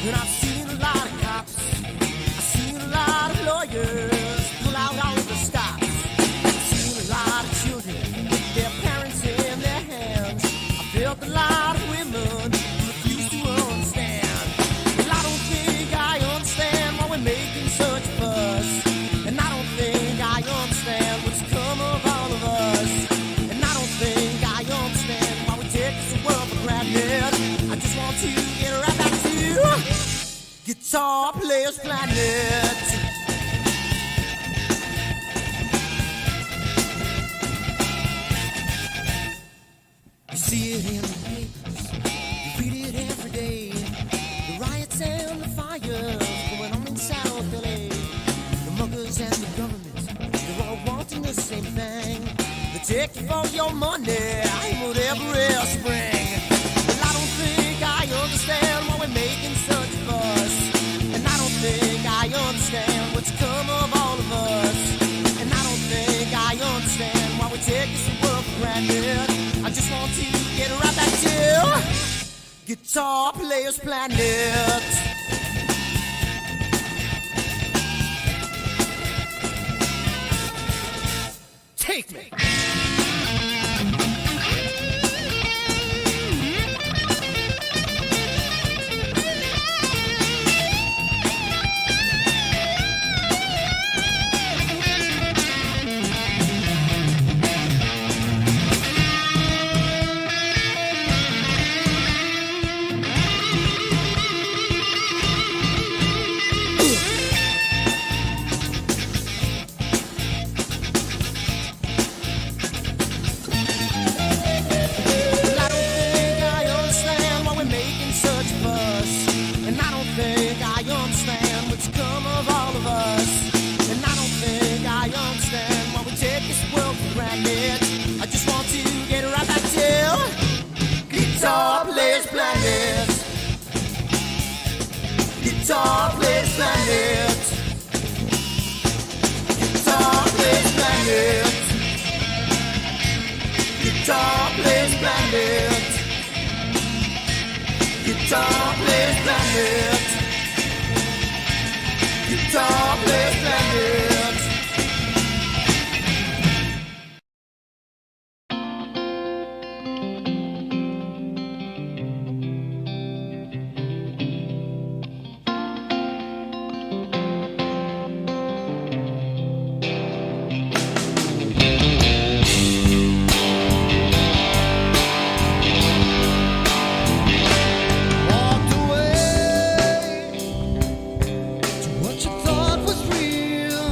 And I've seen a lot of cops, I've seen a lot of lawyers pull out all of the stops. I've seen a lot of children with their parents in their hands. I felt a lot of women who refuse to understand. Well, I don't think I understand why we're making such a fuss. And I don't think I understand what's come of all of us. And I don't think I understand why we take this world for granted. I just want to get right back to Guitar Players Planet. You see it in the papers, you read it every day. The riots and the fires going on in South LA. The muggers and the government, they're all wanting the same thing. They take you for your money and whatever else bring. Well, I don't think I understand why we're making such a fuss. And I don't think I understand what's come of all of us. And I don't think I understand why we take this world for granted. I just want to get right back to Guitar Players Planet. Take me. I just want to get right back to Guitar Players Planet. Guitar Players Planet. Guitar Players Planet. Guitar Players Planet. Guitar Players Planet. Guitar Players Planet. What you thought was real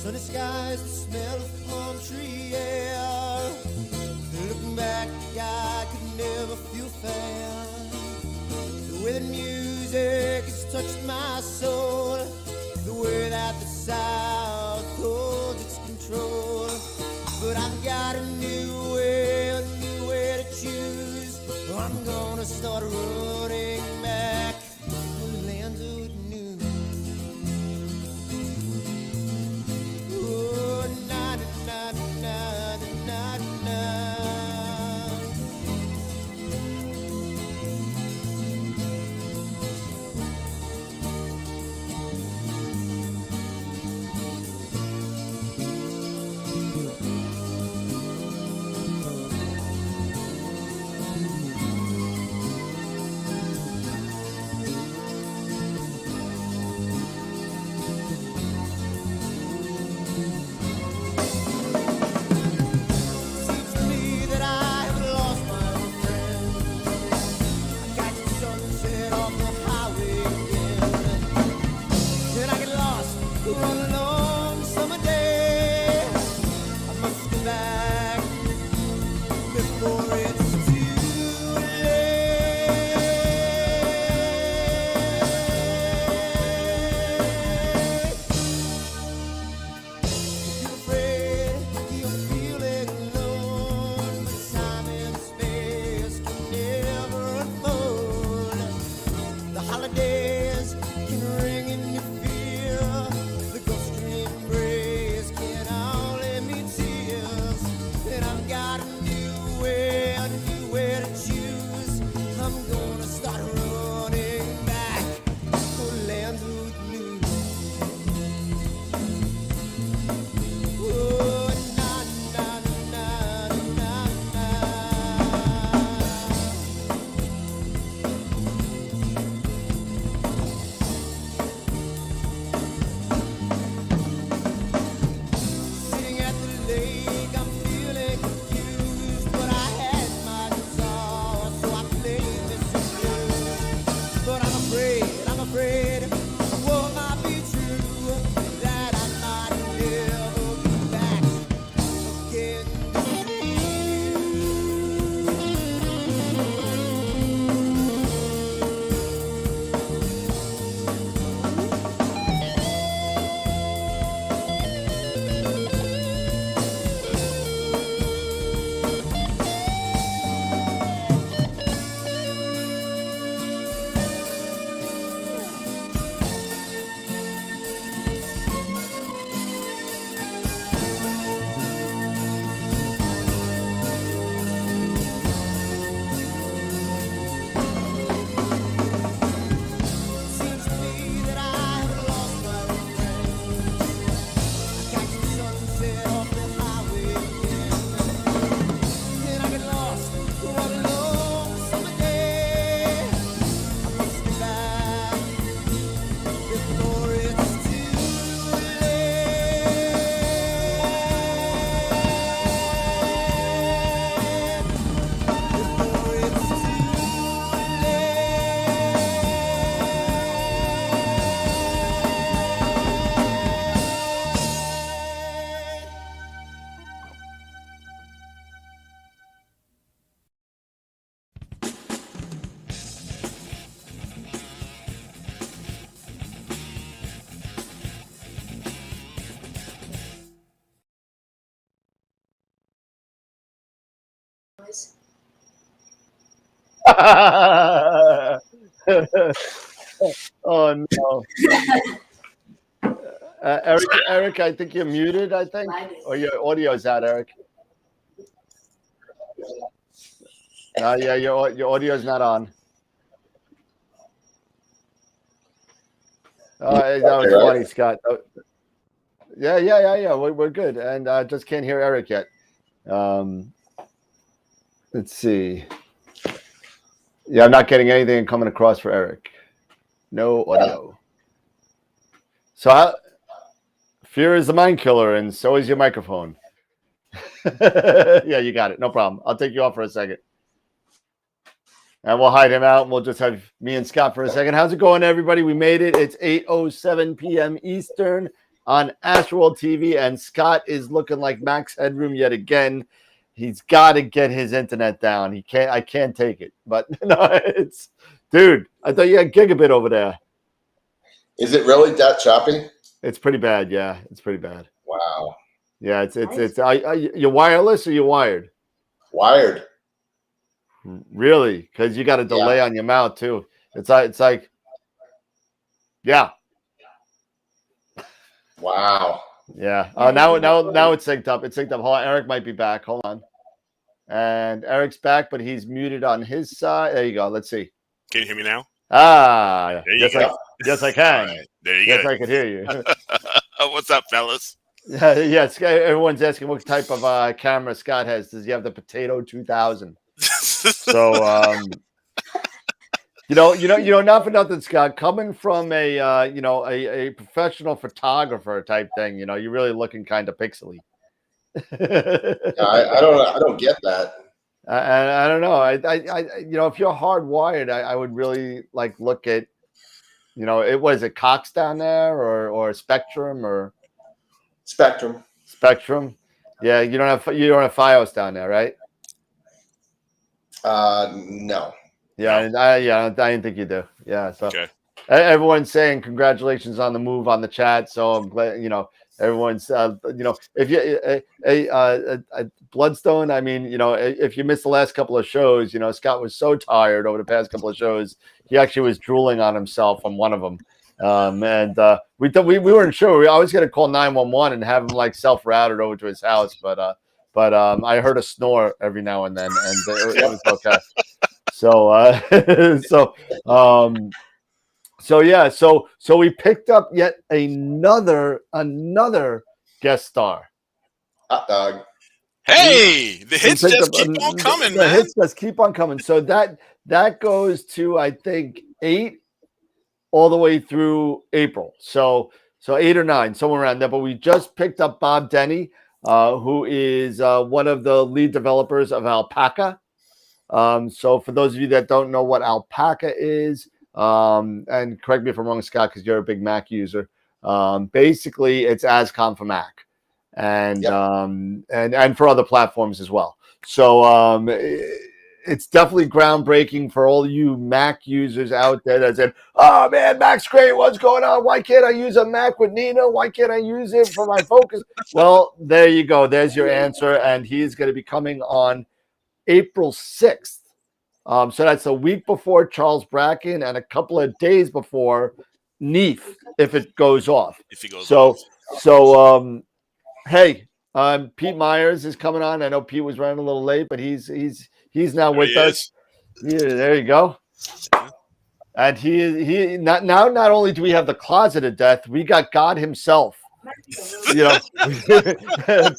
Sunny skies, the smell of palm tree air. Looking back, I could never feel fair. The way the music has touched my soul, the way that the South holds its control. But I've got a new way to choose. I'm gonna start running back to the lands of new. Oh, na na na na na na. Oh no, Eric, I think you're muted. I think, or your audio's out, Eric. Yeah, your audio's not on. That was funny, Scott. Yeah. We're good, and just can't hear Eric yet. Let's see. Yeah, I'm not getting anything coming across for Eric. No audio. So fear is the mind killer, and so is your microphone. Yeah, you got it. No problem. I'll take you off for a second. And we'll hide him out, and we'll just have me and Scott for a second. How's it going, everybody? We made it. It's 8:07 p.m. Eastern, on AstroWorld TV, and Scott is looking like Max Headroom yet again. He's got to get his internet down. I can't take it. But no, dude, I thought you had gigabit over there. Is it really that choppy? It's pretty bad. Yeah, it's pretty bad. Wow. Yeah, you're wireless or you're wired? Wired. Really? Because you got a delay on your mouth too. It's like, yeah. Wow. Yeah. Now it's synced up. It's synced up. Hold on. Eric might be back. Hold on. And Eric's back, but he's muted on his side. There you go. Let's see. Can you hear me now? Ah, yes, I can. Right. There you yes, go. I can hear you. What's up, fellas? Yes, everyone's asking what type of camera Scott has. Does he have the Potato 2000? So, you know, not for nothing, Scott. Coming from a professional photographer type thing, you know, you're really looking kind of pixely. I don't get that. I don't know. I if you're hardwired, I would really look at, it was it Cox down there or Spectrum or Spectrum. Yeah, you don't have FiOS down there, right? No. Yeah, I didn't think you do. Yeah, so okay. Everyone's saying congratulations on the move on the chat. So I'm glad, everyone's, if you Bloodstone, I mean, if you missed the last couple of shows, Scott was so tired over the past couple of shows, he actually was drooling on himself on one of them. We weren't sure. We always got to call 911 and have him self-routed over to his house, but I heard a snore every now and then, and it was okay. So we picked up yet another guest star. Hot dog. Hey, the hits just keep on coming, man. The hits just keep on coming. So that goes to, I think, 8 all the way through April. So 8 or 9, somewhere around there. But we just picked up Bob Denny, who is one of the lead developers of Alpaca. So for those of you that don't know what Alpaca is, and correct me if I'm wrong, Scott, because you're a big Mac user. Basically, it's ASCOM for Mac, and and for other platforms as well. So it's definitely groundbreaking for all you Mac users out there that said, "Oh man, Mac's great. What's going on? Why can't I use a Mac with Nina? Why can't I use it for my Focus?" Well, there you go. There's your answer, and he's going to be coming on April 6th. So that's a week before Charles Bracken and a couple of days before Neef, if it goes off. Hey, Pete Myers is coming on. I know Pete was running a little late, but he's now with us. Yeah, there you go. And he not only do we have the closet of death, we got God himself.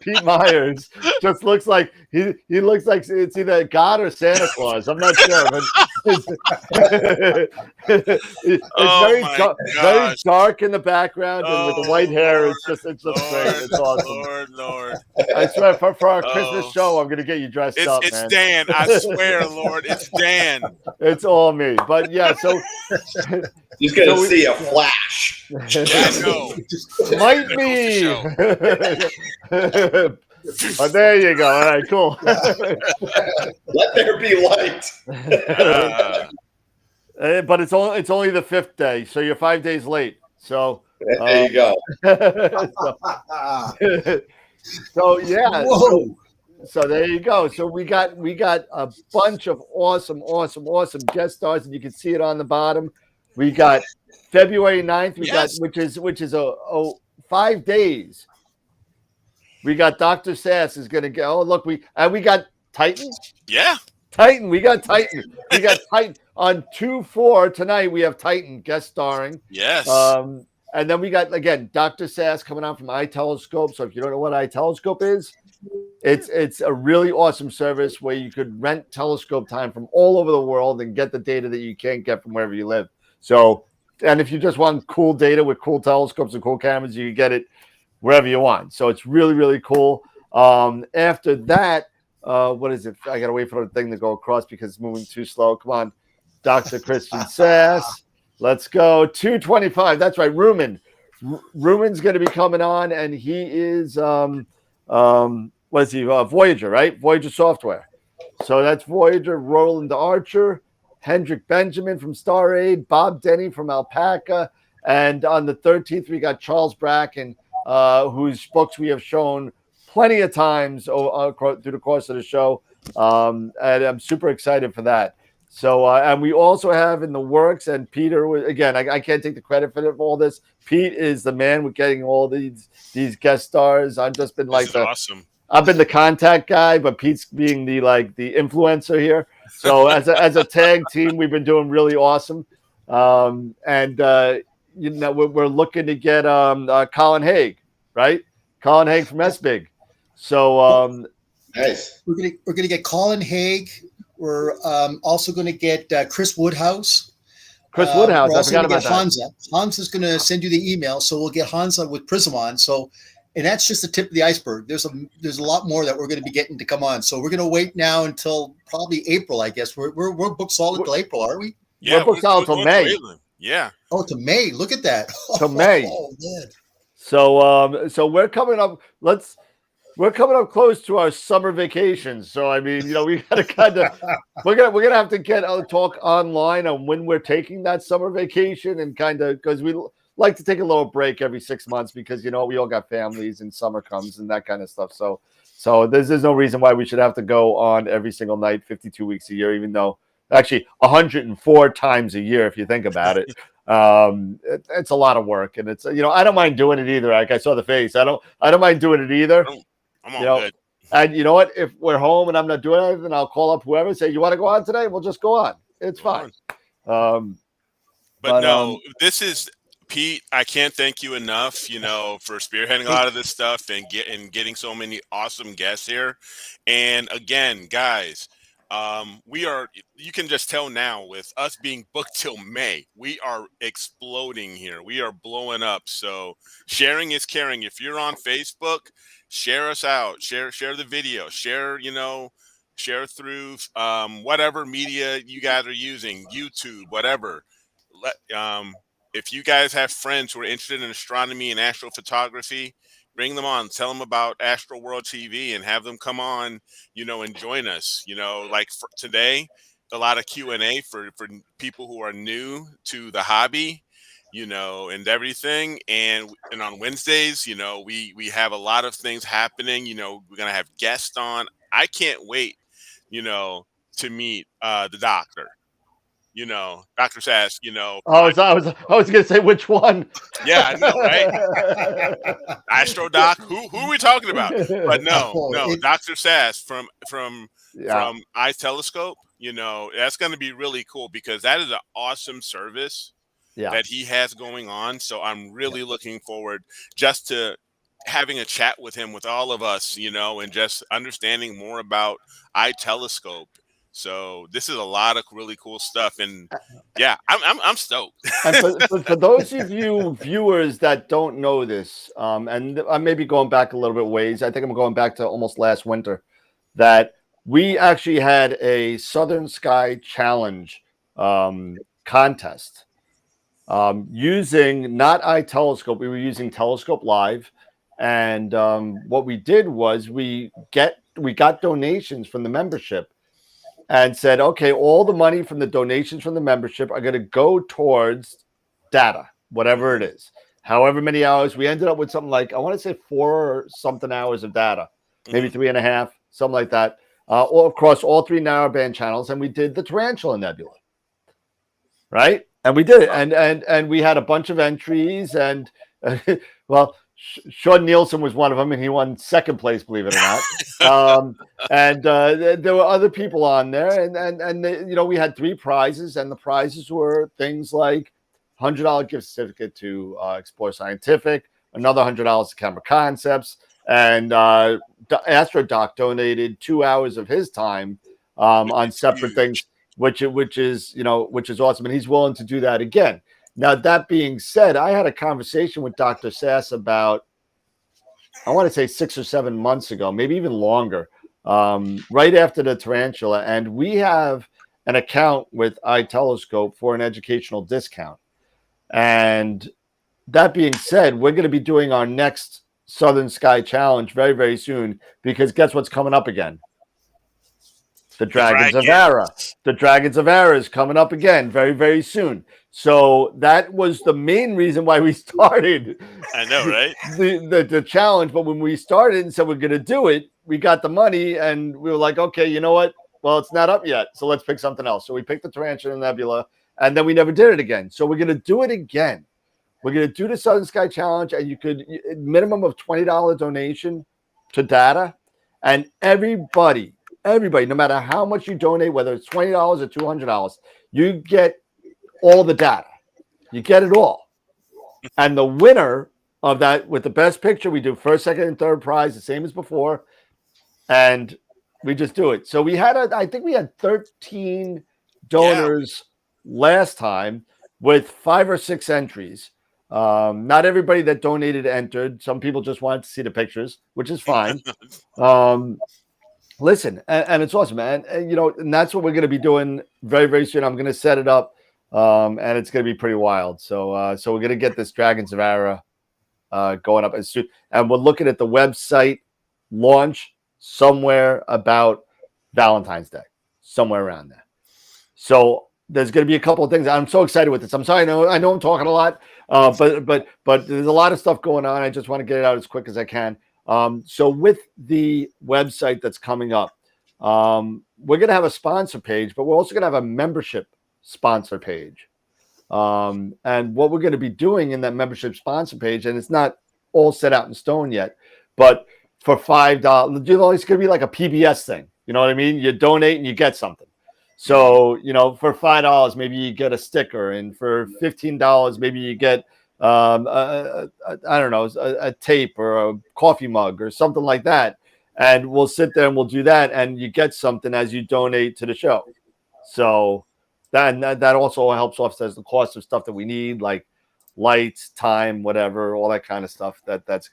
Pete Myers just looks like he looks like it's either God or Santa Claus. I'm not sure, but it's very dark in the background, and with the white hair, it's just great. It's awesome. Lord. I swear, for our Christmas show, I'm gonna get you dressed up, it's man. Dan. I swear, Lord, it's Dan. It's all me. But yeah, so he's gonna see a flash. Yeah, I know. Might be. Oh, there you go. All right, cool. Let there be light. But it's only the 5th day, so you're 5 days late. So there you go. so yeah. Whoa. So there you go. So we got a bunch of awesome guest stars, and you can see it on the bottom. We got February 9th, which is 5 days. We got Dr. Sass is going to go. Oh, look, we got Titan. Yeah. Titan. We got Titan. We got Titan on 2/4 tonight. We have Titan guest starring. Yes. And then we got, again, Dr. Sass coming out from iTelescope. So if you don't know what iTelescope is, it's a really awesome service where you could rent telescope time from all over the world and get the data that you can't get from wherever you live. So, and if you just want cool data with cool telescopes and cool cameras, you can get it wherever you want. So it's really, really cool. After that, what is it? I got to wait for the thing to go across because it's moving too slow. Come on, Dr. Christian Sass. Let's go. 225. That's right. Ruben's going to be coming on, and he is what's he? Voyager, right? Voyager Software. So that's Voyager. Roland Archer, Hendrik Benjamin from Star Aid, Bob Denny from Alpaca, and on the 13th we got Charles Bracken, whose books we have shown plenty of times through the course of the show, and I'm super excited for that. So, and we also have in the works, and Peter, again, I can't take the credit for all this. Pete is the man with getting all these guest stars. I've just been like awesome. I've been the contact guy, but Pete's being the influencer here. So as a tag team, we've been doing really awesome. And we're looking to get Colin Haig, right? Colin Haig from SBIG. So nice. We're gonna get Colin Haig. We're also going to get Chris Woodhouse. Chris Woodhouse. We're also I forgot about Hansa. Hansa's going to send you the email, so we'll get Hansa with Prism on. So, and that's just the tip of the iceberg. There's a lot more that we're going to be getting to come on. So we're going to wait now until probably April, I guess. We're booked solid till April, are we? Yeah, we're booked solid till May. Yeah. Oh, to May. Look at that. To May. Oh man. So we're coming up. We're coming up close to our summer vacation, so I mean, we got to kind of we're gonna have to get talk online on when we're taking that summer vacation, and kind of because we like to take a little break every 6 months because we all got families and summer comes and that kind of stuff. So there's no reason why we should have to go on every single night, 52 weeks a year, even though actually 104 times a year if you think about it. It's a lot of work, and it's I don't mind doing it either. Like I saw the face, I don't mind doing it either. I'm all good. And you know what? If we're home and I'm not doing anything, I'll call up whoever and say, "You want to go on today?" We'll just go on. It's fine. But no, this is Pete. I can't thank you enough, for spearheading a lot of this stuff and getting so many awesome guests here. And again, guys, you can just tell now with us being booked till May, we are exploding here. We are blowing up. So sharing is caring. If you're on Facebook, share us out, share the video, share through whatever media you guys are using, YouTube, whatever. If you guys have friends who are interested in astronomy and astrophotography, bring them on, tell them about AstroWorld TV and have them come on, and join us. Like for today, a lot of Q&A for people who are new to the hobby, and everything. And on Wednesdays, we have a lot of things happening. We're going to have guests on. I can't wait, to meet the doctor. Dr. Sass, I was gonna say which one. Yeah, I know, right? Astro Doc, who are we talking about? But no, Dr. Sass from iTelescope, that's gonna be really cool because that is an awesome service that he has going on. So I'm really looking forward just to having a chat with him, with all of us, and just understanding more about iTelescope. So this is a lot of really cool stuff, and yeah, I'm stoked. And for those of you viewers that don't know this, and I may be going back a little bit ways, I think I'm going back to almost last winter, that we actually had a Southern Sky Challenge contest using not iTelescope, we were using Telescope Live, and what we did was we got donations from the membership. And said, okay, all the money from the donations from the membership are going to go towards data, whatever it is. However many hours, we ended up with something like, I want to say 4 or something hours of data, maybe 3.5, something like that, all across all 3 narrowband channels. And we did the Tarantula Nebula, right? And we did it. And we had a bunch of entries. And, well, Sean Nielsen was one of them, and he won second place, believe it or not. There were other people on there, and we had 3 prizes, and the prizes were things like $100 gift certificate to Explore Scientific, another $100 to Camera Concepts, and AstroDoc donated 2 hours of his time on separate things, which is awesome, and he's willing to do that again. Now, that being said, I had a conversation with Dr. Sass about, I want to say 6 or 7 months ago, maybe even longer, right after the Tarantula. And we have an account with iTelescope for an educational discount. And that being said, we're going to be doing our next Southern Sky Challenge very, very soon, because guess what's coming up again? The Dragons of Era. The Dragons of Era is coming up again very, very soon. So that was the main reason why we started. I know, right? The challenge. But when we started and said we're going to do it, we got the money and we were like, okay, you know what? Well, it's not up yet, so let's pick something else. So we picked the Tarantula Nebula, and then we never did it again. So we're going to do it again. We're going to do the Southern Sky Challenge, and you could minimum of $20 donation to data, and everybody, no matter how much you donate, whether it's $20 or $200, you get all the data. You get it all. And the winner of that, with the best picture, we do first, second, and third prize, the same as before. And we just do it. So we had, I think we had 13 donors last time with 5 or 6 entries. Not everybody that donated entered. Some people just wanted to see the pictures, which is fine. Listen, and it's awesome, man. And, you know, and that's what we're going to be doing very, very soon. I'm going to set it up, and it's going to be pretty wild. So we're going to get this Dragons of Era going up as soon. And we're looking at the website launch somewhere about Valentine's Day, somewhere around there. So there's going to be a couple of things. I'm so excited with this. I'm sorry. I know I'm talking a lot, but there's a lot of stuff going on. I just want to get it out as quick as I can. So with the website that's coming up, we're going to have a sponsor page, but we're also going to have a membership sponsor page. And what we're going to be doing in that membership sponsor page, and it's not all set out in stone yet, but for $5, you know, it's going to be like a PBS thing. You know what I mean? You donate and you get something. So, you know, for $5, maybe you get a sticker, and for $15, maybe you get, I don't know, a tape or a coffee mug or something like that. And we'll sit there and we'll do that, and you get something as you donate to the show. So that also helps offset the cost of stuff that we need, like lights, time, whatever, all that kind of stuff. That's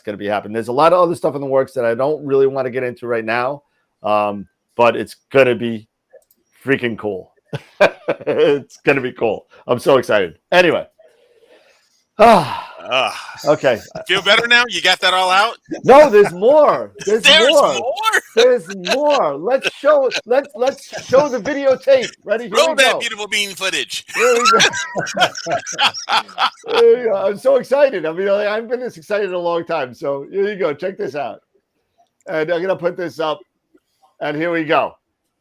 going to be happening. There's a lot of other stuff in the works that I don't really want to get into right now, but it's going to be freaking cool. It's going to be cool. I'm so excited. Anyway. Okay. Feel better now? You got that all out? No, there's more. There's more. More? There's more. Let's show the videotape. Ready? Here Roll we that go. beautiful bean footage. There we go. There you go. I'm so excited. I mean, I've been this excited in a long time. So here you go. Check this out. And I'm going to put this up. And here we go.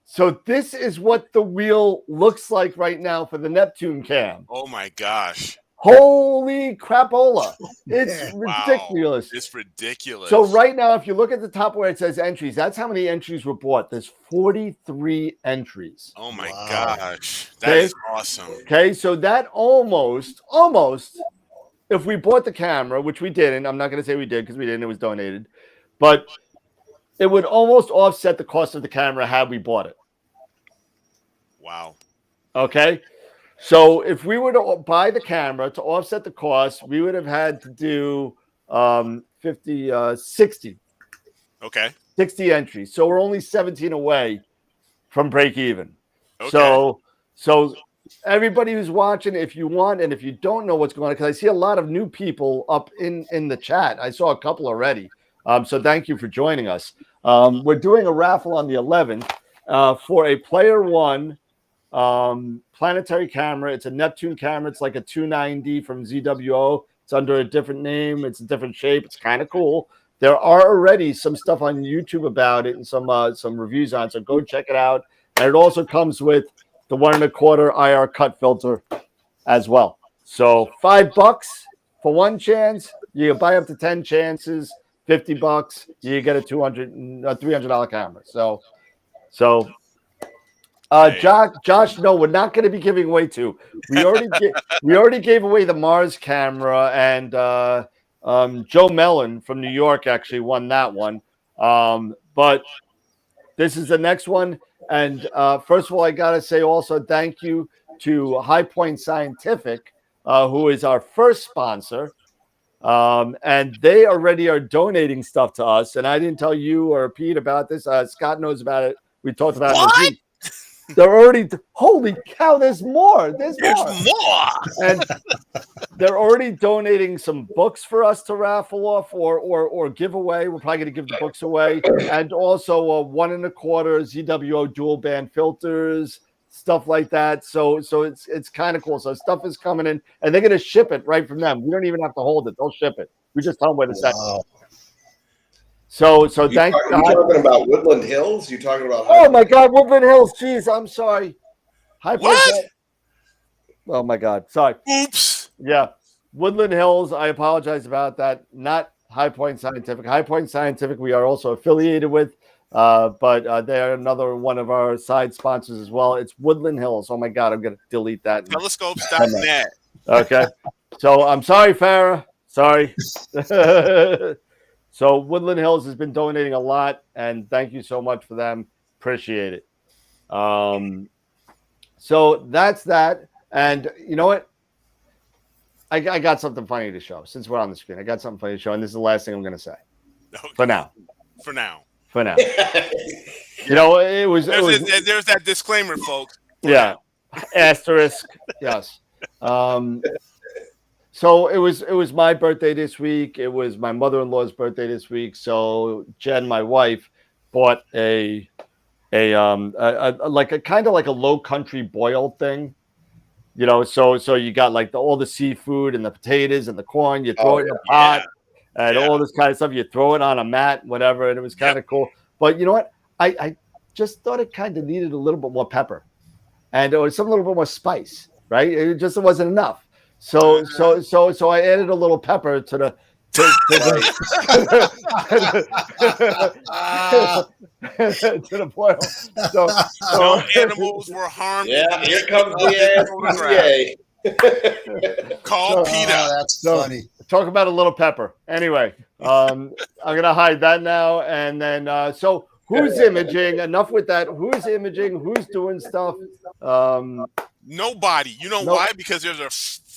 So this is what the wheel looks like right now for the Neptune cam. Oh, my gosh. Holy crapola. It's ridiculous. Wow. It's ridiculous. So right now, if you look at the top where it says entries, that's how many entries were bought. There's 43 entries. Oh, my gosh. That is awesome. Okay, so that almost, if we bought the camera, which we didn't, I'm not going to say we did because we didn't, it was donated, but it would almost offset the cost of the camera had we bought it. Wow. Okay. So if we were to buy the camera to offset the cost, we would have had to do 60. Okay. 60 entries. So we're only 17 away from break even. Okay. So everybody who's watching, if you want, and if you don't know what's going on, because I see a lot of new people up in the chat. I saw a couple already. So thank you for joining us. We're doing a raffle on the 11th for a Player One planetary camera. It's a Neptune camera. It's like a 290 from ZWO. It's under a different name. It's a different shape. It's kind of cool. There are already some stuff on YouTube about it and some reviews on it. So go check it out. And it also comes with the 1 1/4 IR cut filter as well. So $5 for one chance. You can buy up to 10 chances. $50. You get a $300 camera. So. Josh, no, we're not going to be giving away two. We already gave away the Mars camera, and Joe Mellon from New York actually won that one. But this is the next one, and first of all, I gotta say also thank you to High Point Scientific, who is our first sponsor, and they already are donating stuff to us. And I didn't tell you or Pete about this. Scott knows about it. We talked about it. They're already, holy cow, there's more. There's more. And they're already donating some books for us to raffle off or give away. We're probably going to give the books away. And also 1 1/4 ZWO dual band filters, stuff like that. So it's kind of cool. So stuff is coming in, and they're going to ship it right from them. We don't even have to hold it. They'll ship it. We just tell them where to send it. So thank God. You talking about Woodland Hills? You talking about? Oh my God, Woodland Hills. Jeez, I'm sorry. What? Oh my God, sorry. Oops. Yeah, Woodland Hills. I apologize about that. Not High Point Scientific. High Point Scientific we are also affiliated with, but they are another one of our side sponsors as well. It's Woodland Hills. Oh my God, I'm going to delete that. Telescopes.net. Okay. So I'm sorry, Farrah. Sorry. So Woodland Hills has been donating a lot, and thank you so much for them. Appreciate it. So that's that. And you know what? I got something funny to show. Since we're on the screen, I got something funny to show, and this is the last thing I'm going to say. Okay. For now. You know, there's that disclaimer, folks. Yeah. Asterisk. Yes. So it was my birthday this week. It was my mother-in-law's birthday this week. So Jen, my wife, bought a like a kind of like a low country boiled thing. You know, so you got like all the seafood and the potatoes and the corn. You throw it in a pot and all this kind of stuff. You throw it on a mat, whatever, and it was kind of cool. But you know what? I just thought it kind of needed a little bit more pepper, and or some little bit more spice. Right? It wasn't enough. So I added a little pepper to the to the boil. So no animals were harmed. Yeah, here comes the Call PETA. That's funny. Talk about a little pepper. Anyway, I'm gonna hide that now, and then so who's imaging? Enough with that. Who's imaging? Who's doing stuff? Nobody. You know why? Because there's a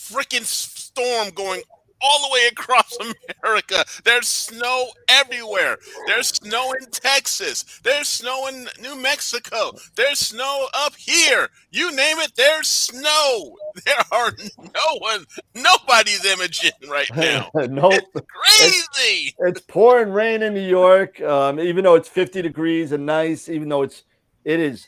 freaking storm going all the way across America. There's snow everywhere. There's snow in Texas. There's snow in New Mexico. There's snow up here. You name it, there's snow. There are nobody's imaging right now. Nope. It's crazy. It's pouring rain in New York. Even though it's 50 degrees and nice, even though it is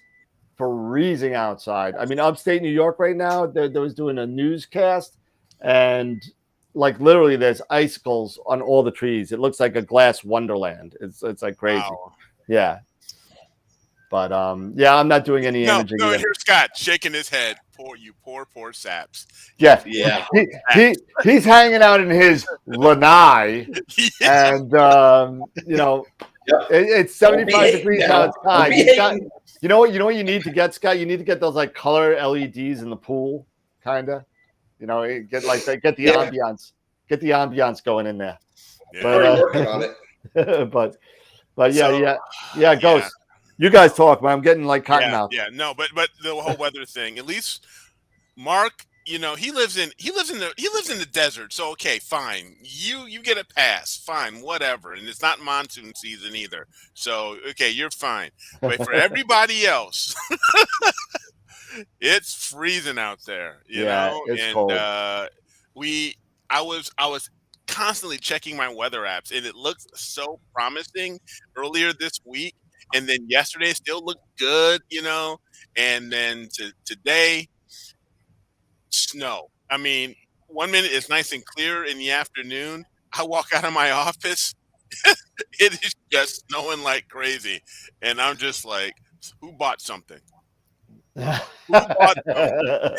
freezing outside. I mean, upstate New York right now, they was doing a newscast, and like literally there's icicles on all the trees. It looks like a glass wonderland. It's like crazy. Wow. Yeah. But yeah, I'm not doing any imaging. No, here's Scott shaking his head. Poor saps. Yeah. He's hanging out in his lanai, and you know, it's 75 degrees outside. You know what you need to get, Scott? You need to get those like color LEDs in the pool, kind of. You know, get the ambiance, get the ambiance going in there. Yeah. But, working on it. but yeah, Ghost. You guys talk, man. I'm getting like cotton mouth. Yeah, no, but the whole weather thing. At least Mark, you know, he lives in the desert. So okay, fine. You get a pass. Fine, whatever. And it's not monsoon season either. So okay, you're fine. But for everybody else, it's freezing out there. You know, it's cold. I was constantly checking my weather apps, and it looked so promising earlier this week. And then yesterday still looked good, you know, and then today, snow. I mean, 1 minute it's nice and clear in the afternoon. I walk out of my office, it is just snowing like crazy. And I'm just like, who bought something? Who bought something?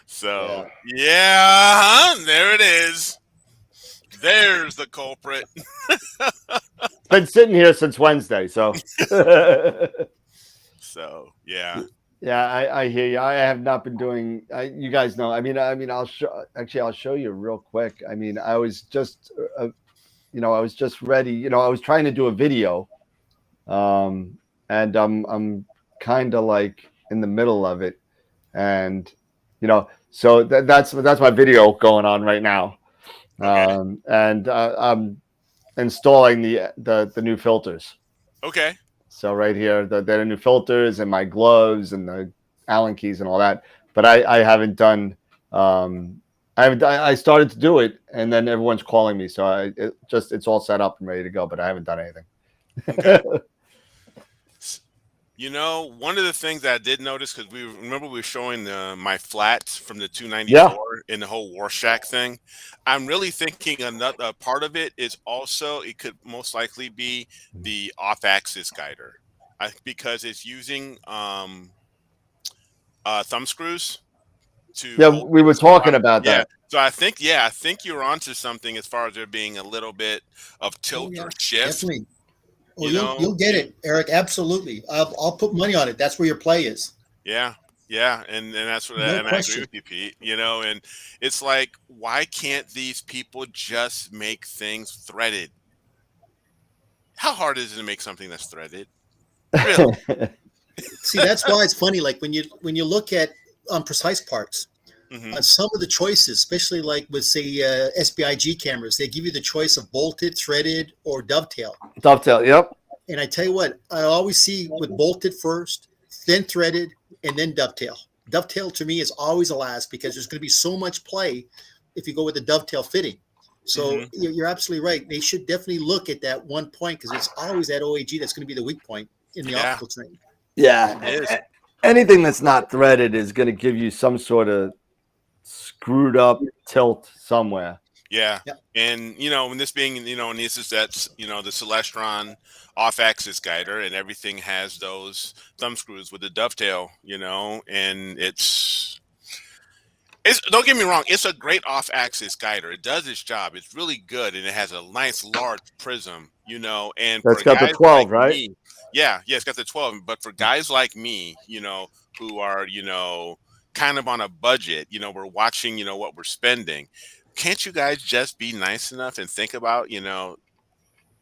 So, there it is. There's the culprit. Been sitting here since Wednesday, so. So yeah. Yeah, I hear you. I have not been doing. You guys know. I mean, I'll show you real quick. I mean, I was just, I was just ready. You know, I was trying to do a video, and I'm kind of like in the middle of it, and you know, so that's my video going on right now. Okay. And I'm installing the new filters. Okay. So right here, there are new filters and my gloves and the Allen keys and all that. But I haven't done. I started to do it, and then everyone's calling me, so it's all set up and ready to go. But I haven't done anything. Okay. You know, one of the things that I did notice, because we were showing my flats from the 294 Yeah. in the whole Warshak thing. I'm really thinking another part of it is also it could most likely be the off-axis guider, because it's using thumb screws to Yeah, hold we were things in talking spot. about Yeah. that. So I think you're onto something as far as there being a little bit of Oh tilt yeah, or shift. definitely. Oh, You you'll know, get it, Eric. Absolutely. I'll put money on it. That's where your play is. yeah, yeah, and that's what, No and I agree question. with you, Pete. You know, and it's like, why can't these people just make things threaded? How hard is it to make something that's threaded? Really? See, that's why it's funny. Like when you look at precise parts, Hmm. on some of the choices, especially like with say SBIG cameras, they give you the choice of bolted, threaded, or dovetail. Dovetail. Yep. And I tell you what, I always see with bolted first, then threaded, and then dovetail. Dovetail to me is always the last because there's going to be so much play if you go with the dovetail fitting. So Hmm. you're absolutely right. They should definitely look at that one point because it's always that OAG that's going to be the weak point in the Yeah, optical train. Yeah. it is. Anything that's not threaded is going to give you some sort of screwed up tilt somewhere. Yeah. Yeah. And and this being, and this is that's the Celestron off-axis guider, and everything has those thumb screws with the dovetail, and it's don't get me wrong, it's a great off-axis guider. It does its job. It's really good, and it has a nice large prism, and for That's got the guys like 12, right? me, yeah, it's got the 12, but for guys like me, who are, kind of on a budget, we're watching, what we're spending. Can't you guys just be nice enough and think about,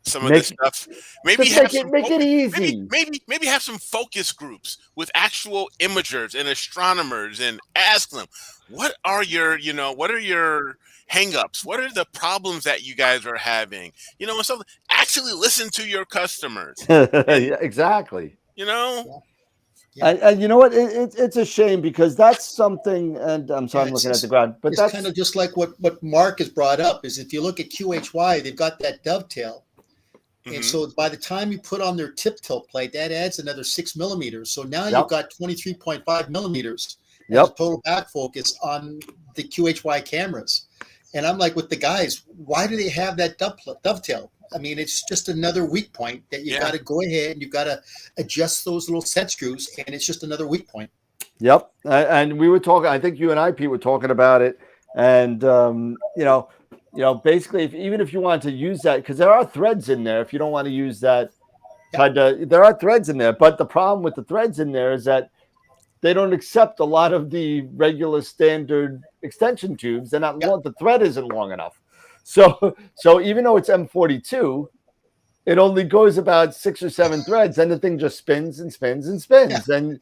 some of this Make stuff? Maybe just have make it some make it maybe easy. maybe have some focus groups with actual imagers and astronomers and ask them, what are your hangups? What are the problems that you guys are having? And so actually listen to your customers. And Yeah, exactly. you know, Yeah. Yeah. And you know what? It's a shame because that's something. And I'm sorry, Yeah, I'm it's looking at the just ground, but it's kind that's of just like what Mark has brought up is if you look at QHY, they've got that dovetail. And mhm, so by the time you put on their tip tilt plate, that adds another 6 millimeters. So now you've yep, got 23.5 millimeters as a yep. total back focus on the QHY cameras. And I'm like with the guys, why do they have that dovetail? I mean, it's just another weak point that you yeah, got to go ahead and you got to adjust those little set screws, and it's just another weak point. Yep. And we were talking, I think you and I, Pete, were talking about it. And, basically, even if you want to use that, because there are threads in there, if you don't want to use that Yeah, there are threads in there. But the problem with the threads in there is that they don't accept a lot of the regular standard extension tubes. They're not yeah, long, the thread isn't long enough. So even though it's M42, it only goes about 6 or 7 threads, and the thing just spins and spins and yeah. spins. And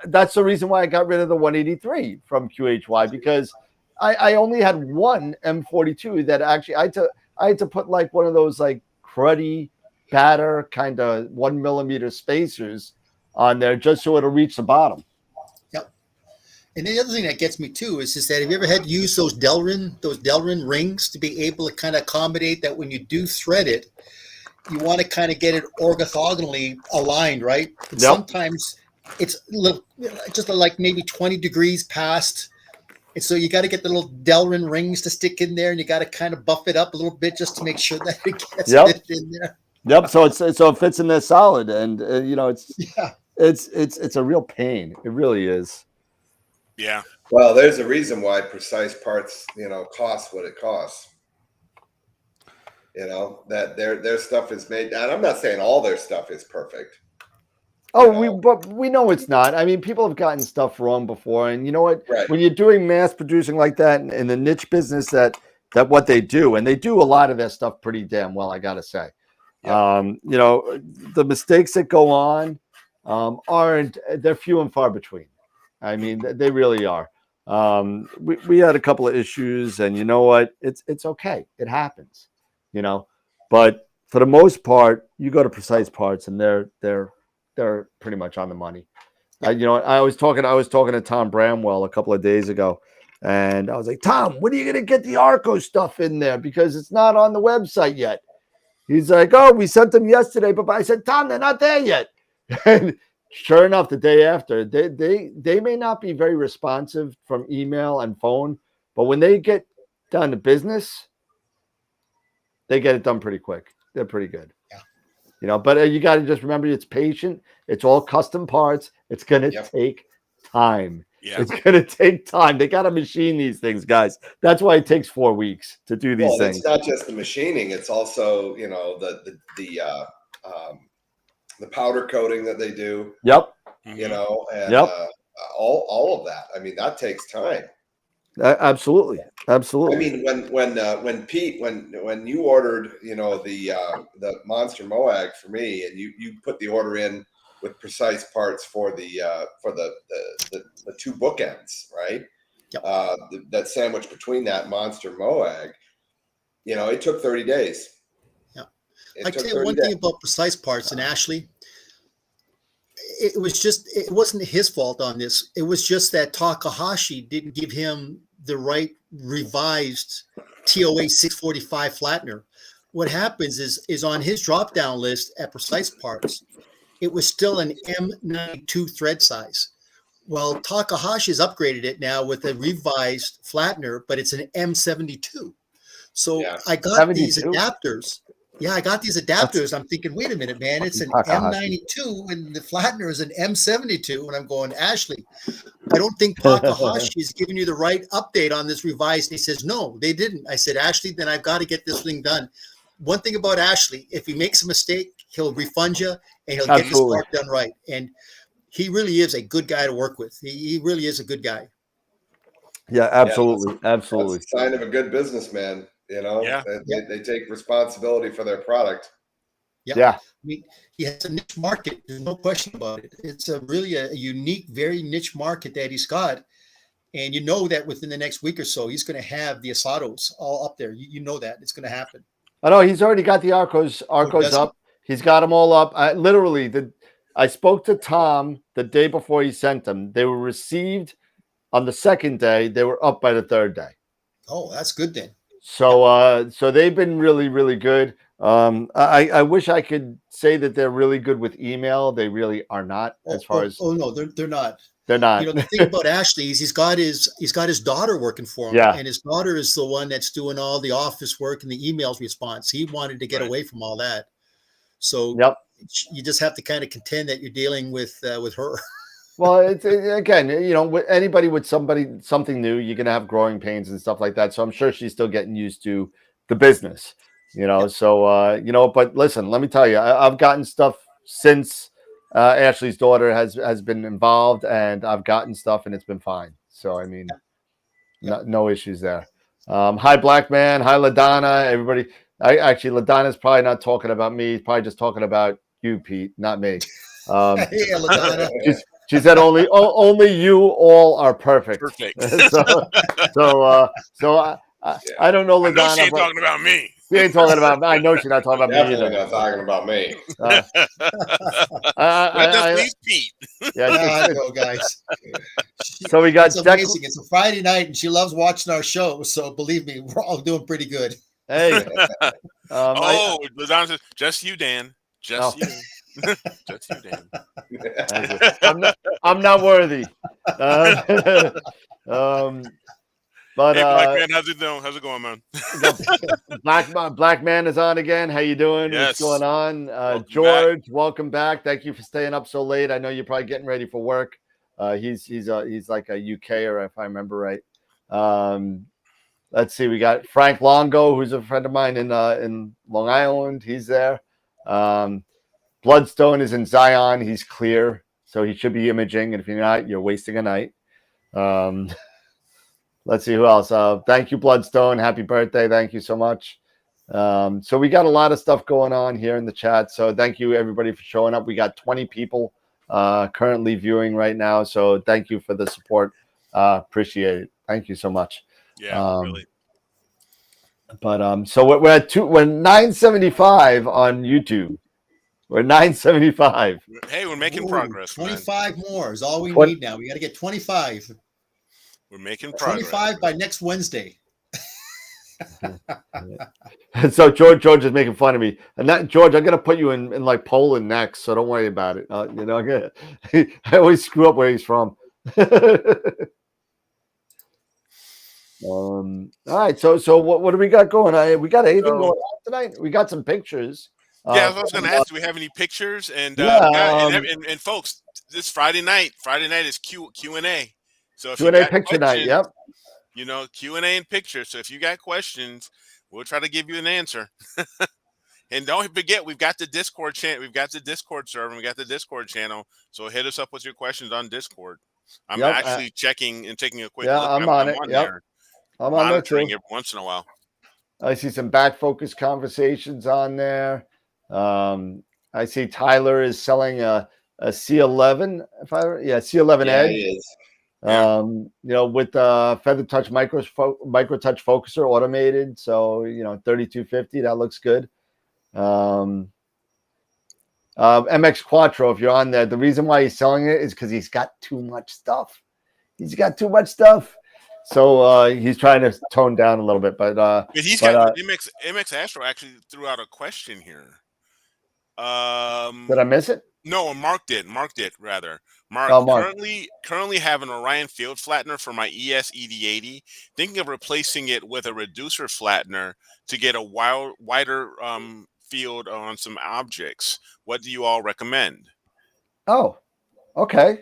that's the reason why I got rid of the 183 from QHY because I only had one M42 that actually I had to put like one of those like cruddy batter kind of 1 millimeter spacers on there just so it'll reach the bottom. Yep. And the other thing that gets me too is just that have you ever had to use those Delrin rings to be able to kind of accommodate that when you do thread it, you want to kind of get it orthogonally aligned, right? And Yep. sometimes it's a little, just like maybe 20 degrees past. And so you got to get the little Delrin rings to stick in there, and you got to kind of buff it up a little bit just to make sure that it gets Yep. it in there. Yep. So it fits in there solid, and Yeah. it's a real pain. It really is. yeah, Well, there's a reason why precise parts, cost what it costs. That their stuff is made, and I'm not saying all their stuff is perfect. But we know it's not. I mean, people have gotten stuff wrong before, and you know what? Right. When you're doing mass producing like that in the niche business, that what they do, and they do a lot of their stuff pretty damn well, I gotta say. Yeah. The mistakes that go on they're few and far between. I mean, they really are. We had a couple of issues, and you know what? It's okay. It happens. But for the most part, you go to Precise Parts, and they're pretty much on the money. I was talking to Tom Bramwell a couple of days ago, and I was like, Tom, when are you gonna get the Arco stuff in there, because it's not on the website yet? He's like, oh, we sent them yesterday, but I said, Tom, they're not there yet. And sure enough, the day after, they may not be very responsive from email and phone, but when they get down to business, they get it done pretty quick. They're pretty good. Yeah. But you got to just remember, it's patient. It's all custom parts. It's going to take time. Yeah. It's going to take time. They got to machine these things, guys. That's why it takes 4 weeks to do these things. It's not just the machining. It's also, the powder coating that they do. Yep. And all of that. I mean, that takes time. Absolutely. I mean, when Pete, when you ordered, the Monster Moag for me, and you put the order in with Precise Parts for the 2 bookends, right? Yep. That sandwich between that Monster Moag, it took 30 days. Yeah. I tell you one thing about Precise Parts and Ashley. It wasn't his fault on this. It was just that Takahashi didn't give him the right revised TOA 645 flattener. What happens is on his drop down list at Precise Parts, it was still an M92 thread size. Well, Takahashi's upgraded it now with a revised flattener, but it's an M72. So I got 72? These adapters. Yeah, I got these adapters. I'm thinking, wait a minute, man, it's an M92 and the flattener is an M72. And I'm going, Ashley, I don't think Takahashi is giving you the right update on this revised. And he says, no, they didn't. I said, Ashley, then I've got to get this thing done. One thing about Ashley, if he makes a mistake, he'll refund you and he'll get this part done right. And he really is a good guy to work with. He really is a good guy. Yeah, absolutely. Absolutely. That's a sign of a good businessman. They take responsibility for their product. Yeah. I mean, he has a niche market. There's no question about it. It's really a unique, very niche market that he's got. And you know that within the next week or so, he's going to have the Asados all up there. You know that. It's going to happen. I know he's already got the Arcos up. He's got them all up. I spoke to Tom the day before he sent them. They were received on the second day. They were up by the third day. Oh, that's good then. So they've been really, really good. I wish I could say that they're really good with email. They really are not. No, they're not. They're not. The thing about Ashley is he's got his daughter working for him, and his daughter is the one that's doing all the office work and the emails response. He wanted to get away from all that, so you just have to kind of contend that you're dealing with her. Well, again, anybody with something new, you're going to have growing pains and stuff like that. So I'm sure she's still getting used to the business, So, but listen, let me tell you, I've gotten stuff since Ashley's daughter has been involved, and I've gotten stuff and it's been fine. So, I mean, no issues there. Hi, Black Man. Hi, LaDonna. Everybody. LaDonna's probably not talking about me. He's probably just talking about you, Pete, not me. Yeah, LaDonna. She said only you all are perfect. Perfect. So I don't know, LaDonna. I know she ain't talking about me. She ain't talking about me. I know she's not talking about me either. Not talking about me. Please, Pete. Yeah, I know, guys. So we got. It's amazing. It's a Friday night, and she loves watching our show. So believe me, we're all doing pretty good. Hey. LaDonna says, just you, Dan. Just you. Just you, Dan. I'm not worthy. But hey, Black Man, how's it doing? How's it going, man? Black Man is on again. How you doing? Yes. What's going on? George, welcome back. Thank you for staying up so late. I know you're probably getting ready for work. He's like a UKer, if I remember right. Let's see. We got Frank Longo, who's a friend of mine in Long Island. He's there. Bloodstone is in Zion. He's clear, so he should be imaging. And if you're not, you're wasting a night. Let's see who else. Thank you, Bloodstone. Happy birthday. Thank you so much. So we got a lot of stuff going on here in the chat. So thank you, everybody, for showing up. We got 20 people currently viewing right now. So thank you for the support. Appreciate it. Thank you so much. Yeah, really. But so we're 975 on YouTube. We're 975. Hey, we're making progress, man. 25 more is all we What- need now. We got to get 25. We're making progress. 25 by next Wednesday. And so George is making fun of me, and that George, I'm gonna put you in like Poland next, so don't worry about it. You know, I always screw up where he's from. All right, so what do we got going? We got anything going on tonight? We got some pictures. Yeah, I was going to ask, do we have any pictures? And and folks, this Friday night is Q&A. So if Q&A you got picture night, yep. You know, Q&A and pictures. So if you got questions, we'll try to give you an answer. And don't forget, we've got the Discord channel, we've got the Discord server, we got the Discord channel. So hit us up with your questions on Discord. I'm actually checking and taking a quick look. I'm on it. Yep. I'm on there too. Monitoring every once in a while. I see some back focus conversations on there. I see Tyler is selling a C11. C11 Yeah, Edge. he is. You know, with Feather Touch micro touch focuser automated. So, you know, 3250, that looks good. MX Quattro, if you're on there, the reason why he's selling it is because he's got too much stuff. So he's trying to tone down a little bit, but he's got MX Astro actually threw out a question here. Did I miss it? No, Mark did rather. Mark, currently have an Orion field flattener for my ES ED80. Thinking of replacing it with a reducer flattener to get a wider field on some objects. What do you all recommend? Oh, okay.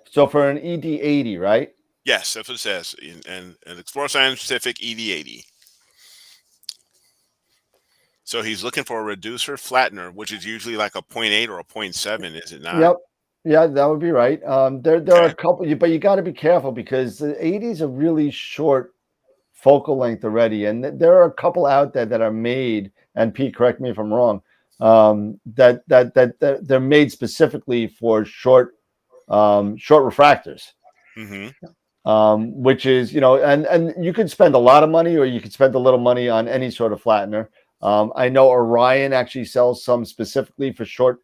So for an ED80, right? Yes, that's what it says. And Explorer Scientific ED80. So he's looking for a reducer flattener, which is usually like a 0.8 or a 0.7, is it not? Yep. Yeah, that would be right. There are a couple, but you got to be careful because the 80s are really short focal length already, and there are a couple out there that are made. And Pete, correct me if I'm wrong. That they're made specifically for short refractors. Mm-hmm. Which is, you know, and you could spend a lot of money or you could spend a little money on any sort of flattener. I know Orion actually sells some specifically for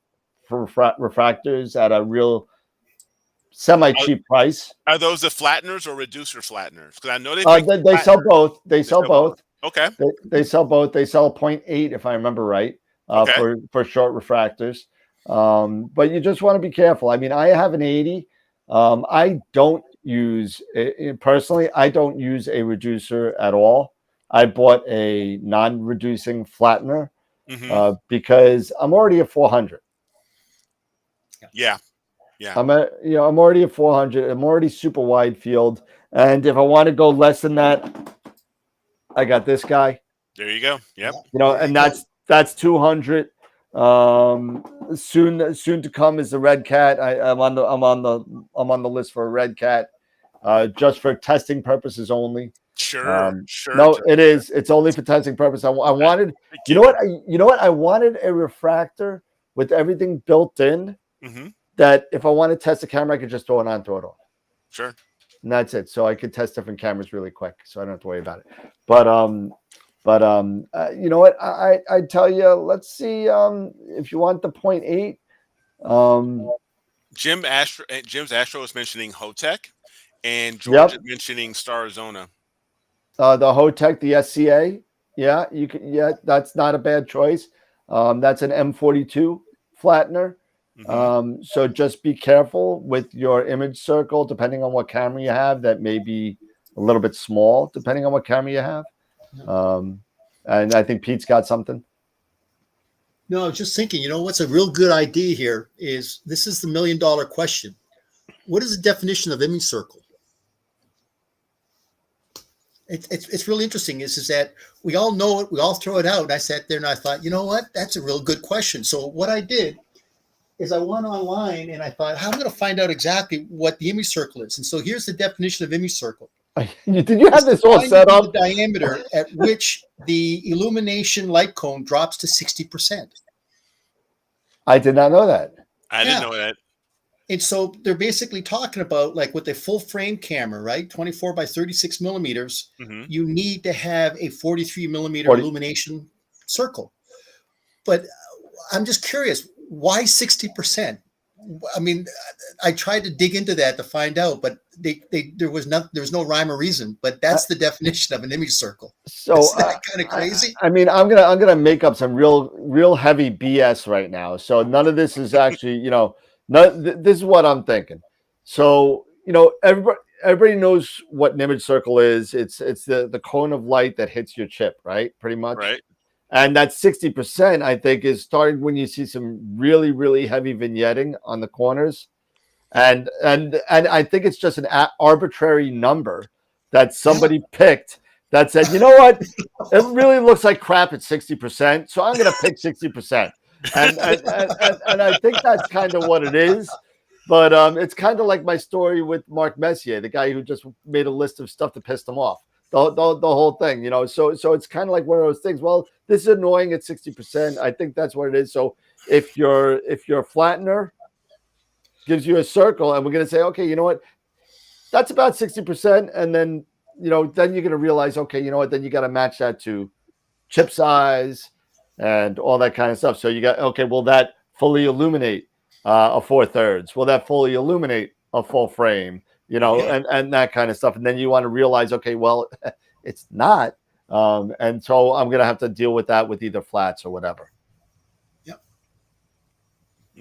refractors at a real semi-cheap price. Are those the flatteners or reducer flatteners? Because I know they sell both. They sell both. Okay. They sell both. They sell 0.8 if I remember right. For short refractors. But you just want to be careful. I mean, I have an 80. I don't use personally. I don't use a reducer at all. I bought a non-reducing flattener because I'm already at 400. Yeah. I'm already at 400. I'm already super wide field, and if I want to go less than that, I got this guy. There you go. Yep. You know, and that's 200. Soon to come is the Red Cat. I'm on the list for a Red Cat, just for testing purposes only. Sure. No, it is. It's only for testing purposes. I wanted. You know what? I wanted a refractor with everything built in. Mm-hmm. That if I want to test the camera, I could just throw it on, throw it off. Sure. And that's it. So I could test different cameras really quick, so I don't have to worry about it. But you know what? I tell you, let's see. If you want the 0.8, Jim's Astro is mentioning Hotech, and George is mentioning Starzona. The Hotech, the SCA, yeah, you can. Yeah, that's not a bad choice. That's an M42 flattener. Mm-hmm. So just be careful with your image circle, depending on what camera you have. That may be a little bit small, depending on what camera you have. And I think Pete's got something. No, I was just thinking, you know, what's a real good idea here is this is the $1 million question. What is the definition of image circle? It's really interesting is that we all know it. We all throw it out. And I sat there and I thought, you know what? That's a real good question. So what I did is I went online and I thought, I'm going to find out exactly what the image circle is. And so here's the definition of image circle. Did you have this all set up? The diameter at which the illumination light cone drops to 60%. I did not know that. I didn't know that. And so they're basically talking about like with a full frame camera, right? 24 by 36 millimeters, Mm-hmm. you need to have a 43 millimeter 40. illumination circle. But I'm just curious, why 60%? I mean, I tried to dig into that to find out, but there was no rhyme or reason. But that's the definition of an image circle. So Isn't that kind of crazy? I mean, I'm gonna make up some real heavy BS right now. So none of this is actually, this is what I'm thinking. So everybody knows what an image circle is. It's the cone of light that hits your chip, right? Pretty much. Right. And that 60%, I think, is starting when you see some really, really heavy vignetting on the corners. And I think it's just an arbitrary number that somebody picked that said, you know what, it really looks like crap at 60%, so I'm going to pick 60%. And I think that's kind of what it is. But it's kind of like my story with Mark Messier, the guy who just made a list of stuff to piss him off. The whole thing, so it's kind of like one of those things. Well, this is annoying at 60%. I think that's what it is. So if your flattener gives you a circle, and we're going to say, okay, you know what, that's about 60%, and then then you're going to realize, okay, you know what, then you got to match that to chip size and all that kind of stuff. So you got, okay, will that fully illuminate a 4/3? Will that fully illuminate a full frame? And that kind of stuff. And then you want to realize, okay, well, it's not. And so I'm going to have to deal with that with either flats or whatever. Yep.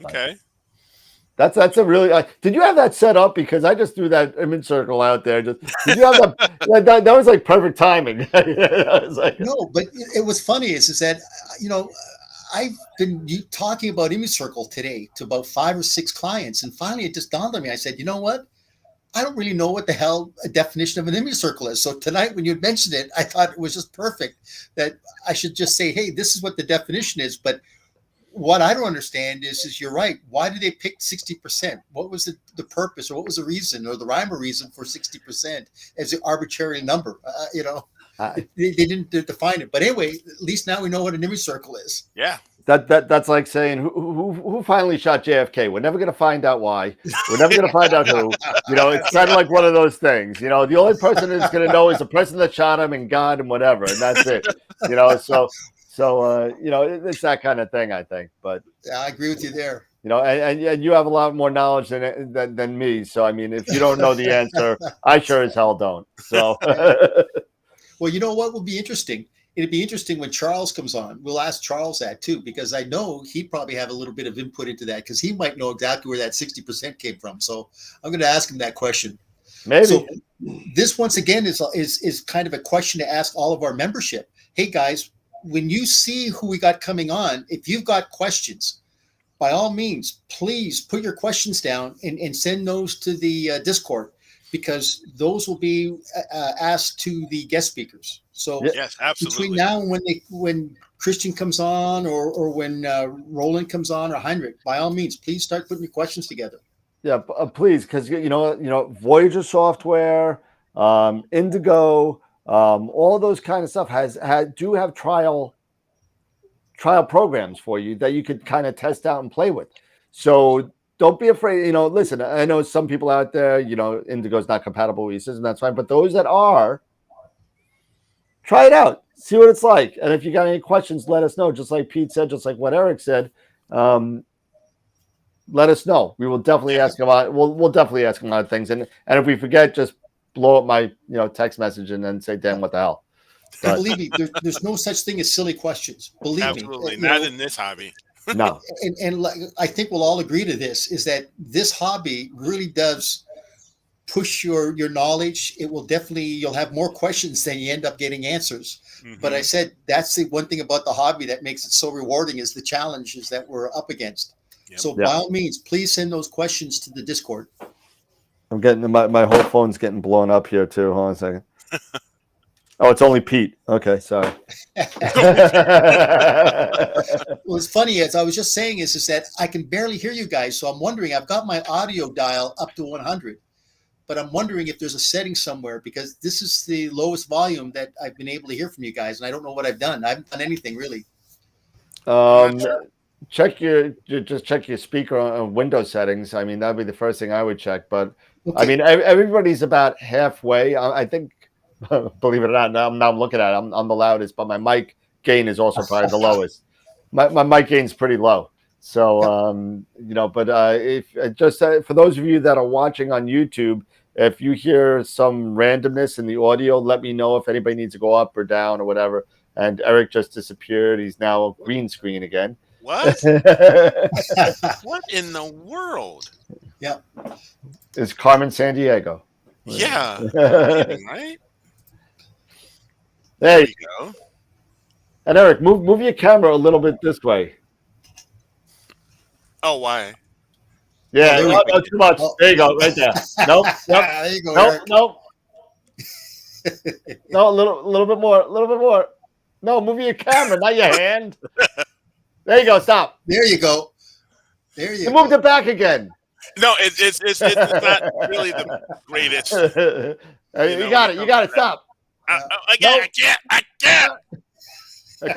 Okay. That's a really, did you have that set up? Because I just threw that image circle out there. Did you have that was like perfect timing. No, but it was funny is that, I've been talking about image circle today to about 5 or 6 clients. And finally it just dawned on me. I said, you know what? I don't really know what the hell a definition of an image circle is. So tonight when you had mentioned it, I thought it was just perfect that I should just say, hey, this is what the definition is. But what I don't understand is you're right. Why did they pick 60%? What was the purpose, or what was the reason, or the rhyme or reason for 60% as an arbitrary number? They didn't define it. But anyway, at least now we know what an image circle is. Yeah. That's like saying who finally shot JFK. We're never going to find out why. We're never going to find out who. It's kind of like one of those things. The only person that's going to know is the person that shot him and God and whatever, and that's it. So it's that kind of thing, I think. But yeah, I agree with you there. And you have a lot more knowledge than me. So I mean, if you don't know the answer, I sure as hell don't. So well, you know what will be interesting? It'd be interesting when Charles comes on. We'll ask Charles that too, because I know he'd probably have a little bit of input into that, because he might know exactly where that 60% came from. So I'm going to ask him that question. Maybe. So this once again is kind of a question to ask all of our membership. Hey guys, when you see who we got coming on, if you've got questions, by all means, please put your questions down and send those to the Discord, because those will be asked to the guest speakers. So yes, absolutely. Between now and when Christian comes on, or when Roland comes on, or Heinrich, by all means, please start putting your questions together. Yeah, please, because Voyager software, Indigo, all those kind of stuff do have trial programs for you that you could kind of test out and play with. So don't be afraid. Listen, I know some people out there, Indigo is not compatible with your system. That's fine. But those that are, try it out. See what it's like. And if you got any questions, let us know. Just like Pete said, just like what Eric said, let us know. We will definitely ask him about. We'll definitely ask him about things. And if we forget, just blow up my text message and then say, "Dan, what the hell?" But believe me, there's no such thing as silly questions. Believe absolutely me, not in this hobby. No. And I think we'll all agree to this, is that this hobby really does push your knowledge. It will definitely, you'll have more questions than you end up getting answers. Mm-hmm. But I said that's the one thing about the hobby that makes it so rewarding, is the challenges that we're up against. Yep. So by all means, please send those questions to the Discord. I'm getting my whole phone's getting blown up here too. Hold on a second. Oh, it's only Pete. Okay, sorry. What's funny is I was just saying is that I can barely hear you guys. So I'm wondering, I've got my audio dial up to 100, but I'm wondering if there's a setting somewhere, because this is the lowest volume that I've been able to hear from you guys. And I don't know what I've done. I haven't done anything really. check just check your speaker on Windows settings. I mean, that'd be the first thing I would check. But I Okay. mean, everybody's about halfway. I think, believe it or not, now I'm looking at it. I'm the loudest, but my mic gain is also probably the lowest. My mic gain's pretty low. So but if just for those of you that are watching on YouTube, if you hear some randomness in the audio, let me know if anybody needs to go up or down or whatever. And Eric just disappeared. He's now green screen again. What? What in the world? Yeah. It's Carmen San Diego. Yeah. No kidding, right? There Hey, we go. and Eric, move your camera a little bit this way. Oh, why? Yeah, there we no, go. no, too much. Oh. There you go, right there. Nope, yep. There you go, Nope, Eric. nope. No, a little bit more, a little bit more. No, move your camera, not your hand. There you go. Stop. There you go. There You you moved go. it back again. No, it's not really the greatest. You got it. You got it. Stop. I can't.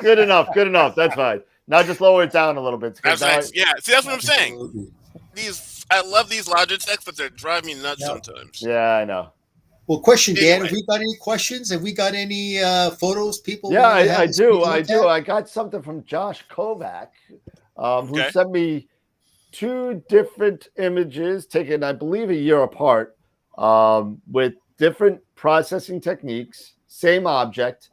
Good enough. Good enough. That's fine. Now just lower it down a little bit. That's Now nice. Yeah. See, that's what I'm saying. Absolutely. I love these Logitech, but they drive me nuts Yeah. sometimes. Yeah, I know. Well, question, Dan. Anyway. Have we got any questions? Have we got any photos? People? Yeah, wanna have I us do. look I at? do. I got something from Josh Kovac, who Okay. sent me 2 different images taken, I believe, a year apart, with different processing techniques, same object,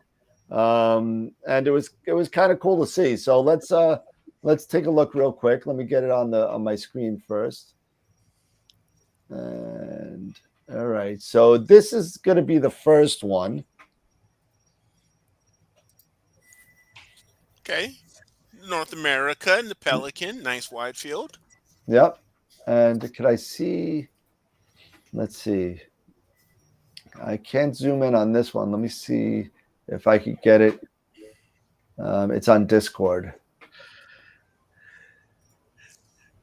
and it was kind of cool to see. So let's take a look real quick. Let me get it on my screen first. And all right, so this is going to be the first one. Okay. North America and the Pelican, nice wide field. Yep. And could I see? Let's see. I can't zoom in on this one. Let me see if I could get it. It's on Discord.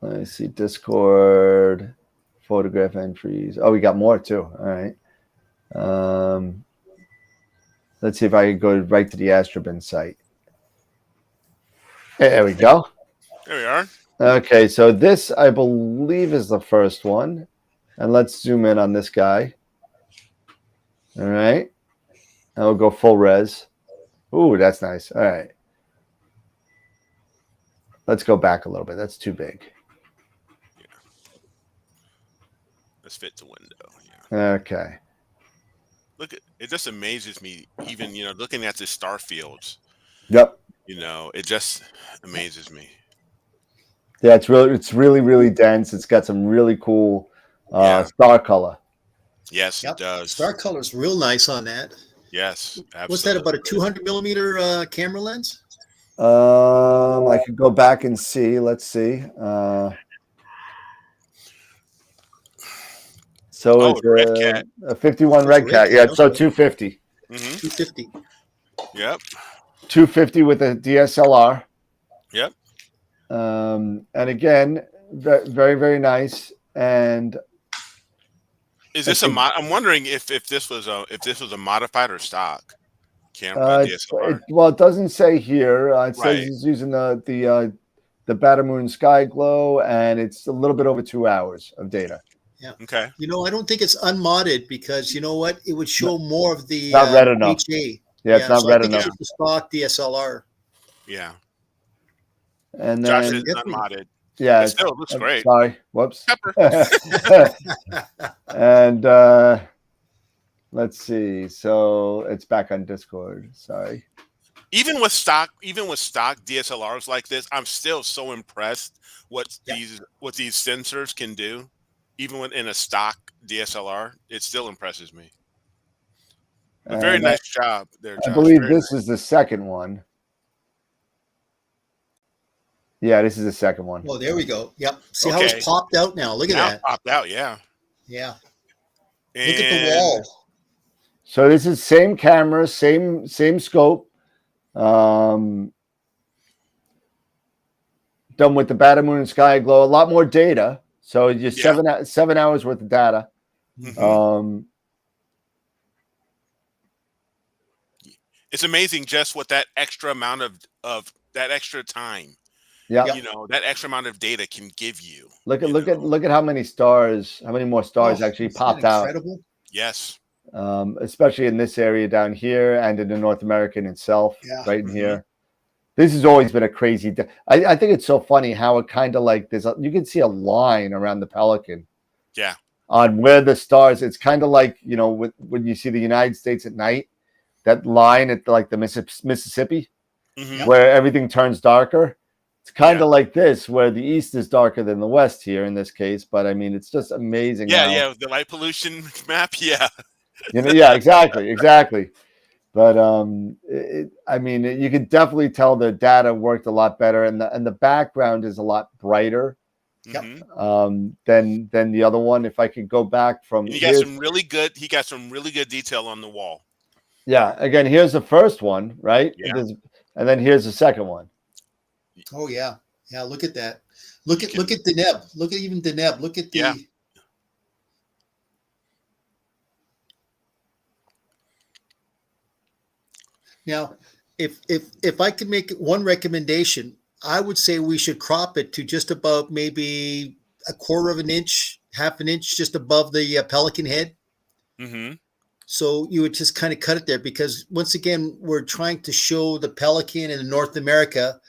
Let me see. Discord, photograph entries. Oh, we got more too. All right. Let's see if I could go right to the Astrobin site. There we go. There we are. Okay, so this, I believe, is the first one. And let's zoom in on this guy. All right. And we'll go full res. Ooh, that's nice. All right. Let's go back a little bit. That's too big. Let's fit the window. Yeah. Okay. Look at it. Just amazes me. Even looking at the star fields. Yep. It just amazes me. Yeah, it's really, really dense. It's got some really cool star color. Yes, Yep. it does. Star color's real nice on that. Yes, absolutely. What's that? About a 200 millimeter camera lens? I could go back and see. Let's see. So it's Red Cat. a 51 Red Cat. Yeah, so 250. 250. Yep. 250 with a DSLR. Yep. And again, very, very nice. And is this I'm wondering if this was a modified or stock camera DSLR. It doesn't say here. It says Right. he's using the Batamoon Sky Glow, and it's a little bit over 2 hours of data. Yeah. Okay. I don't think it's unmodded because you know what? It would show more of the Not red enough. HA. Yeah, it's not so red I think enough. it's just a stock DSLR. Yeah. And Josh then is unmodded. yeah, It still looks great. Sorry, whoops. Pepper. And let's see. So it's back on Discord. Sorry. Even with stock DSLRs like this, I'm still so impressed what these sensors can do. Even when in a stock DSLR, it still impresses me. A very nice job there, Josh. I believe Very this is the second one. Yeah, this is the second one. Well, there we go. Yep. See how Okay. it's popped out now? Look at now that. popped out, yeah. Yeah. And Look at the wall. So this is same camera, same scope. Done with the Batamoon and Sky Glow. A lot more data. So you're 7 hours worth of data. Mhm. It's amazing just what that extra amount of that extra time Yeah. you know, that extra amount of data can give you. Look at you look know. at look at how many stars, how many more stars actually isn't that popped out. incredible? Yes. Especially in this area down here and in the North American itself, Yeah. right in here. This has always been a crazy. I think it's so funny how it kind of like you can see a line around the Pelican. Yeah. On where the stars, it's kind of like, you know, when you see the United States at night, that line at like the Mississippi, where everything turns darker. It's kind of like this, where the east is darker than the west here in this case. But I mean, it's just amazing. Yeah, how, yeah. The light pollution map. Yeah. You know, yeah, exactly. But I mean, you can definitely tell the data worked a lot better, and the background is a lot brighter than the other one. If I could go back from, He got some really good. He got some really good detail on the wall. Yeah, again, here's the first one, right? Yeah. And then here's the second one. Oh yeah, yeah. Look at that. Look at Deneb. Look at even Deneb. Look at the. Yeah. Now, if I could make one recommendation, I would say we should crop it to just about maybe a quarter of an inch, half an inch, just above the pelican head. So you would just kind of cut it there, because once again, we're trying to show the pelican in North America.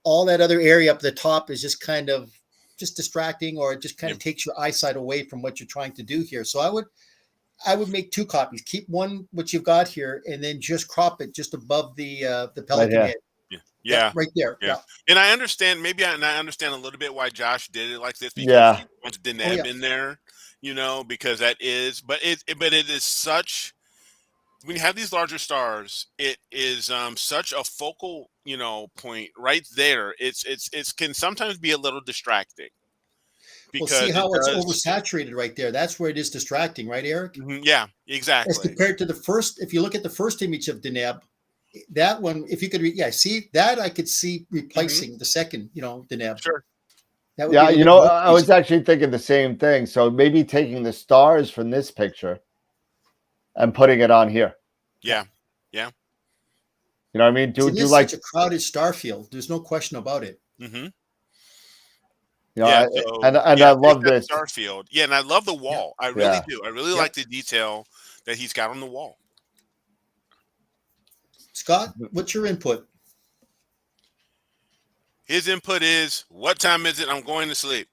All that other area up the top is just kind of just distracting, or it just kind of takes your eyesight away from what you're trying to do here. So I would make 2 copies. Keep one, what you've got here, and then just crop it just above the pelican head. Yeah, right there. Yeah. And I understand, I understand a little bit why Josh did it like this, because he wants Deneb in there, you know, because that is, but it is such, when you have these larger stars, it is such a focal, you know, point right there. It's can sometimes be a little distracting. Well, see how it's oversaturated right there. That's where it is distracting, right, Eric? Yeah, exactly. As compared to the first, if you look at the first image of Deneb, that one, if you could, see that, I could see replacing the second, you know, Deneb. Sure. That would Yeah, you know, I was actually thinking the same thing. So maybe taking the stars from this picture and putting it on here. Yeah. You know what I mean? Do like such a crowded star field. There's no question about it. You know, I love this star field. Yeah, and I love the wall. I really do. I really like the detail that he's got on the wall. Scott, what's your input? His input is, what time is it? I'm going to sleep.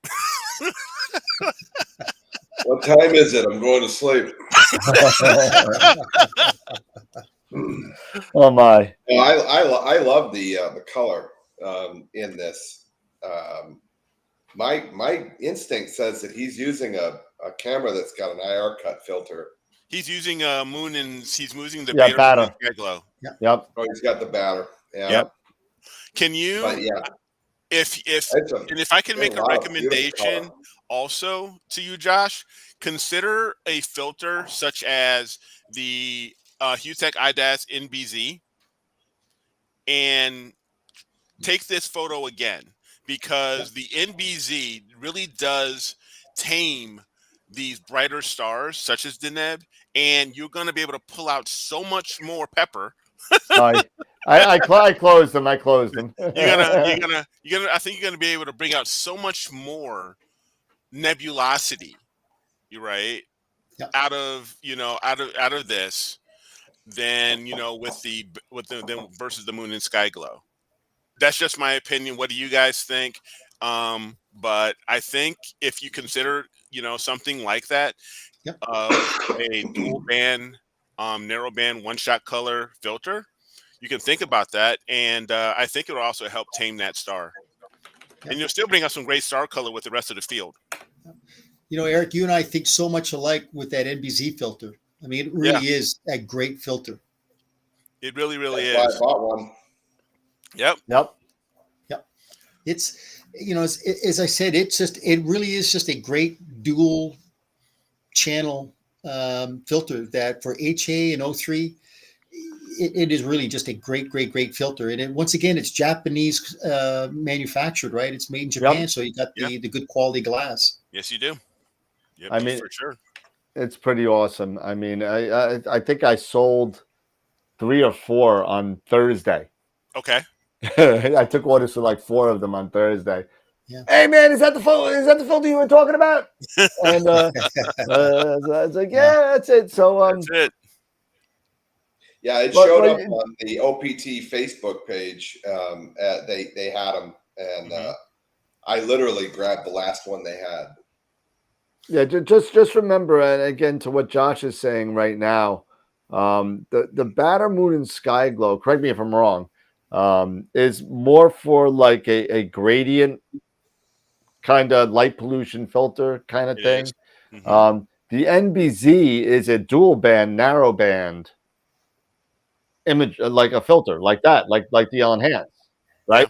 What time is it? I'm going to sleep. Oh my! I love the color in this. My instinct says that he's using a camera that's got an IR cut filter. He's using moon, and he's using the batter. Glow. Yep. Oh, he's got the batter. Yeah. Yep. Can you? But if I can make a recommendation also to you, Josh, consider a filter such as the Hutech IDAS NBZ, and take this photo again, because the NBZ really does tame these brighter stars such as Deneb, and you're going to be able to pull out so much more pepper. I closed them. I think you're gonna be able to bring out so much more nebulosity, you're right, out of this than, you know, with the versus the moon and sky glow. That's just my opinion. What do you guys think? But I think if you consider, you know, something like that, a dual band, narrow band, one shot color filter, you can think about that, and I think it will also help tame that star. And you'll still bring out some great star color with the rest of the field. You know, Eric, you and I think so much alike with that NBZ filter. I mean, it really is a great filter. It really, really is. I bought one. Yep. It's, you know, as I said, it really is just a great dual channel filter that for HA and O3. It is really just a great filter. And once again, it's Japanese manufactured, right? It's made in Japan, so you got the good quality glass. Yes, you do. Yep, I mean, for sure. It's pretty awesome. I mean, I think I sold 3 or 4 on Thursday. Okay. I took orders for like 4 of them on Thursday. Yeah. Hey man, is that the filter? Is that the filter you were talking about? And so I was like, yeah, that's it. So That's it. Yeah, it But- showed but- up on the OPT Facebook page. They had them, and I literally grabbed the last one they had. Yeah, just remember, and again, to what Josh is saying right now, the Batter Moon and Sky Glow, correct me if I'm wrong, is more for like a gradient kind of light pollution filter kind of It thing. is. Mhm. The NBZ is a dual band, narrow band image, like a filter, like that, like the Enhance, right?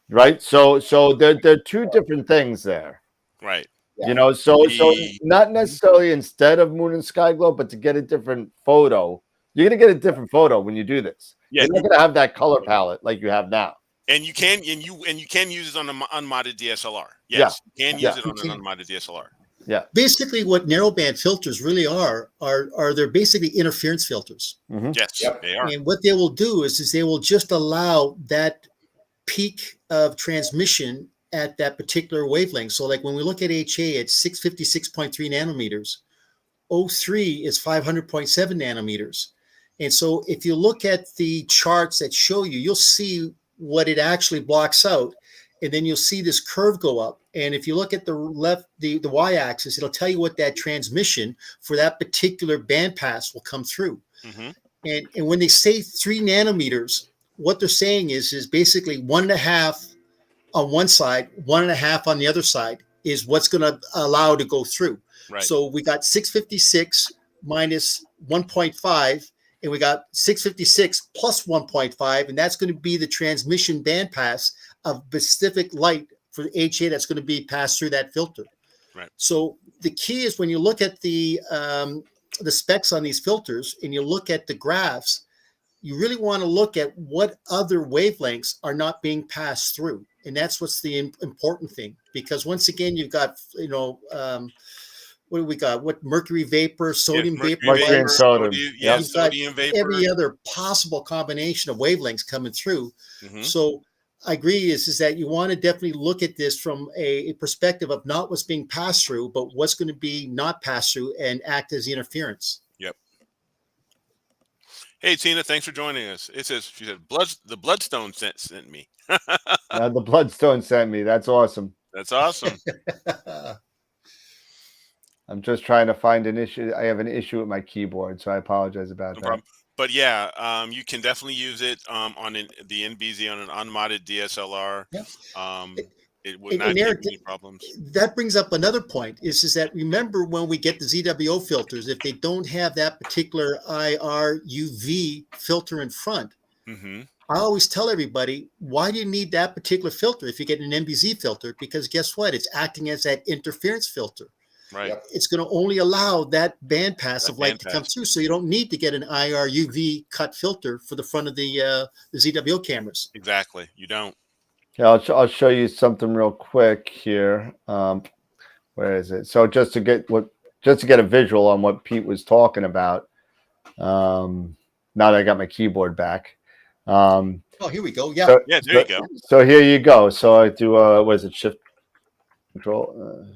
Right. So they're 2 different things there. Right. You know, so The- not necessarily instead of Moon and Sky Glow, but to get a different photo. You're gonna get a different photo when you do this. Yeah. You're not gonna have that color palette like you have now. And you can use it on an unmodded DSLR. Yes, you can use it on an unmodded DSLR. Yeah. Basically, what narrowband filters really are they're basically interference filters. Mm-hmm. Yes, Yep. they are. And what they will do is they will just allow that peak of transmission at that particular wavelength. So like when we look at HA, it's 656.3 nanometers. O3 is 500.7 nanometers. And so if you look at the charts that show you, you'll see what it actually blocks out. And then you'll see this curve go up. And if you look at the left, the y-axis, it'll tell you what that transmission for that particular bandpass will come through. Mhm. And when they say 3 nanometers, what they're saying is basically 1.5 on one side, 1.5 on the other side is what's going to allow to go through. Right. So we got 656 minus 1.5, and we got 656 plus 1.5, and that's going to be the transmission bandpass of specific light for the HA that's going to be passed through that filter. Right. So the key is when you look at the specs on these filters and you look at the graphs, you really want to look at what other wavelengths are not being passed through. And that's what's the important thing, because once again, you've got, what do we got? What mercury vapor, sodium vapor, Mercury and sodium. Yeah, You've got sodium vapor. every other possible combination of wavelengths coming through. Mhm. So I agree is that you want to definitely look at this from a perspective of not what's being passed through, but what's going to be not passed through and act as interference. Yep. Hey Tina, thanks for joining us. It says she said the Bloodstone sent me. The Bloodstone sent me. That's awesome. That's awesome. I'm just trying to find an issue. I have an issue with my keyboard, so I apologize about No that. problem. But yeah, you can definitely use it on the NBZ on an unmodded DSLR. Yeah. It would And not give Eric, any problems. that brings up another point is that remember when we get the ZWO filters, if they don't have that particular IR UV filter in front, Mm-hmm. I always tell everybody, why do you need that particular filter if you get an NBZ filter? Because guess what? It's acting as that interference filter. Right. Yep. It's going to only allow that bandpass That of light to come bandpass. through. So you don't need to get an IR UV cut filter for the front of the ZWO cameras. Exactly. You don't. Yeah, I'll show you something real quick here. Where is it? So just to get a visual on what Pete was talking about. Now that I got my keyboard back. Oh, here we go. Yeah. So, Yeah, there you go. So here you go. So I do what is it? Shift Control.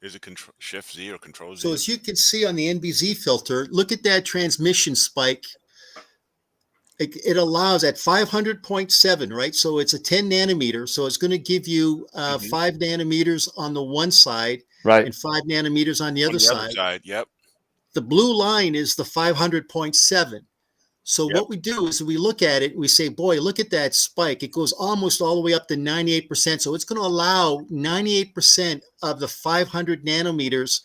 Is it control Shift Z or Control Z? So as you can see on the NBZ filter, look at that transmission spike. It allows at 500.7, right? So it's a 10 nanometer. So it's going to give you 5 nanometers on the one side Right. and 5 nanometers on the On other the other side. side. Yep. The blue line is the 500.7. So Yep. what we do is we look at it, we say, boy, look at that spike. It goes almost all the way up to 98%. So it's going to allow 98% of the 500 nanometers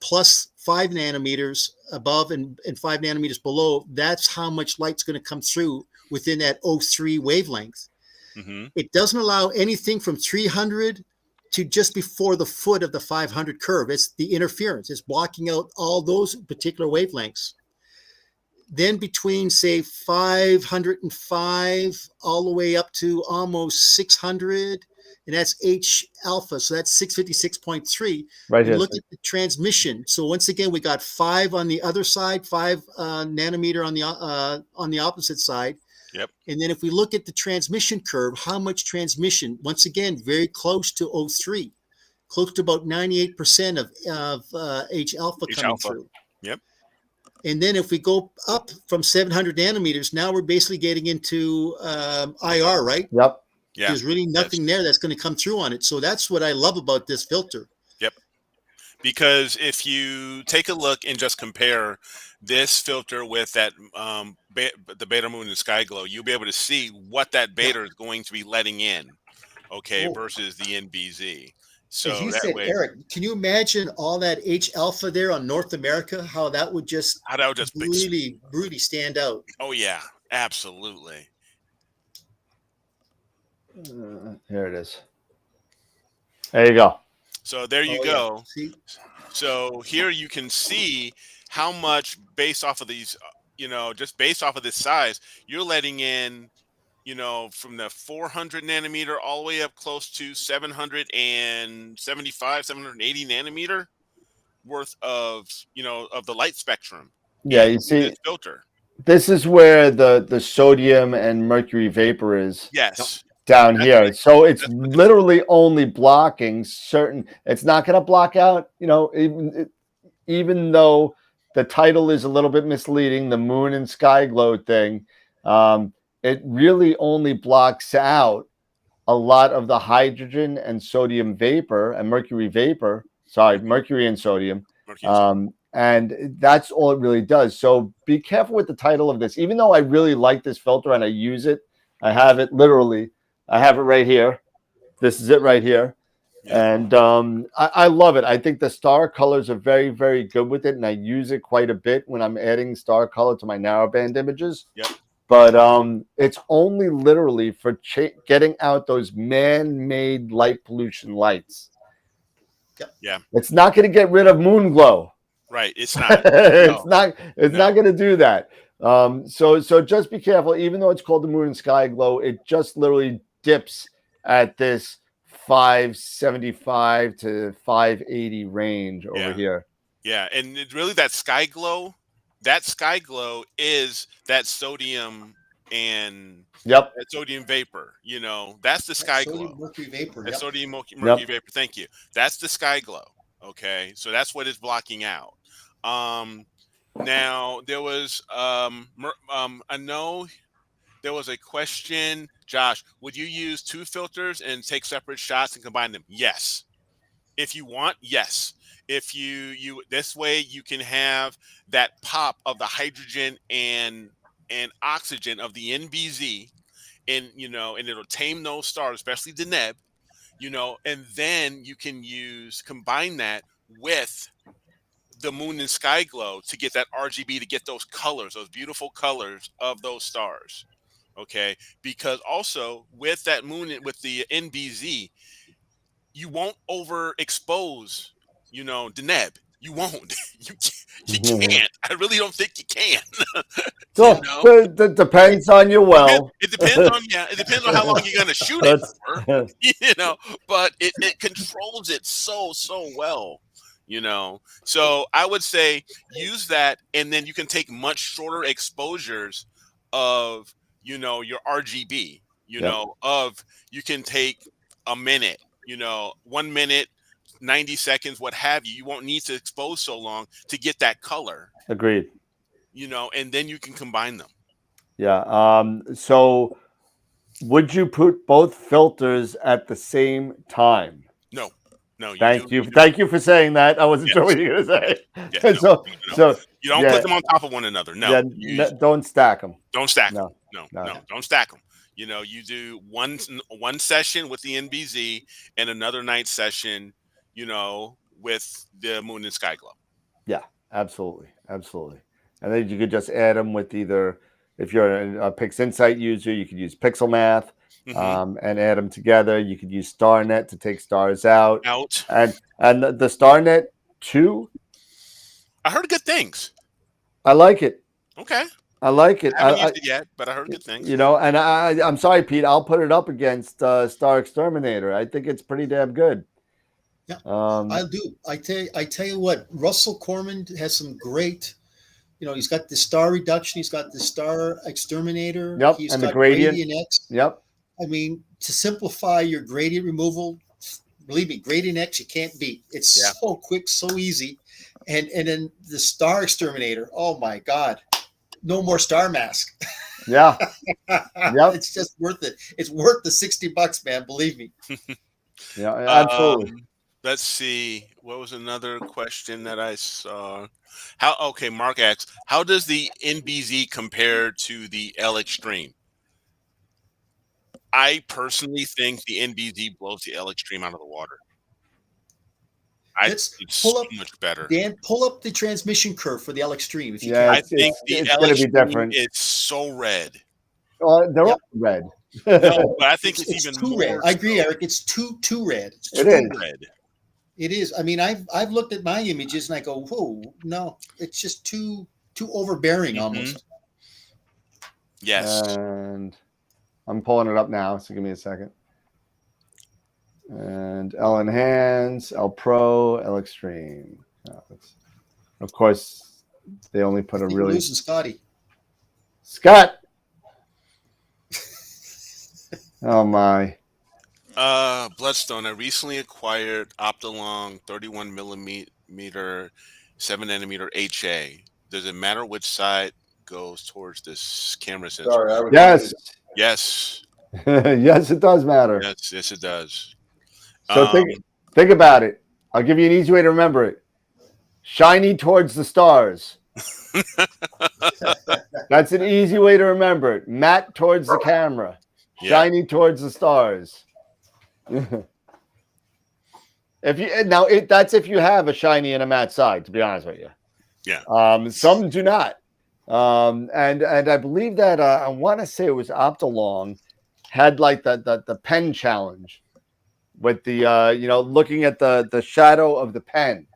plus 5 nanometers above and 5 nanometers below. That's how much light's going to come through within that O3 wavelength. Mm-hmm. It doesn't allow anything from 300 to just before the foot of the 500 curve. It's the interference. It's blocking out all those particular wavelengths. Then between, say, 505 all the way up to almost 600, and that's H alpha. So that's 656.3. Right And here. look at the transmission. So once again, we got 5 on the other side, 5 nanometer on the opposite side. Yep. And then if we look at the transmission curve, how much transmission? Once again, very close to O3, close to about 98% of H alpha H coming alpha. through. Yep. And then if we go up from 700 nanometers, now we're basically getting into IR, right? Yep. Yeah. There's really nothing there that's going to come through on it. So that's what I love about this filter. Yep. Because if you take a look and just compare this filter with that the Beta Moon and Sky Glow, you'll be able to see what that beta is going to be letting in, okay, versus the NBZ. So as you that said, way, Eric, can you imagine all that H alpha there on North America? How that would just really stand out. Oh yeah, absolutely. Here it is. There you go. So there you go. Yeah. So here you can see how much based off of these, just based off of this size, you're letting in, from the 400 nanometer all the way up close to 775, 780 nanometer worth of, of the light spectrum. Yeah, you see this filter. This is where the sodium and mercury vapor is. Yes. Down here. So it's literally only blocking certain, it's not going to block out, even though the title is a little bit misleading, the moon and sky glow thing, it really only blocks out a lot of the hydrogen and sodium vapor and mercury vapor. Sorry, mercury and sodium. And that's all it really does. So be careful with the title of this. Even though I really like this filter and I use it, I have it literally. I have it right here. This is it right here. Yeah. And I love it. I think the star colors are very, very good with it. And I use it quite a bit when I'm adding star color to my narrowband images. Yep. But it's only literally for getting out those man-made light pollution lights. Yeah. It's not going to get rid of moon glow. Right. It's not. It's not going to do that. So just be careful. Even though it's called the moon and sky glow, it just literally dips at this 575 to 580 range over here. Yeah, and really that sky glow is that sodium and that sodium vapor. That's the sky glow. Mercury vapor. That sodium mercury vapor. Thank you. That's the sky glow. Okay, so that's what it's blocking out. Now there was I know there was a question, Josh, would you use two filters and take separate shots and combine them? Yes. If you want, yes. If you this way you can have that pop of the hydrogen and oxygen of the NBZ and and it'll tame those stars, especially Deneb, and then you can combine that with the moon and sky glow to get that RGB, to get those colors, those beautiful colors of those stars. Okay, because also with that moon, with the NBZ, you won't overexpose, Deneb. You won't. You can't. I really don't think you can. So it depends on your well. It depends on It depends on how long you're going to shoot it for. But it controls it so well. So I would say use that, and then you can take much shorter exposures of your RGB, you can take a minute, 1 minute, 90 seconds, what have you. You won't need to expose so long to get that color. Agreed. And then you can combine them. Yeah. So would you put both filters at the same time? No. Thank you for saying that. I wasn't sure what you were going to say. Yeah, so you don't put them on top of one another. No. Don't stack them. Don't stack them. No. Don't stack them. You do one session with the NBZ and another night session, with the moon and sky glow. Yeah, absolutely. And then you could just add them with either, if you're a PixInsight user, you could use Pixel Math. And add them together. You could use StarNet to take stars out. And the StarNet 2. I heard good things. I like it. Okay. I like it. I haven't used it yet, but I heard good things. And I'm sorry, Pete. I'll put it up against Star Exterminator. I think it's pretty damn good. Yeah, I do. I tell you what, Russell Corman has some great he's got the star reduction, he's got the star exterminator, Yep, he's and the got gradient. X. Yep. I mean, to simplify your gradient removal, believe me, gradient X you can't beat. It's so quick, so easy. And then the star exterminator, oh my God. No more star mask. Yeah. Yep. It's just worth it. It's worth the $60, man. Believe me. Yeah, absolutely. Let's see. What was another question that I saw? Mark asks, how does the NBZ compare to the L Extreme? I personally think the NBZ blows the L Extreme out of the water. Let's it's pull so up, much better. Dan, pull up the transmission curve for the L Extreme if you Yeah, can. I think the it's L going to be Extreme different. is so red. They're Yep. all red. No, but I think it's even too more red. I agree, so. Eric. It's too red. It's It too is. red. It is. I mean, I've looked at my images and I go, whoa, no, it's just too overbearing almost. Yes. And I'm pulling it up now, so give me a second. And L Enhance, L Pro, L Extreme. Of course, they only put a You're really losing Scotty. Scott. Oh my. Bloodstone. I recently acquired Optolong 31 millimeter 7 nanometer HA. Does it matter which side goes towards this camera sensor? Sorry, I would Yes. Yes. Yes, it does matter. Yes, it does. So think about it. I'll give you an easy way to remember it. Shiny towards the stars. That's an easy way to remember it. Matte towards the camera. Shiny towards the stars. That's if you have a shiny and a matte side, to be honest with you. Yeah. Some do not. And I believe that I want to say it was Optolong had like the pen challenge with the looking at the shadow of the pen,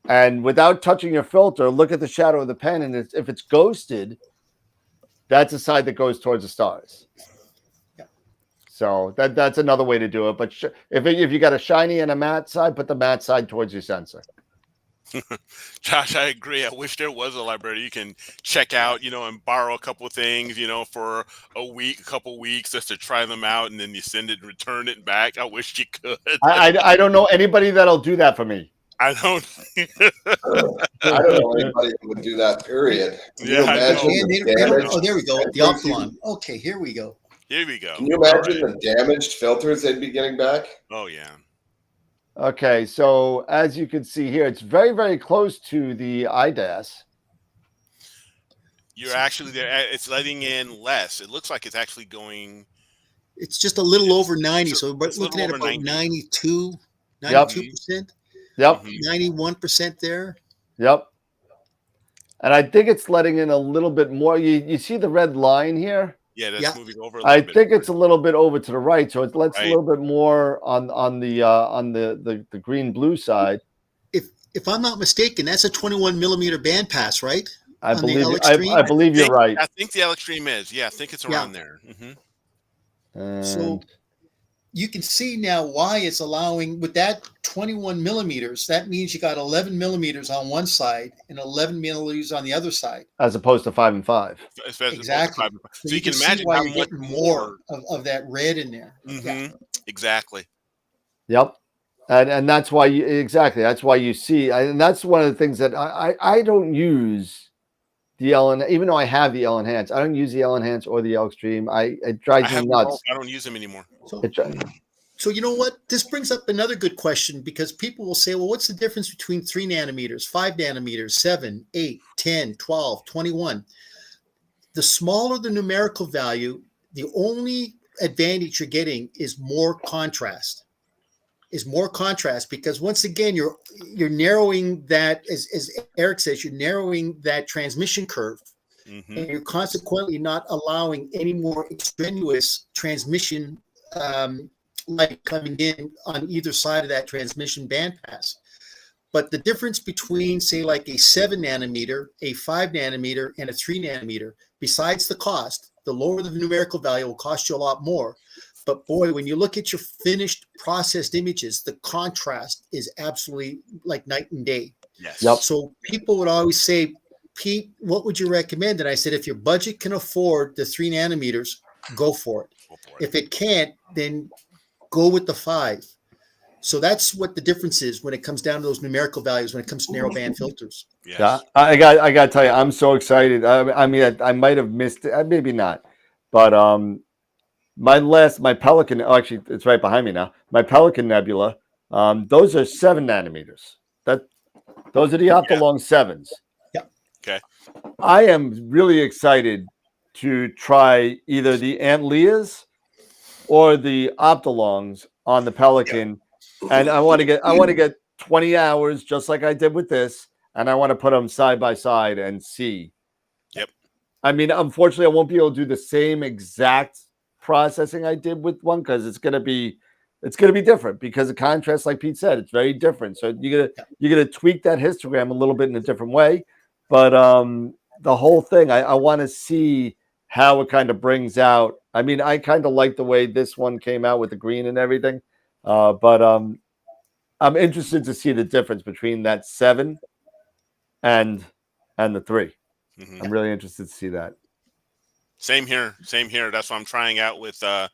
and without touching your filter, look at the shadow of the pen, and if it's ghosted, that's a side that goes towards the stars. Yeah. So that's another way to do it. But if you got a shiny and a matte side, put the matte side towards your sensor. Josh, I agree. I wish there was a library you can check out, and borrow a couple of things, for a couple weeks just to try them out, and then you send it and return it back. I wish you could. I don't know anybody that'll do that for me. I don't. I don't know anybody who would do that. Period. Can you imagine the damage? Oh, there we go. The Optolong. Okay, here we go. Here we go. Can you imagine the damaged filters they'd be getting back? Oh yeah. Okay, so as you can see here, it's very, very close to the IDAS. You're actually there. It's letting in less. It looks like it's actually going. It's just a little over 90. So we're looking at about 92%. Yep. 91% there. Yep. And I think it's letting in a little bit more. You see the red line here? Yeah, that's moving over. I think it's a little bit over to the right, so it lets a little bit more on the green blue side. If I'm not mistaken, that's a 21 millimeter bandpass, right? I believe you're right. I think the L Extreme is. Yeah, I think it's around there. And so you can see now why it's allowing with that 21 millimeters. That means you got 11 millimeters on one side and 11 millimeters on the other side, as opposed to 5 and 5. Exactly. So you can imagine why how you're much getting more of that red in there. Yeah. Exactly. Yep. And that's why that's why you see, and that's one of the things that I don't use the L, even though I have the L Enhance, I don't use the L Enhance or the L Extreme. It drives me nuts. I don't use them anymore. So you know what? This brings up another good question, because people will say, well, what's the difference between 3 nanometers, 5 nanometers, 7, 8, 10, 12, 21? The smaller the numerical value, the only advantage you're getting is more contrast. Because once again, you're narrowing that, as Eric says, you're narrowing that transmission curve, and you're consequently not allowing any more extraneous transmission light coming in on either side of that transmission bandpass. But the difference between, say, like a 7 nanometer, a 5 nanometer, and a 3 nanometer, besides the cost, the lower the numerical value will cost you a lot more. But boy, when you look at your finished processed images, the contrast is absolutely like night and day. Yes. Yep. So people would always say, Pete, what would you recommend? And I said, if your budget can afford the 3 nanometers, go for it. Go for it. If it can't, then go with the 5. So that's what the difference is when it comes down to those numerical values when it comes to narrowband filters. Yes. Yeah, I got to tell you, I'm so excited. I mean, I might have missed it, maybe not, but my Pelican. Oh, actually, it's right behind me now. My Pelican Nebula. Those are 7 nanometers. Those are the Optolong 7s. Yeah. Okay. I am really excited to try either the Antlias or the Optolongs on the Pelican, and I want to get 20 hours just like I did with this, and I want to put them side by side and see. Yep. I mean, unfortunately, I won't be able to do the same exact processing I did with one because it's gonna be different because the contrast, like Pete said, it's very different. So you're gonna tweak that histogram a little bit in a different way, but the whole thing, I want to see how it kind of brings out. I mean, I kind of like the way this one came out with the green and everything, but I'm interested to see the difference between that 7 and the 3. Mm-hmm. I'm really interested to see that. Same here. That's what I'm trying out with the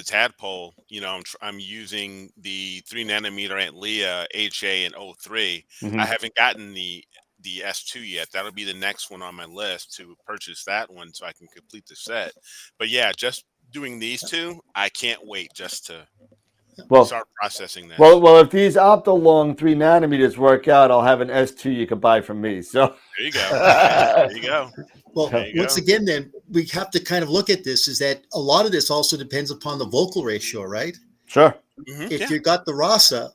tadpole. You know, I'm using the 3 nanometer Antlia HA and 03. Mhm. I haven't gotten the S2 yet. That'll be the next one on my list to purchase that one so I can complete the set. But yeah, just doing these 2, I can't wait just to start processing that. Well, if these Optolong 3 nanometers work out, I'll have an S2 you can buy from me. So there you go. There you go. Well, once again, then we have to kind of look at this is that a lot of this also depends upon the vocal ratio, right? Sure. Mm-hmm. If you got the Rasa,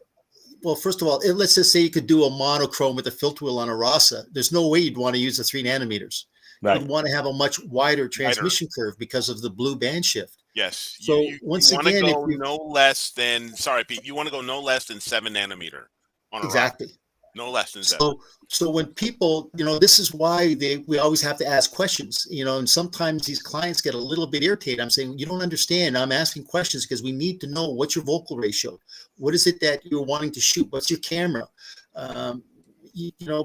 well, first of all, let's just say you could do a monochrome with a filter wheel on a Rasa. There's no way you'd want to use the 3 nanometers. Right. You'd want to have a much wider transmission curve because of the blue band shift. Yes. So once you again, go no less than Pete, you want to go no less than 7 nanometer on a exactly. rock. No less than 7. So when people, this is why we always have to ask questions, and sometimes these clients get a little bit irritated. I'm saying, you don't understand. I'm asking questions because we need to know what's your vocal ratio. What is it that you're wanting to shoot? What's your camera?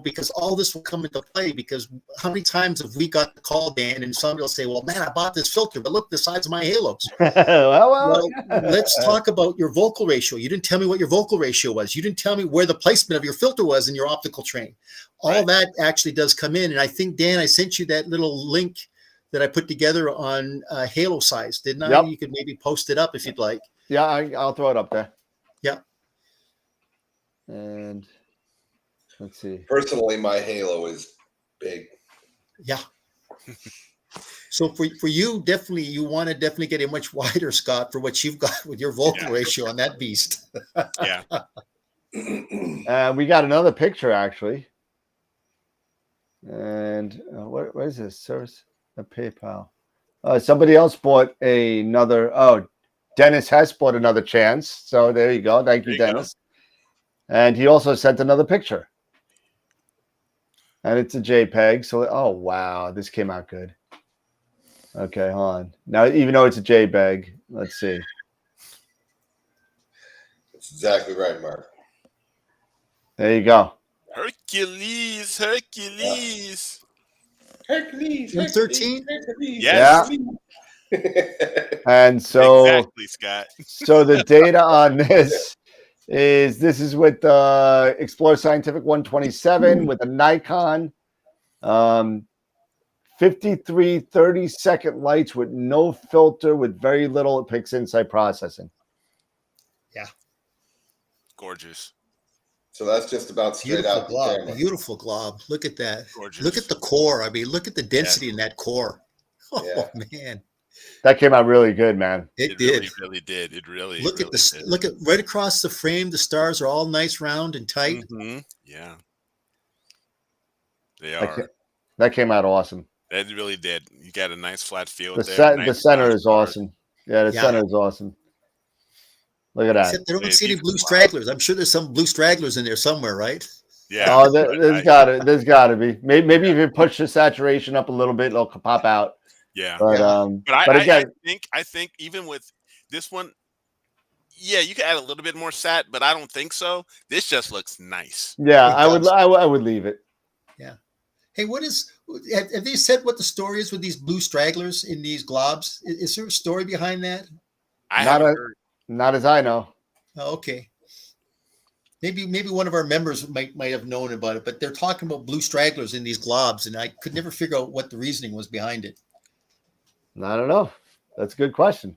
Because all this will come into play because how many times have we got the call, Dan, and somebody will say, well, man, I bought this filter, but look the size of my halos. well, let's talk about your vocal ratio. You didn't tell me what your vocal ratio was. You didn't tell me where the placement of your filter was in your optical train. All that actually does come in. And I think, Dan, I sent you that little link that I put together on halo size, didn't I? Yep. You could maybe post it up if you'd like. Yeah, I'll throw it up there. Yeah. And let's see. Personally, my halo is big. Yeah. So for you, definitely, you want to definitely get a much wider, Scott, for what you've got with your vocal ratio on that beast. Yeah. We got another picture, actually. And what is this? Service a PayPal. Somebody else bought another. Oh, Dennis Hess bought another chance. So there you go. Thank you, Dennis. And he also sent another picture. And it's a JPEG. So, oh, wow. This came out good. Okay, hold on. Now, even though it's a JPEG, let's see. That's exactly right, Mark. There you go. Hercules. M13? Yes. Yeah. And so, exactly, Scott. So the data on this is with Explore Scientific 127 with a Nikon, 53 30-second lights with no filter, with very little PixInsight processing. Yeah. Gorgeous. So that's just about straight out the camera. Beautiful glob. Look at that. Gorgeous. Look at the core. I mean, look at the density in that core. Oh, man. That came out really good, man. It did. Really did. It really look really at this. did. Look at right across the frame. The stars are all nice, round, and tight. Mm-hmm. Yeah. They are. That came out awesome. That really did. You got a nice flat field The there. the center is awesome. Yeah, the center is awesome. Look at that. Except I don't see any blue stragglers. I'm sure there's some blue stragglers in there somewhere, right? Yeah. Oh, there's got to be. Maybe if you push the saturation up a little bit, it'll pop out. Yeah. But again, I think even with this one, yeah, you can add a little bit more sat, but I don't think so. This just looks nice. Yeah, I would leave it. Yeah. Hey, have they said what the story is with these blue stragglers in these globs? Is there a story behind that? I haven't heard. Not as I know. Oh, okay. Maybe one of our members might have known about it, but they're talking about blue stragglers in these globs, and I could never figure out what the reasoning was behind it. I don't know. That's a good question.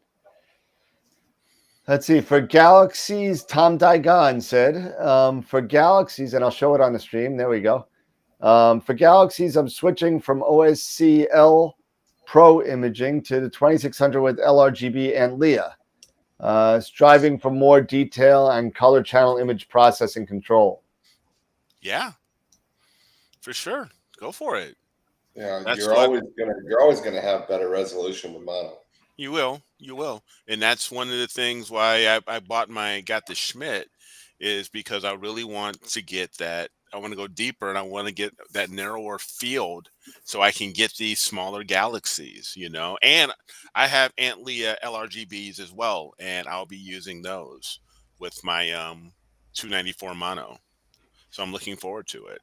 Let's see. For galaxies, Tom Daigon said, for galaxies, and I'll show it on the stream. There we go. For galaxies, I'm switching from OSCL Pro imaging to the 2600 with LRGB and LEA, striving for more detail and color channel image processing control. Yeah, for sure. Go for it. Yeah, you're always gonna have better resolution with mono. You will, and that's one of the things why I got the Schmidt, is because I really want to get that. I want to go deeper, and I want to get that narrower field so I can get these smaller galaxies, And I have Antlia LRGBs as well, and I'll be using those with my 294 mono. So I'm looking forward to it.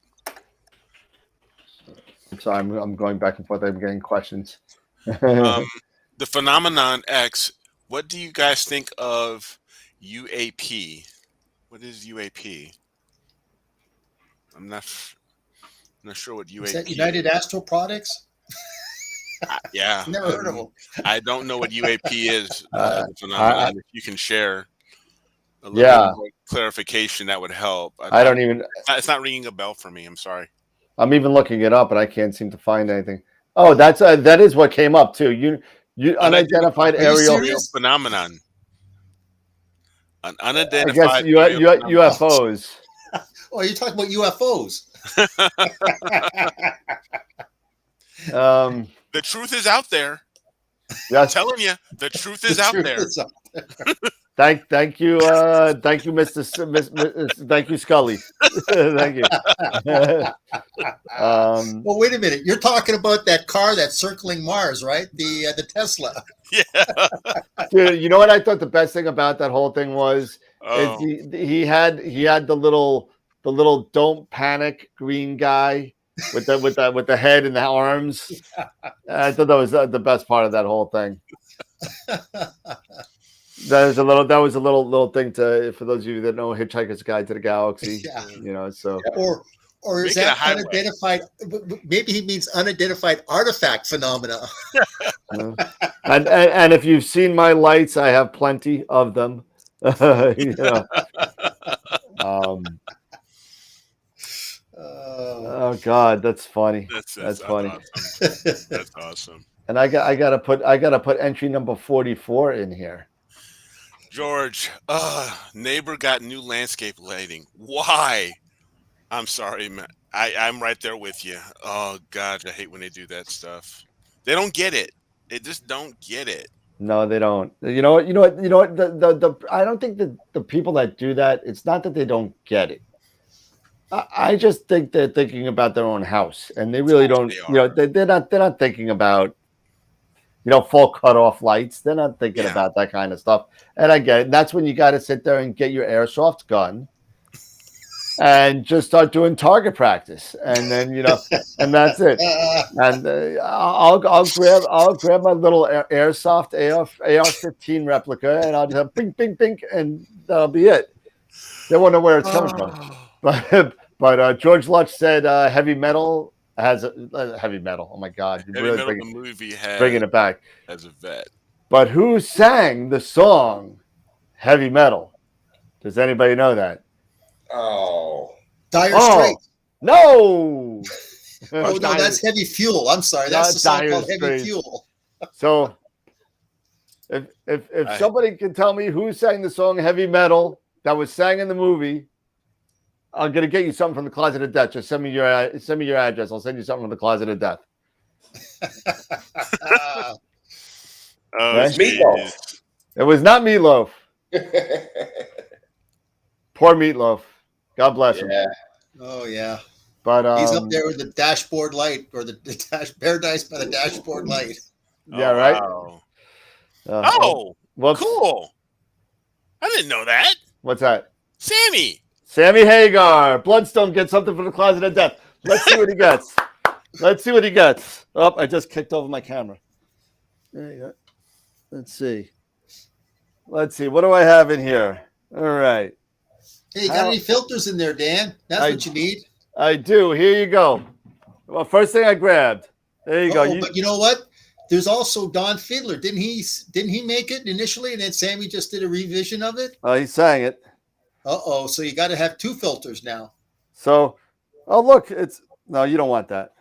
So I'm going back and forth. I'm getting questions. The Phenomenon X. What do you guys think of UAP? What is UAP? I'm not sure what UAP is. That United Astro Products? Yeah. Never heard of them. I don't know what UAP is. Phenomenon. If you can share a little bit more clarification, that would help. It's not ringing a bell for me. I'm sorry. I'm even looking it up, and I can't seem to find anything. Oh, that is what came up too. You unidentified aerial phenomenon. An unidentified. I guess UFOs. Oh, you're talking about UFOs. The truth is out there. Yes. I'm telling you, the truth is out there. Thank you, thank you, Scully. Thank you. Well, wait a minute. You're talking about that car that's circling Mars, right? The Tesla. Yeah. Dude, you know what I thought the best thing about that whole thing was? Is he had the little don't panic green guy with the head and the arms. I thought that was the best part of that whole thing. That was a little thing for those of you that know Hitchhiker's Guide to the Galaxy. Yeah. So or is that unidentified? Maybe he means unidentified artifact phenomena. and if you've seen my lights, I have plenty of them. Oh God, that's funny. That's funny. Awesome. That's awesome. And I gotta put entry number 44 in here. George, neighbor got new landscape lighting. Why? I'm sorry, man. I'm right there with you. Oh God, I hate when they do that stuff. They don't get it. They just don't get it. No, they don't. You know what? The I don't think that the people that do that, it's not that they don't get it. I just think they're thinking about their own house, and they really don't. They're not thinking about full cutoff lights. They're not thinking about that kind of stuff. And I get it. That's when you got to sit there and get your airsoft gun and just start doing target practice, and then and that's it. And I'll grab my little airsoft AR-15 replica, and I'll just have ping, ping, ping, and that'll be it. They won't know where it's coming from. But George Lutch said heavy metal has heavy metal. Oh my God! Heavy Metal, the movie, had bringing it back as a vet. But who sang the song "Heavy Metal"? Does anybody know that? Oh, Dire Straits. No. Oh no, that's Heavy Fuel. I'm sorry, that's the song called Heavy Fuel. So, if somebody can tell me who sang the song "Heavy Metal" that was sang in the movie, I'm gonna get you something from the Closet of Death. Just send me your address. I'll send you something from the Closet of Death. It's Meatloaf. It was not Meatloaf. Poor Meatloaf. God bless him. Oh yeah. But he's up there with the dashboard light, or the paradise by the dashboard light. Yeah, right. Wow. Cool. I didn't know that. What's that? Sammy Hagar. Bloodstone gets something from the Closet of Death. Let's see what he gets. Let's see what he gets. Oh, I just kicked over my camera. There you go. Let's see. Let's see. What do I have in here? All right. Hey, you got any filters in there, Dan? That's what you need. I do. Here you go. Well, first thing I grabbed. There you go. But you know what? There's also Don Fiedler. Didn't he make it initially, and then Sammy just did a revision of it? Oh, he sang it. So you got to have 2 filters now. So, oh look, no, you don't want that.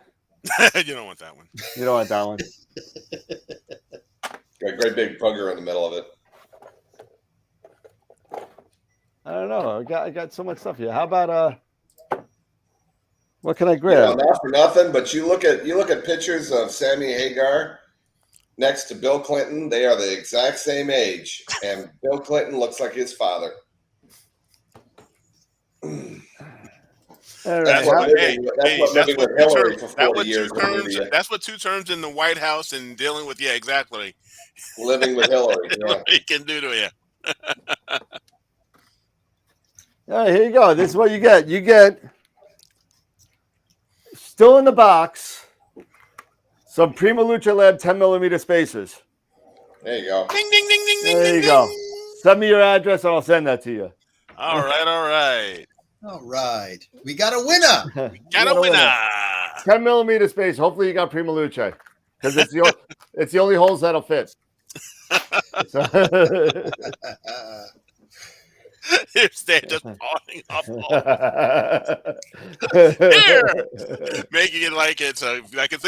You don't want that one. You don't want that one. Got a great big bugger in the middle of it. I don't know. I got so much stuff here. How about what can I grab? Not for nothing, but you look at pictures of Sammy Hagar next to Bill Clinton. They are the exact same age, and Bill Clinton looks like his father. That's what living with Hillary for 40 years. That's what 2 terms in the White House and dealing with, exactly. Living with Hillary. He can do to you. All right, here you go. This is what you get. You get, still in the box, some Prima Lucha Lab 10mm spacers. There you go. Ding, ding, ding, ding, ding. There you go. Send me your address and I'll send that to you. All right. All right. We got a winner. Got a winner. 10mm space. Hopefully you got Prima Luce. Because it's the only holes that'll fit. Here's Dave just pawing off here, making it like it's a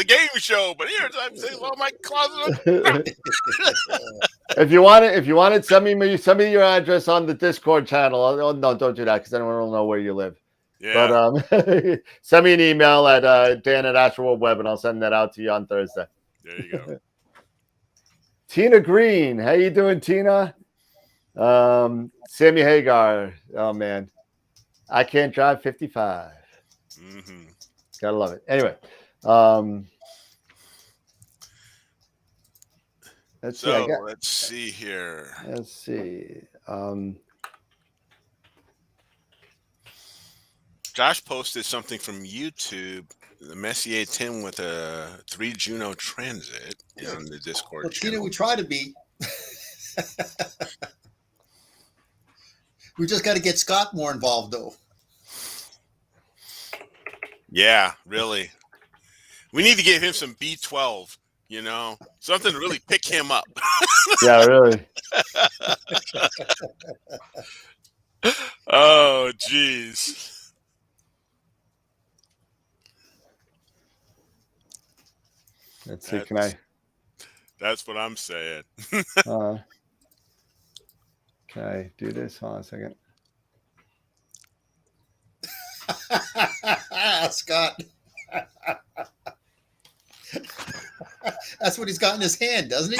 game show, but here's I'm saying all my closet. If you want it, send me your address on the Discord channel. Oh, no, don't do that because anyone will know where you live. Yeah. But send me an email at Dan@AstroWorld and I'll send that out to you on Thursday. There you go. Tina Green, how you doing, Tina? Sammy Hagar. Oh man, I can't drive 55. Mm-hmm. Gotta love it. Anyway, let's see here. Let's see. Josh posted something from YouTube. The Messier 10 with a 3 Juno Transit in the Discord channel. Tina, we try to be. We just got to get Scott more involved, though. Yeah, really. We need to give him some B12, something to really pick him up. Yeah, really. Oh, geez. Let's see. That's what I'm saying. Can I do this? Hold on a second. Scott. That's what he's got in his hand, doesn't he?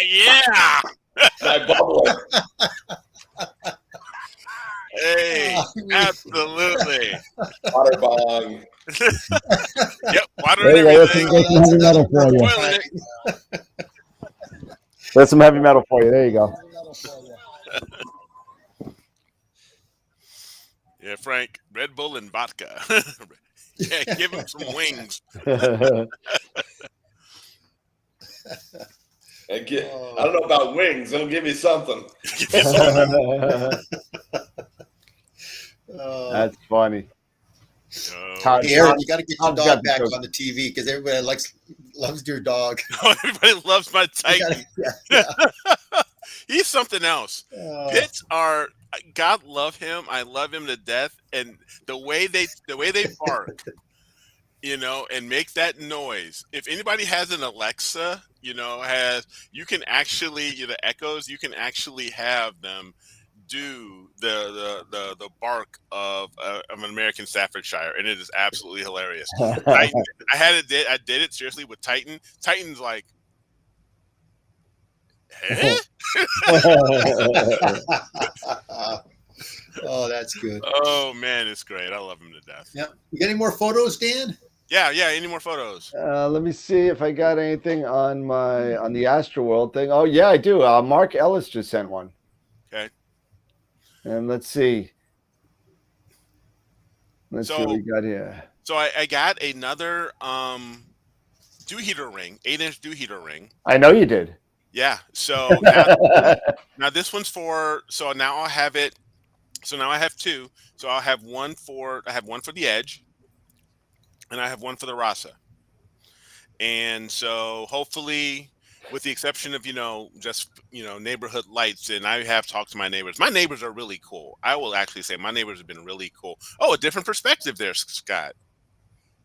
Yeah. My bubbler. Hey, absolutely. Water bong. Yep, water and everything. There's some heavy metal for you. There's some heavy metal for you. There you go. Yeah, Frank, Red Bull and vodka. Yeah, give him some wings. I don't know about wings. They'll give you something. That's funny. Aaron, you got to get your dog back on the TV because everybody loves your dog. Everybody loves my Titan. Yeah. He's something else. Pits are, God love him. I love him to death, and the way they bark, and make that noise. If anybody has an Alexa, you can actually the echoes. You can actually have them do the bark of an American Staffordshire, and it is absolutely hilarious. Titan, I did it seriously with Titan. Titan's like, eh? Oh, that's good. Oh man, it's great. I love him to death. Yeah. You got any more photos, Dan? Yeah. Any more photos? Let me see if I got anything on the AstroWorld thing. Oh yeah, I do. Mark Ellis just sent one. Okay. And let's see. Let's see what we got here. So I got another dew heater ring, 8-inch dew heater ring. I know you did. Yeah. So now this one's for. So now I'll have it. So now I have two. So I have one for the edge, and I have one for the Rasa. And so hopefully, with the exception of just neighborhood lights, and I have talked to my neighbors. My neighbors are really cool. I will actually say my neighbors have been really cool. Oh, a different perspective there, Scott.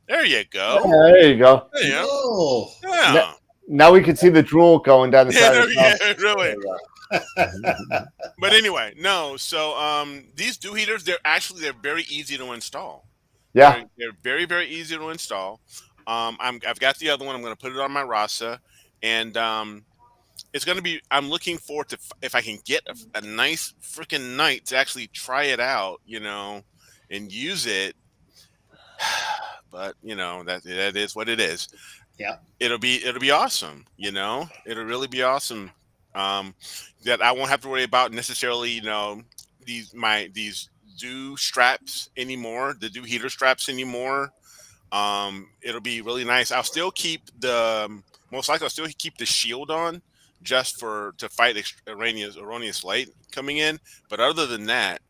There you go. There you go. There you go. Oh, Yeah. Now we can see the drool going down the side of the house. Yeah, really. But anyway, no. So these dew heaters, they're very easy to install. Yeah. They're very, very easy to install. I've got the other one. I'm going to put it on my Rasa, and it's going to be. I'm looking forward to if I can get a nice freaking night to actually try it out, and use it. But that is what it is. Yeah, it'll be awesome. It'll really be awesome. That I won't have to worry about necessarily. These dew straps anymore. The dew heater straps anymore. It'll be really nice. I'll still keep most likely I'll still keep the shield on just to fight erroneous light coming in. But other than that,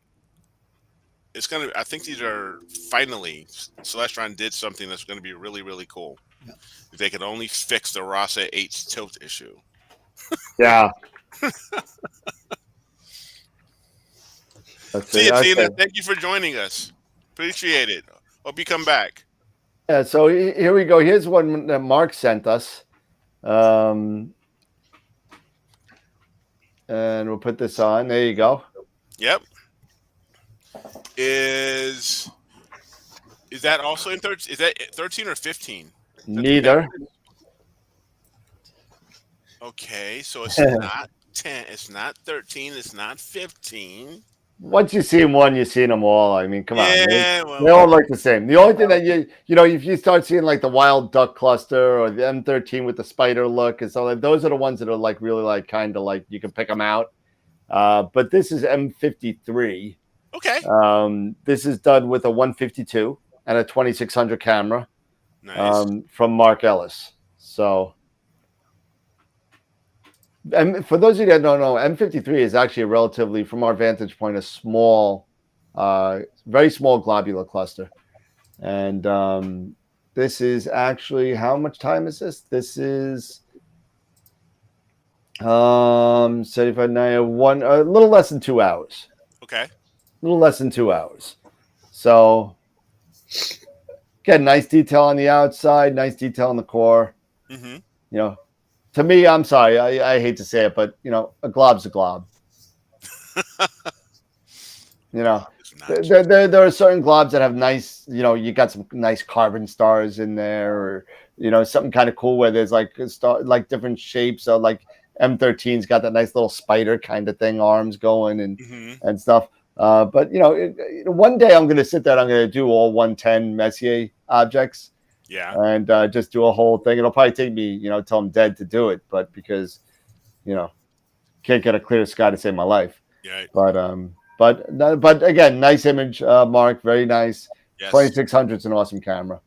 I think these are finally Celestron did something that's going to be really, really cool. Yeah. If they could only fix the Rasa 8's tilt issue. Yeah. See you. Thank you for joining us. Appreciate it. Hope you come back. Yeah, so here we go. Here's one that Mark sent us. And we'll put this on. There you go. Yep. Is that also in 13? Is that 13 or 15? Neither. Okay, so it's not 10. It's not 13. It's not 15. Once you see one, you see them all. I mean, come on. Yeah, they all look the same. The only thing that if you start seeing like the wild duck cluster or the M13 with the spider look and so like those are the ones that are like really like kind of like you can pick them out. But this is M53. Okay. This is done with a 152 and a 2600 camera. Nice. From Mark Ellis. So, and for those of you that don't know, M53 is actually a relatively, from our vantage point, a small, very small globular cluster. And this is actually, how much time is this? This is 75 a little less than 2 hours. Okay. A little less than 2 hours. So, again, nice detail on the outside, nice detail on the core. Mm-hmm. To me, I'm sorry, I hate to say it, but a glob's a glob. There are certain globs that have nice, you got some nice carbon stars in there, or something kind of cool where there's like a star, like different shapes. So like M13's got that nice little spider kind of thing, arms going and stuff. But one day I'm going to sit there and I'm going to do all 110 Messier objects. Yeah. And just do a whole thing. It'll probably take me, till I'm dead to do it. But because, can't get a clear sky to save my life. Yeah. But again, nice image, Mark. Very nice. Yes. 2600 is an awesome camera.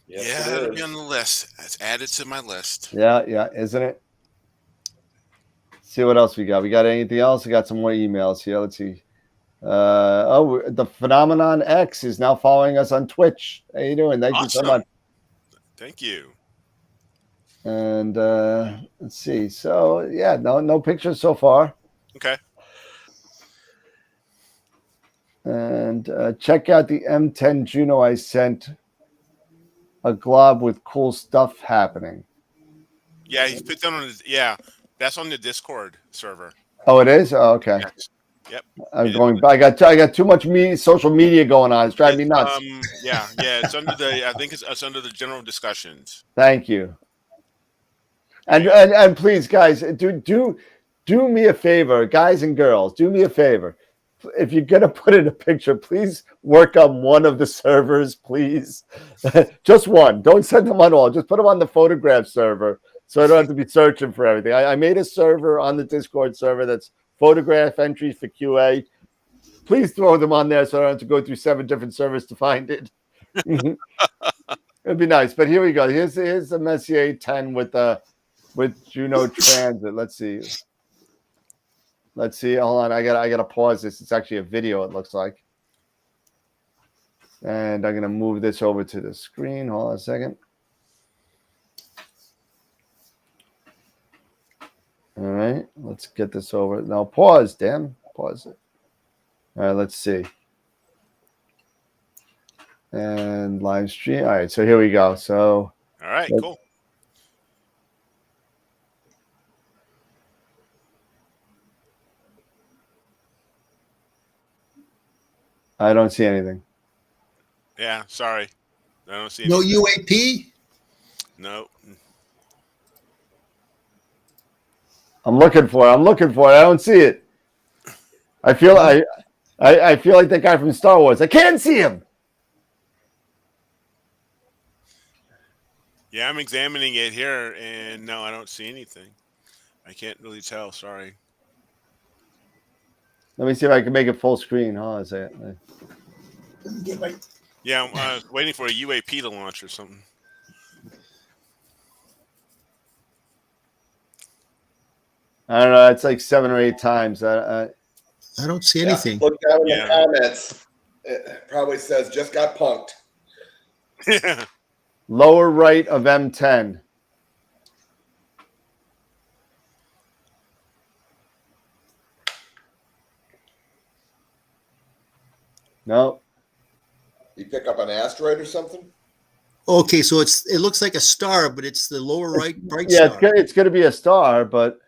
Yes, yeah, it'll be on the list. It's added to my list. Yeah, isn't it? See what else we got. We got anything else? We got some more emails here. Let's see. The Phenomenon X is now following us on Twitch. How you doing? Thank you so much. Thank you. And let's see. So yeah, no pictures so far. Okay. And check out the M10 Juno I sent. A glob with cool stuff happening. Yeah, he's put that on. That's on the Discord server. Oh, it is. Oh, okay. Yes. Yep. I'm going. I got too much social media going on. It's driving me nuts. Yeah. It's under the. I think it's under the general discussions. Thank you. And please, guys, do me a favor, guys and girls. Do me a favor. If you're gonna put in a picture, please work on one of the servers, please. Just one. Don't send them on all. Just put them on the photograph server, so I don't have to be searching for everything. I made a server on the Discord server that's photograph entries for QA. Please throw them on there so I don't have to go through 7 different servers to find it. It'd be nice. But here we go. Here's the Messier 10 with Juno Transit. Let's see. Hold on. I gotta pause this. It's actually a video, it looks like. And I'm gonna move this over to the screen. Hold on a second. All right, let's get this over. Now pause, damn. Pause it. All right, let's see. And live stream. All right, so here we go. So all right, cool. I don't see anything. Yeah, sorry. I don't see No anything. UAP? No. I'm looking for it. I don't see it. I feel like that guy from Star Wars. I can't see him. Yeah, I'm examining it here, and no, I don't see anything. I can't really tell. Sorry. Let me see if I can make it full screen. Hold on a second. Yeah, I'm waiting for a UAP to launch or something. I don't know. It's like 7 or 8 times. I don't see anything. Look down in the comments. It probably says just got punked. Yeah. Lower right of M10. No. You pick up an asteroid or something? Okay, so it looks like a star, but it's the lower right bright Yeah, star. it's going to be a star, but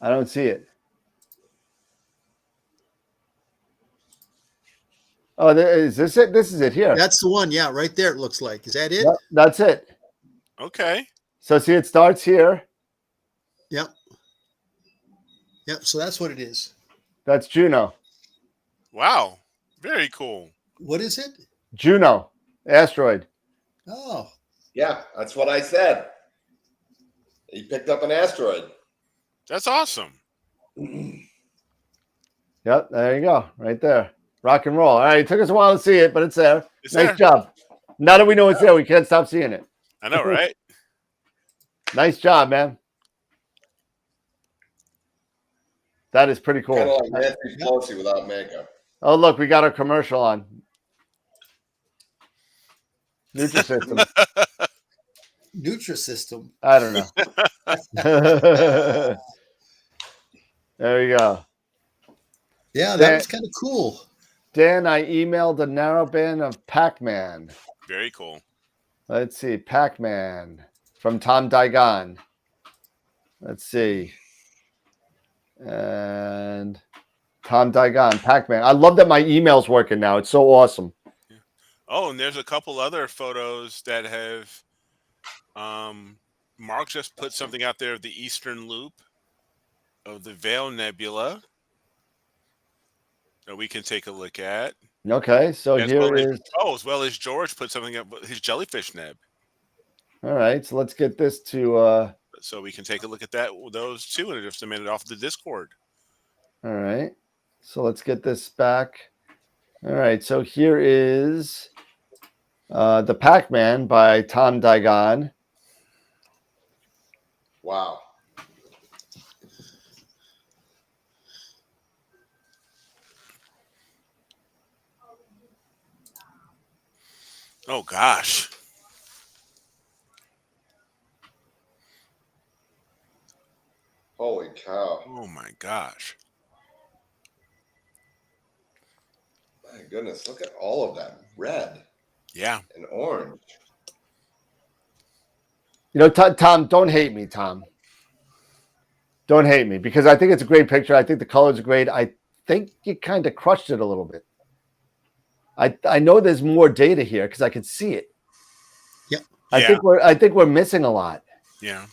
I don't see it. Oh, is this it? This is it here. That's the one. Yeah, right there. It looks like. Is that it? Yep, that's it. Okay. So see, it starts here. Yep. Yep. So that's what it is. That's Juno. Wow. Very cool. What is it? Juno, asteroid. Oh. Yeah, that's what I said. He picked up an asteroid. That's awesome. Yep, there you go. Right there. Rock and roll. All right, it took us a while to see it, but it's there. It's nice there. job. Now that we know it's there, we can't stop seeing it. I know, right? Nice job, man. That is pretty cool. Kind of like Nancy Pelosi without makeup. Oh, look, we got our commercial on. Nutrisystem. Nutrisystem. I don't know. There you go. Yeah, that was kind of cool. Dan, I emailed a narrowband of Pac-Man. Very cool. Let's see. Pac-Man from Tom Daigon. Let's see. And Tom Daigon, Pac-Man. I love that my email's working now. It's so awesome. Oh, and there's a couple other photos that have Mark just put something out there of the Eastern Loop of the Veil Nebula that we can take a look at. Okay, so as here well is... as well as George put something up, his jellyfish neb. All right, so let's get this to... So we can take a look at those two, and just a minute off the Discord. All right, so let's get this back. All right, so here is the Pac-Man by Tom Daigon. Wow. Oh gosh. Holy cow. Oh my gosh. My goodness, look at all of that red Yeah. and orange. You know, Tom, don't hate me, Tom. Don't hate me, because I think it's a great picture. I think the colors are great. I think you kind of crushed it a little bit. I know there's more data here because I can see it. Yep. I think we're missing a lot. Yeah.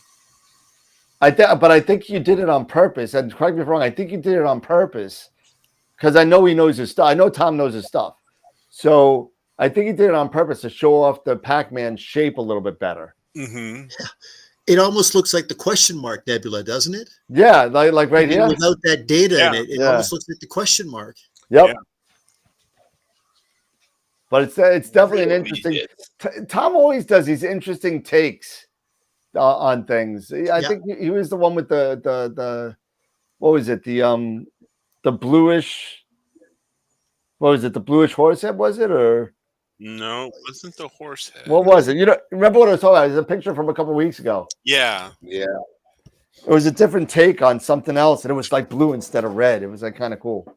But I think you did it on purpose. And correct me if I'm wrong. I think you did it on purpose because I know he knows his stuff. I know Tom knows his stuff. So I think he did it on purpose to show off the Pac-Man shape a little bit better. Mm-hmm. It almost looks like the question mark nebula, doesn't it? Yeah, like right here. Without that data in Yeah. it, it Yeah. almost looks like the question mark. Yep. Yeah. But it's definitely an Really interesting. is. Tom always does these interesting takes on things. I Yeah. think he was the one with the what was it? The bluish. What was it? The bluish horse head, was it, or No, it wasn't the horse head. what was it? You know, remember what I was talking about? It was a picture from a couple of weeks ago. Yeah. Yeah. It was a different take on something else, and it was like blue instead of red. It was like kind of cool.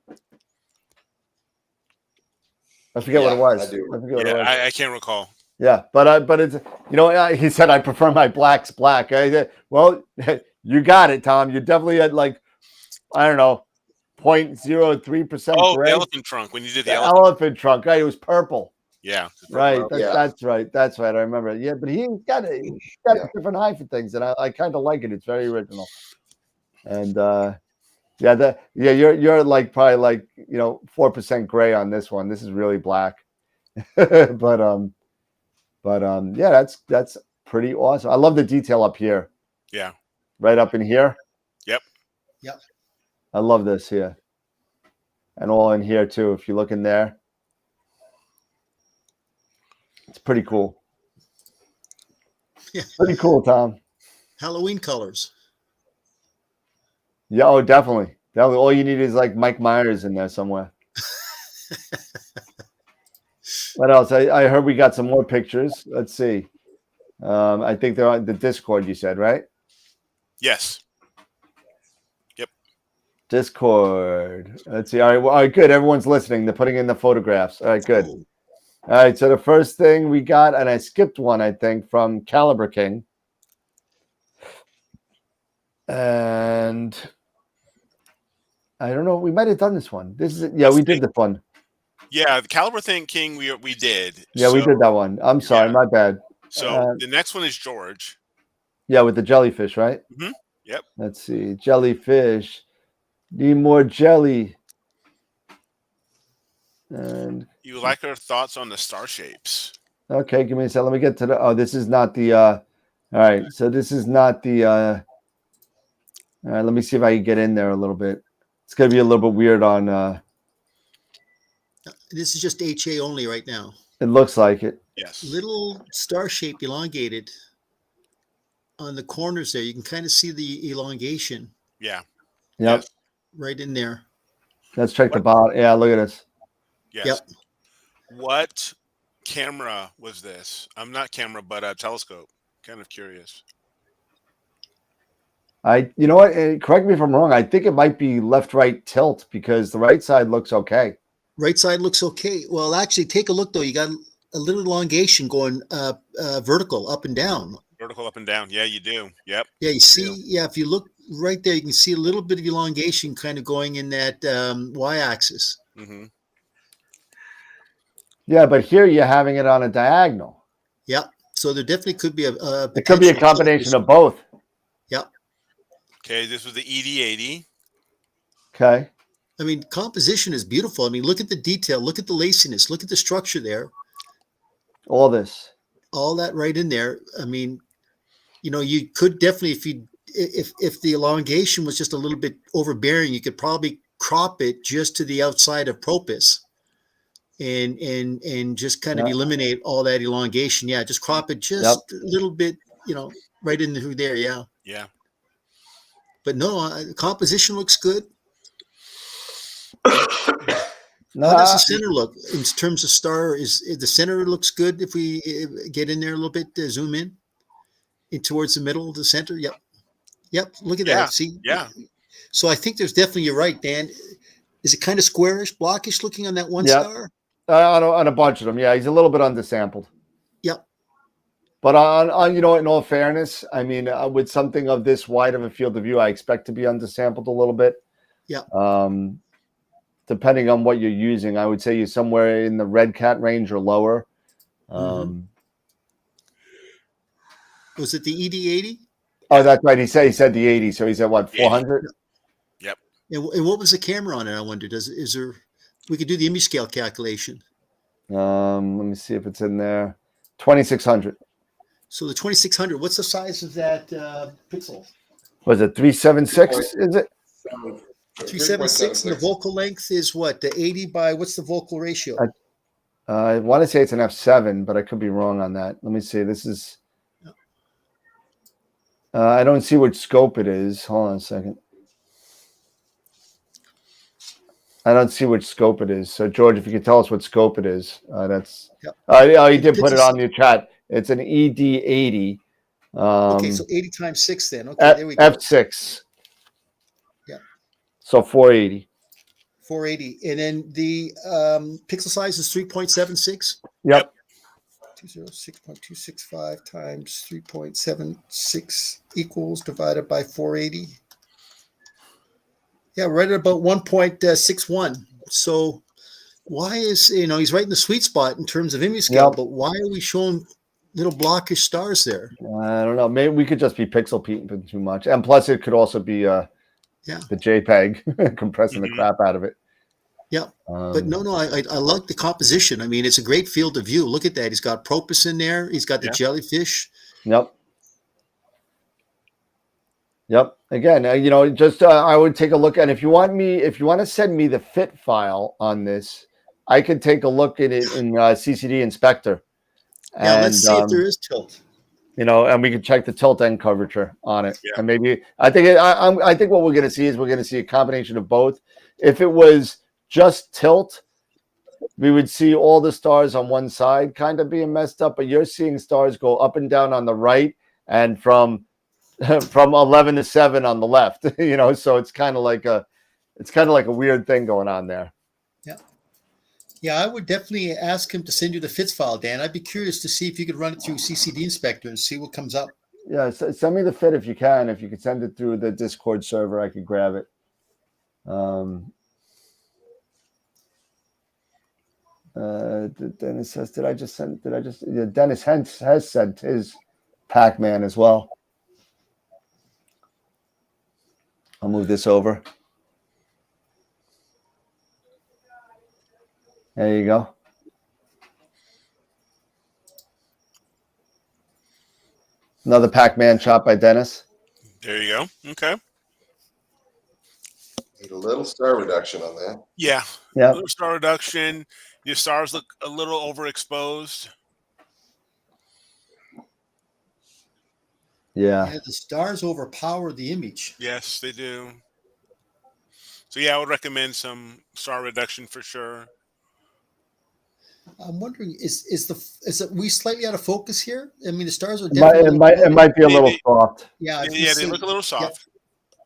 I forget what it was. I do. forget what it Yeah, was. I can't recall. Yeah, but it's, you know, he said I prefer my blacks black. I said, well, you got it, Tom. You definitely had like, I don't know, 0.03% Oh, gray. the elephant trunk when you did the The elephant. elephant trunk, right? It was purple. Yeah. Right. Yeah. That's right. That's right. I remember it. Yeah, but he's got a different eye for things, and I kind of like it. It's very original. And you're like probably like 4% gray on this one. This is really black. but yeah, that's pretty awesome. I love the detail up here. Yeah. Right up in here. Yep. Yep. I love this here. And all in here too. If you look in there. It's pretty cool. Yeah. Pretty cool, Tom. Halloween colors. Yeah, oh, definitely. All you need is like Mike Myers in there somewhere. What else? I heard we got some more pictures. Let's see. I think they're on the Discord, you said, right? Yes. Yep. Discord. Let's see. All right, good. Everyone's listening. They're putting in the photographs. All right, good. Cool. All right, so the first thing we got, and I skipped one, I think, from Caliber King. And I don't know. We might have done this one. We did this one. Yeah, the Caliber King we did. Yeah, we did that one. I'm sorry, my bad. So the next one is George. Yeah, with the jellyfish, right? Mm-hmm. Yep. Let's see. Jellyfish. Need more jelly. And You like our thoughts on the star shapes? okay, give me a second. Let me get to the. Oh, this is not the. All right, so this is not the. All right, let me see if I can get in there a little bit. It's gonna be a little bit weird on. This is just HA only right now. It looks like it. Yes. Little star shape elongated on the corners there. You can kind of see the elongation. Yeah. Yep. Yes. Right in there. Let's check the bottom. Yeah, look at this. Yes. Yep. What camera was this? I'm not camera, but a telescope. Kind of curious. You know what? Correct me if I'm wrong. I think it might be left-right tilt because the right side looks okay. Right side looks okay. Well, actually, take a look though. You got a little elongation going vertical up and down. Vertical up and down. Yeah, you do. Yep. Yeah, you see. Yeah, if you look right there, you can see a little bit of elongation kind of going in that y-axis. Mm-hmm. Yeah, but here you're having it on a diagonal. Yep. So there definitely could be It could be a combination of both. Yep. Okay, this was the ED80. Okay. I mean, composition is beautiful. I mean, look at the detail. Look at the laciness. Look at the structure there. All this. All that right in there. I mean, you could definitely, if the elongation was just a little bit overbearing, you could probably crop it just to the outside of Propus and just kind of eliminate all that elongation. Yeah, just crop it just a little bit, right in through there. Yeah. Yeah. But no, composition looks good. No, How does the center look in terms of star? Is the center looks good if we get in there a little bit, zoom in towards the middle of the center? Yep. Look at that. See? Yeah. So I think there's definitely, you're right, Dan. Is it kind of squarish, blockish looking on that one star? On a bunch of them. Yeah, he's a little bit undersampled. Yep. But on in all fairness, I mean, with something of this wide of a field of view, I expect to be undersampled a little bit. Yeah. Depending on what you're using, I would say you're somewhere in the red cat range or lower. Was it the ED80? Oh, that's right. He said the 80. So he's at what, 400? Yep. And what was the camera on it? I wondered. Is there? We could do the image scale calculation. Let me see if it's in there. 2600. So the 2600. What's the size of that pixel? Was it 376? Is it? 376, and the vocal length is what? The 80 by what's the vocal ratio? I want to say it's an f7, but I could be wrong on that. Let me see. This is. I don't see which scope it is. Hold on a second. I don't see which scope it is. So, George, if you could tell us what scope it is, that's. Yep. Oh, you did put it on your chat. It's an ED80. Okay, so 80 times 6 then. Okay, there we go. F6. Yeah. So 480. 480. And then the pixel size is 3.76? Yep. 206.265 times 3.76 equals divided by 480. Yeah, right at about 1.61. So why is, he's right in the sweet spot in terms of image scale, but why are we showing little blockish stars there? I don't know. Maybe we could just be pixel peeping too much. And plus it could also be the JPEG compressing the crap out of it. Yeah, but no, I like the composition. I mean, it's a great field of view. Look at that. He's got Propus in there. He's got the jellyfish. Yep. Again, I would take a look. And if you want to send me the fit file on this, I could take a look at it in CCD Inspector. Yeah, let's see if there is tilt. And we can check the tilt and curvature on it. Yeah. And maybe I think what we're going to see is we're going to see a combination of both. If it was just tilt, we would see all the stars on one side kind of being messed up, but you're seeing stars go up and down on the right and from 11 to 7 on the left, so it's kind of like a weird thing going on there. Yeah, I would definitely ask him to send you the fits file, Dan. I'd be curious to see if you could run it through CCD Inspector and see what comes up. Yeah, send me the fit if you can. If you could send it through the Discord server, I could grab it. Dennis says, Dennis has sent his Pac-Man as well. I'll move this over. There you go. Another Pac-Man shot by Dennis. There you go. Okay. Need a little star reduction on that. Yeah. Yeah. A little star reduction. Your stars look a little overexposed. Yeah. The stars overpower the image. Yes, they do. So yeah, I would recommend some star reduction for sure. I'm wondering, is it we slightly out of focus here? I mean, the stars are definitely. It might be a little soft. Yeah, they look a little soft. Yeah.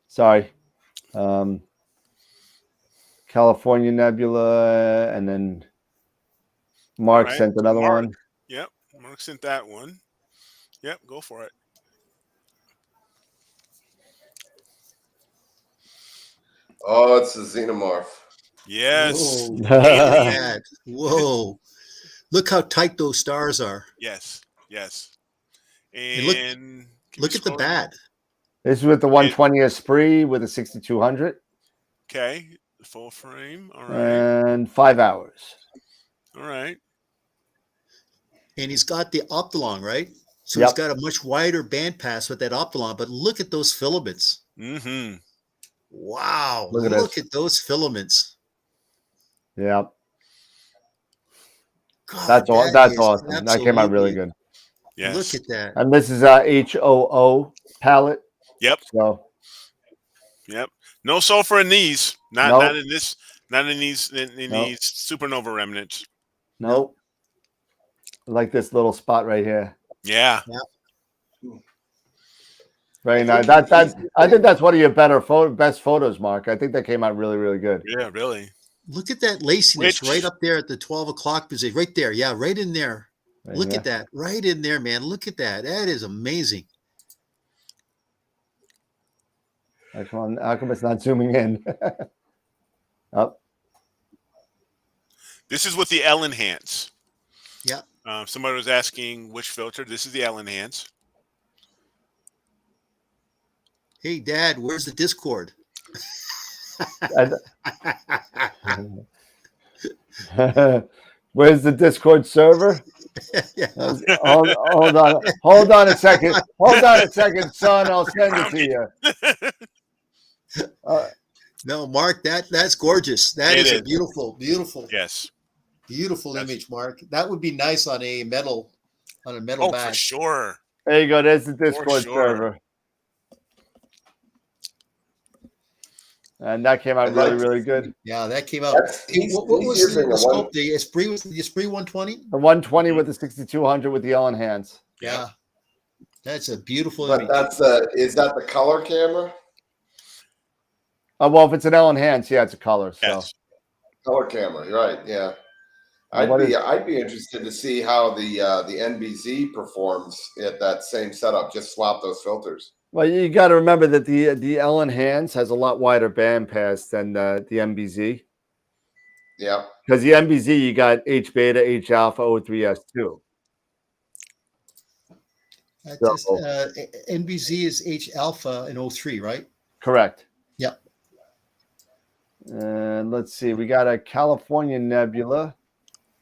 Sorry. California Nebula, and then Mark sent another one. Yep, Mark sent that one. Yep, go for it. Oh, it's a xenomorph. Yes. Whoa. Whoa. Look how tight those stars are. Yes. And look at the bat. This is with the 120 Esprit with a 6200. Okay. Full frame. All right. And 5 hours. All right. And he's got the Optilon, right? So he's got a much wider band pass with that Optilon, but look at those filaments. Mm-hmm. Wow. Look at those filaments. Yeah. God, that's awesome. That came out really good. Yes. Look at that. And this is a HOO palette. Yep. So. Yep. No sulfur in these. Not in this. Not in these. In these supernova remnants. Nope. Like this little spot right here. Yeah. Very nice. I think that's one of your best photos, Mark. I think that came out really, really good. Yeah, really. Look at that laciness right up there at the 12 o'clock position. Right there. Yeah, right in there. Look at that. Right in there, man. Look at that. That is amazing. How come it's not zooming in? Up. This is with the L enhance. Yeah. Somebody was asking which filter. This is the L enhance. Hey, Dad, where's the Discord? Where's the Discord server? Yeah. Hold on a second. Hold on a second, son. I'll send it to you. No, Mark, that's gorgeous. That It is a is. beautiful Yes. image, Mark. That would be nice on a metal Oh, bag. for sure. There you go. There's the For Discord sure. server. And that came out I'd like really, to really see- good. Yeah, that came out. What he's was using the a scope? one. The Esprit was the Esprit 120? The 120 with the 6200 with the Ellen hands. Yeah. That's a beautiful But image. that's is that the color camera? Well, if it's an Ellen hands, yeah, it's a color. So Yes. Color camera, you're right? Yeah. And what I'd be interested to see how the NBZ performs at that same setup. Just swap those filters. well, you got to remember that the Ellen hands has a lot wider band pass than the MBZ. Yeah. Because the MBZ, you got H beta, H alpha, O3S2. That's So- just, NBZ is H alpha and O3, right? Correct. Yep. And let's see, we got a California nebula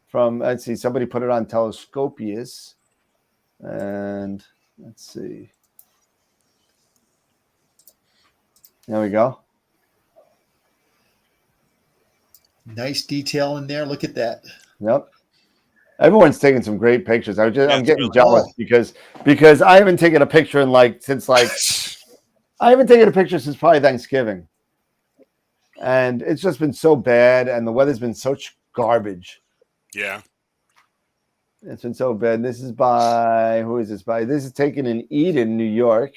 from, let's see, somebody put it on Telescopius. And let's see. There we go. Nice detail in there. Look at that. Yep. Everyone's taking some great pictures. I'm Yeah, getting really jealous because I haven't taken a picture in I haven't taken a picture since probably Thanksgiving. And it's just been so bad and the weather's been such garbage. Yeah. It's been so bad. This is by who is this by? This is taken in Eden, New York.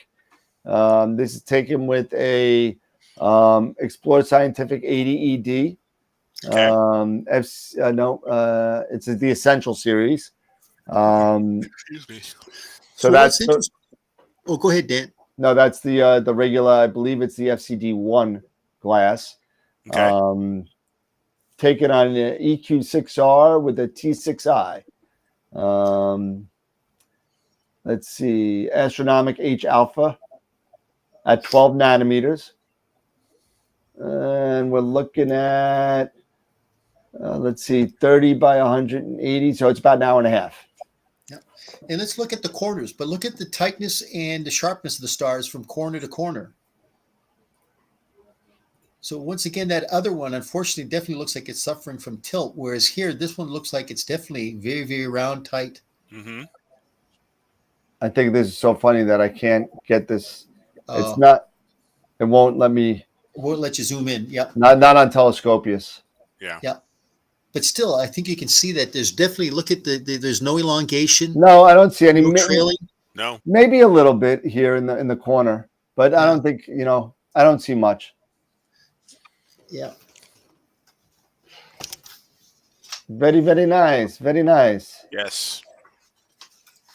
This is taken with a Explore Scientific 80 ED. Okay. It's the Essential series. Excuse me. So what's that's interesting? Oh, go ahead, Dan. no, that's the regular. I believe it's the FCD1 glass. Okay. Taken on an EQ6R with a T6i. Let's see, Astronomic H alpha at 12 nanometers. And we're looking at, let's see, 30 by 180. So it's about an hour and a half. And let's look at the corners, but look at the tightness and the sharpness of the stars from corner to corner. So once again, that other one, unfortunately, definitely looks like it's suffering from tilt, whereas here, this one looks like it's definitely very, very round, tight. Mm-hmm. I think this is so funny that I can't get this. Uh, It's not. It won't let me. It won't let you zoom in. Yep. Not on Telescopius. Yeah. Yep. But still, I think you can see that there's definitely, look at there's no elongation, No, I don't see any. no trailing. No. Maybe a little bit here in the corner, but I don't think I don't see much. Yeah. Very, very nice. Very nice. Yes.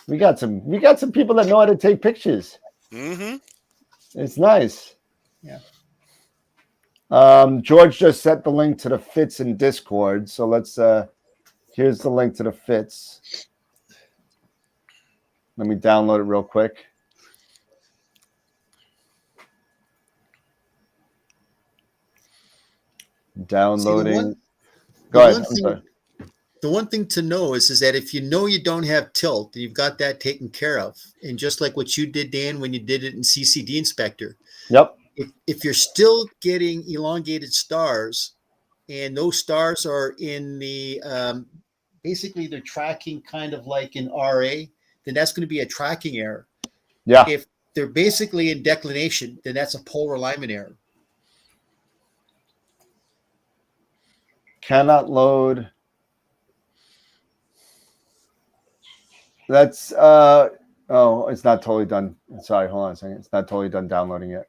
We got some people that know how to take pictures. Mm-hmm. It's nice. Yeah. George just set the link to the fits in Discord. So let's here's the link to the fits. Let me download it real quick. Downloading. Go ahead. I'm sorry. The one thing to know is that if you know you don't have tilt, you've got that taken care of. And just like what you did, Dan, when you did it in CCD Inspector. Yep. If you're still getting elongated stars, and those stars are in the basically they're tracking kind of like in RA, then that's going to be a tracking error. Yeah. If they're basically in declination, then that's a polar alignment error. Cannot load. That's oh, it's not totally done. Sorry, hold on a second. It's not totally done downloading yet.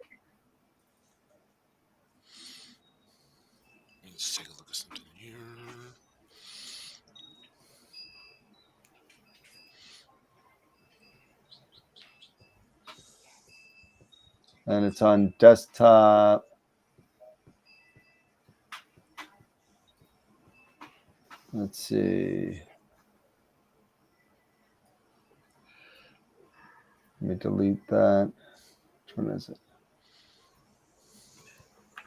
Let's take a look at something here. And it's on desktop. Let's see. Let me delete that. Which one is it?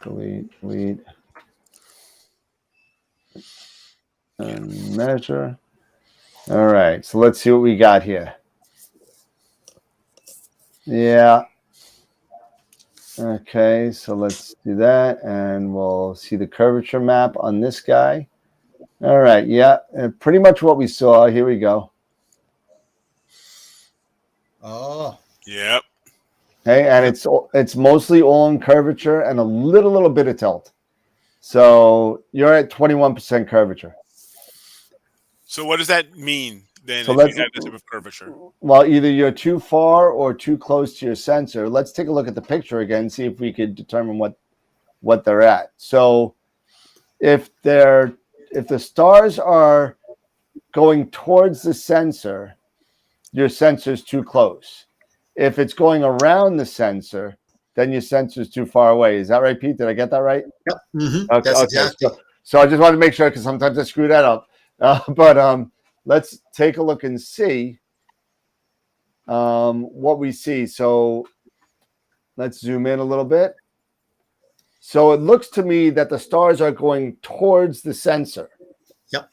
Delete. And measure. All right, so let's see what we got here. Yeah. Okay, so let's do that, and we'll see the curvature map on this guy. All right, yeah, and pretty much what we saw. Here we go. Oh, Yep. Okay, and it's mostly all in curvature and a little bit of tilt. So you're at 21% curvature. So what does that mean then So if you let's have this type of curvature? well, either you're too far or too close to your sensor. Let's take a look at the picture again, see if we could determine what they're at. So if the stars are going towards the sensor, your sensor's too close. If it's going around the sensor, then your sensor's too far away. Is that right, Pete? Did I get that right? yep. Okay, That's exactly. So I just wanted to make sure because sometimes I screw that up. But let's take a look and see what we see. So let's zoom in a little bit. So it looks to me that the stars are going towards the sensor. Yep.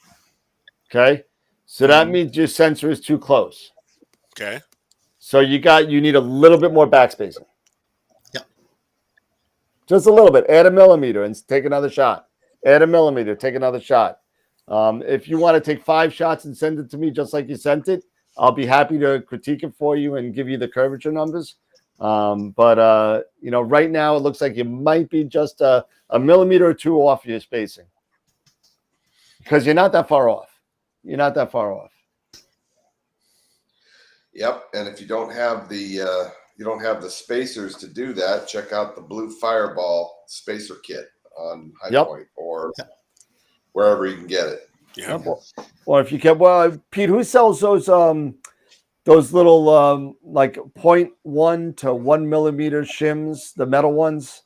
Okay. So that means your sensor is too close. Okay. So you need a little bit more backspacing. Yep. Just a little bit. Add a millimeter and take another shot. Add a millimeter, take another shot. If you want to take 5 shots and send it to me just like you sent it, I'll be happy to critique it for you and give you the curvature numbers. But right now it looks like you might be just a millimeter or 2 off your spacing because you're not that far off. You're not that far off. Yep, and if you don't have the spacers to do that, check out the Blue Fireball spacer kit on High Point or wherever you can get it. Yeah. Or if you can, Pete, who sells those little like 0.1 to 1 millimeter shims, the metal ones?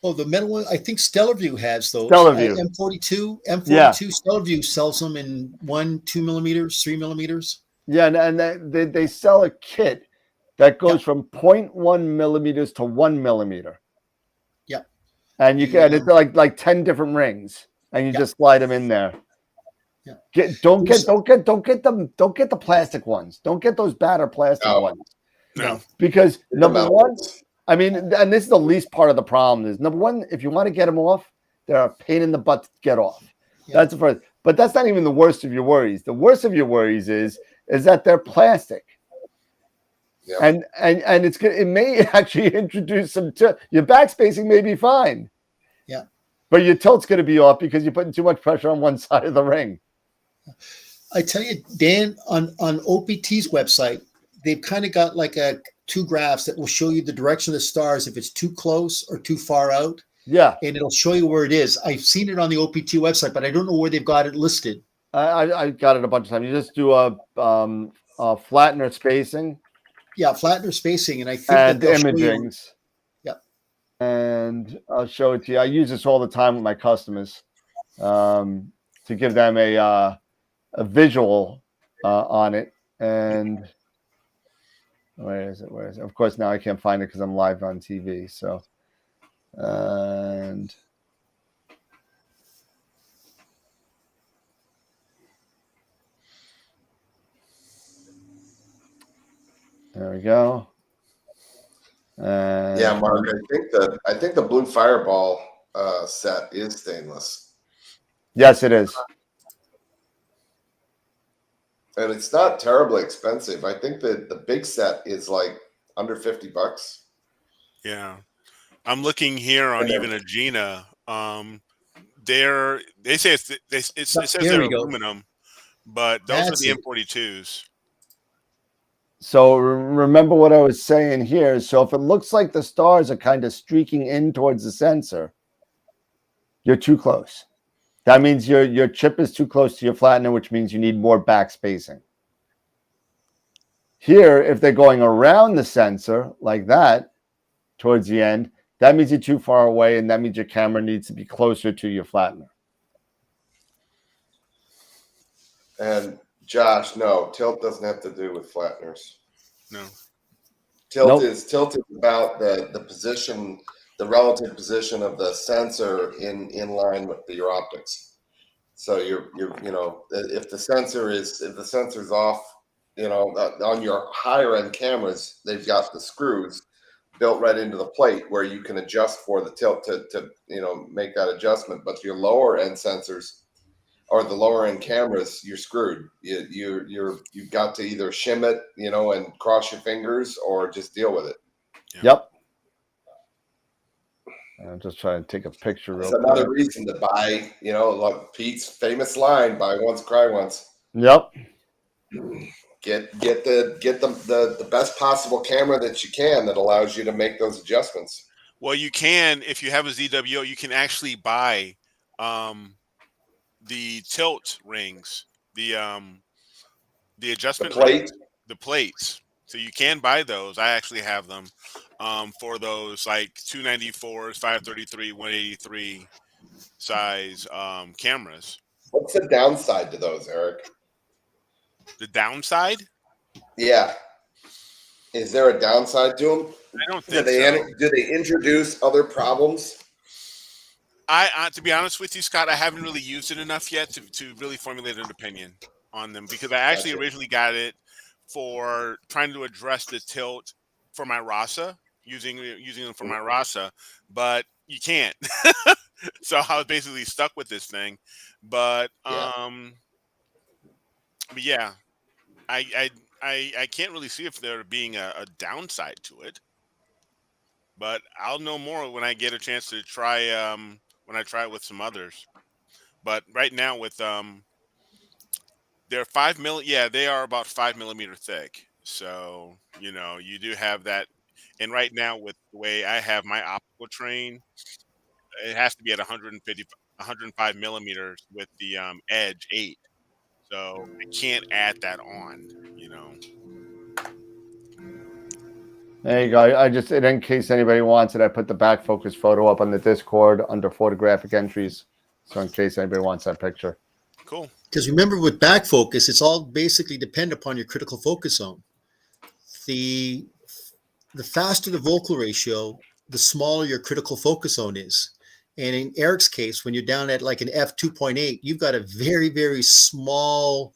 Oh, the metal one. I think Stellarview has those. Stellarview. M42. Stellarview sells them in 1-2 millimeters, 3 millimeters. Yeah, and they sell a kit that goes from 0.1 millimeters to 1 millimeter. Yeah. And it's like 10 different rings, and you just slide them in there. Yeah. Don't get the plastic ones. Don't get those batter plastic ones. No. Because number one, I mean, and this is the least part of the problem is number one, if you want to get them off, they're a pain in the butt to get off. Yeah. That's the first. But that's not even the worst of your worries. The worst of your worries is that they're plastic. Yeah. And it may actually introduce some your backspacing may be fine. Yeah. But your tilt's going to be off because you're putting too much pressure on one side of the ring. I tell you, Dan, on OPT's website, they've kind of got like 2 graphs that will show you the direction of the stars if it's too close or too far out. Yeah. And it'll show you where it is. I've seen it on the OPT website, but I don't know where they've got it listed. I got it a bunch of times. You just do a flattener spacing. Yeah, flattener spacing, and I think and imagings. Yeah. And I'll show it to you. I use this all the time with my customers to give them a visual on it. And where is it? Of course, now I can't find it because I'm live on TV. So, and there we go. Yeah, Mark, I think the Blue Fireball set is stainless. Yes, it is. And it's not terribly expensive. I think that the big set is like under $50. Yeah. I'm looking here on even a Gina. They say it says they're aluminum, but those are the M42s. So remember what I was saying here. So if it looks like the stars are kind of streaking in towards the sensor, you're too close. That means your chip is too close to your flattener, which means you need more back spacing. Here, if they're going around the sensor like that towards the end, that means you're too far away, and that means your camera needs to be closer to your flattener. And Josh, no, tilt doesn't have to do with flatteners. No. Tilt is about the position, the relative position of the sensor in line with your optics. So you're if the sensor's off, on your higher end cameras, they've got the screws built right into the plate where you can adjust for the tilt to make that adjustment. But your lower end sensors or the lower end cameras, you're screwed. You've got to either shim it, and cross your fingers, or just deal with it. Yep. I'm just trying to take a picture. That's another reason to buy, like Pete's famous line: "Buy once, cry once." Yep. Get the best possible camera that you can that allows you to make those adjustments. Well, you can, if you have a ZWO, you can actually buy the tilt rings, the adjustment rings, the plates. So you can buy those. I actually have them for those like 294s, 533, 183 size cameras. What's the downside to those, Eric? The downside? Yeah. Is there a downside to them? I don't think so. Do they introduce other problems? To be honest with you, Scott, I haven't really used it enough yet to really formulate an opinion on them, because I actually originally got it for trying to address the tilt for my Rasa, using them for my Rasa, but you can't. So I was basically stuck with this thing. But yeah, I can't really see if there being a downside to it. But I'll know more when I get a chance to try when I try it with some others. But right now with they're 5 yeah, they are about 5 millimeter thick. So, you do have that. And right now with the way I have my optical train, it has to be at 105 millimeters with the Edge 8. So I can't add that on, There you go. I just, in case anybody wants it, I put the back focus photo up on the Discord under photographic entries. So in case anybody wants that picture. Cool. Because remember, with back focus, it's all basically dependent upon your critical focus zone. The faster the vocal ratio, the smaller your critical focus zone is. And in Eric's case, when you're down at like an f2.8, you've got a very, very small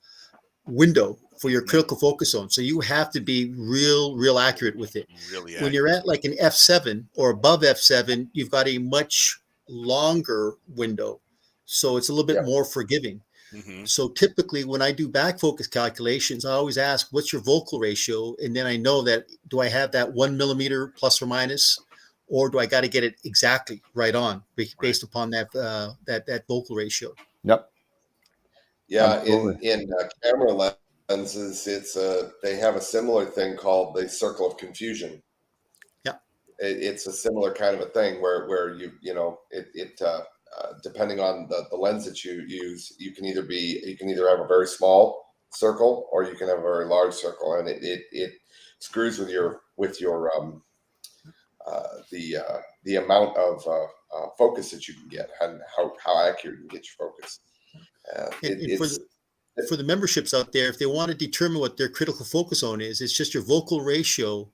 window for your critical focus zone. So you have to be real accurate with it. Really when you're at like an f7 or above f7, you've got a much longer window. So it's a little bit more forgiving. Mm-hmm. So typically when I do back focus calculations, I always ask, what's your vocal ratio? And then I know that, do I have that 1 millimeter plus or minus, or do I got to get it exactly right on based upon that that vocal ratio? Yep. Yeah. In camera lenses, they have a similar thing called the circle of confusion. Yeah. It's a similar kind of a thing where depending on the lens that you use, you can either have a very small circle or you can have a very large circle, and it screws with your the amount of focus that you can get and how accurate you can get your focus. For the memberships out there, if they want to determine what their critical focus zone is, it's just your vocal ratio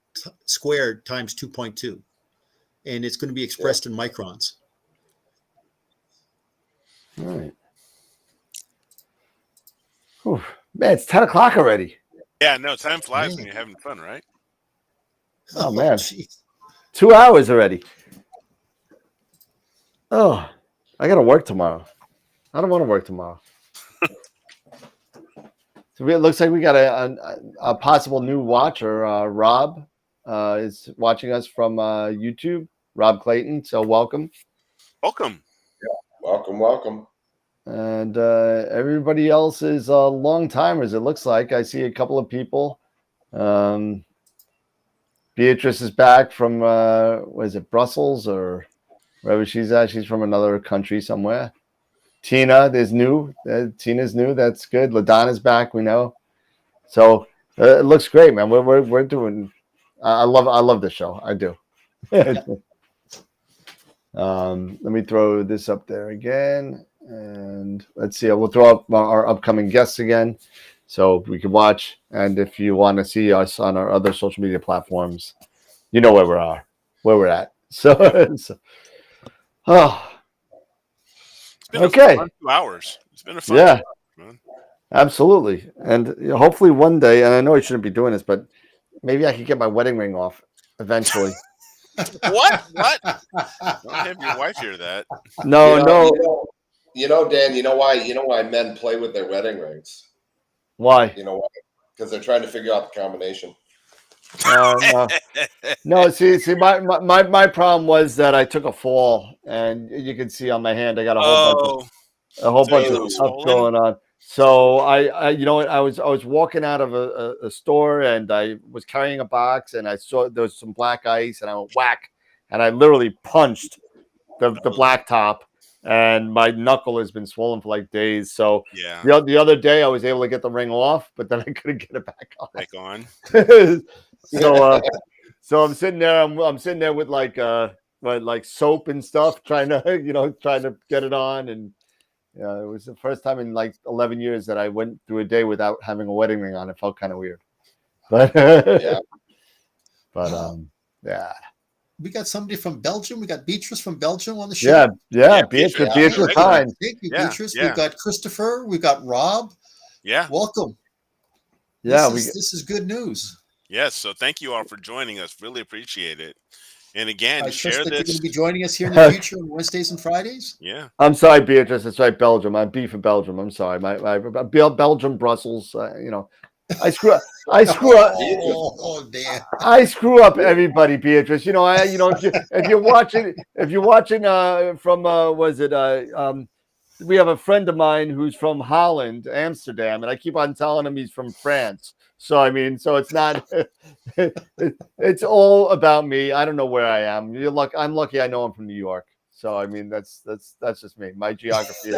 squared times 2.2, and it's going to be expressed in microns. All right. Whew. Man, it's 10 o'clock already. Yeah, no, time flies when you're having fun, right? Oh man, Geez. 2 hours already. Oh, I got to work tomorrow. I don't want to work tomorrow. So it looks like we got a possible new watcher. Rob is watching us from YouTube. Rob Clayton. So welcome. Welcome. Welcome. And everybody else is long timers. It looks like I see a couple of people. Beatrice is back from was it Brussels or wherever she's at? She's from another country somewhere. Tina is new. Tina's new. That's good. LaDonna's back. We know. So it looks great, man. We're doing. I love this show. I do. Let me throw this up there again, and let's see. We'll throw up our upcoming guests again, so we can watch. And if you want to see us on our other social media platforms, you know where we're at. So been Okay. a fun 2 hours. It's been a fun 2 Yeah. hours, man. Absolutely. And hopefully one day, and I know I shouldn't be doing this, but maybe I could get my wedding ring off eventually. What? Don't have your wife hear that. No, Dan. You know why men play with their wedding rings? Why? You know why? Because they're trying to figure out the combination. No. No, see, my problem was that I took a fall, and you can see on my hand I got a whole bunch of stuff swollen? going on. So I you know what, I was walking out of a store, and I was carrying a box, and I saw there was some black ice, and I went whack, and I literally punched the black top, and my knuckle has been swollen for like days. So Yeah. the other day I was able to get the ring off, but then I couldn't get it back on. Back on. So I'm sitting there. I'm sitting there with like soap and stuff, trying to get it on. And it was the first time in like 11 years that I went through a day without having a wedding ring on. It felt kind of weird, but Yeah. yeah. We got somebody from Belgium. We got Beatrice from Belgium on the show. Yeah. Beatrice Hine. Thank you, Yeah, Beatrice. yeah. We've got Christopher. We've got Rob. Yeah. Welcome. Yeah, This is good news. Yes. So thank you all for joining us. Really appreciate it. And again, I trust share that you're this. going to be joining us here in the future on Wednesdays and Fridays. Yeah. I'm sorry, Beatrice. It's right, Belgium. I'm B for Belgium. I'm sorry. My Belgium, Brussels. I screw up. Oh, damn. I screw up everybody, Beatrice. If you're watching from we have a friend of mine who's from Holland, Amsterdam, and I keep on telling him he's from France. So it's not. It's all about me. I don't know where I am. I'm lucky. I know I'm from New York. So that's just me. My geography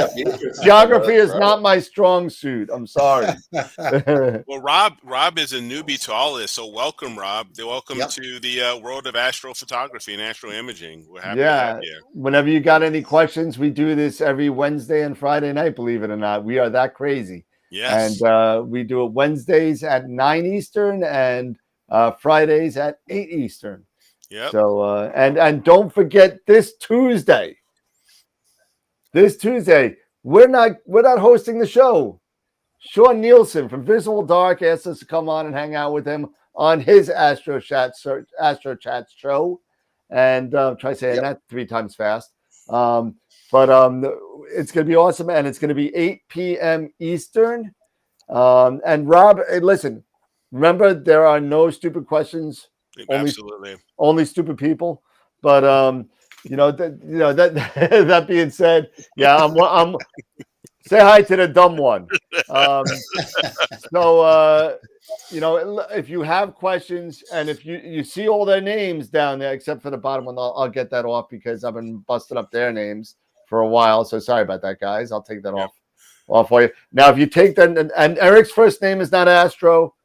is not my strong suit. I'm sorry. Well, Rob is a newbie to all this, so welcome, Rob. Welcome to the world of astrophotography and astroimaging. We're happy to have you. Whenever you got any questions, we do this every Wednesday and Friday night. Believe it or not, we are that crazy. Yes. And we do it Wednesdays at 9 Eastern and Fridays at 8 Eastern. Yep. So and don't forget this Tuesday. We're not hosting the show. Sean Nielsen from Visible Dark asked us to come on and hang out with him on his Astro Chat show, and try saying that 3 times fast. But it's going to be awesome, and it's going to be 8 p.m. Eastern. And Rob, hey, listen, remember there are no stupid questions. Absolutely. Only stupid people. But that being said, I'm say hi to the dumb one. If you have questions, and if you see all their names down there, except for the bottom one, I'll get that off because I've been busting up their names for a while. So sorry about that, guys. I'll take that off for you. Now, if you take that, and Eric's first name is not Astro,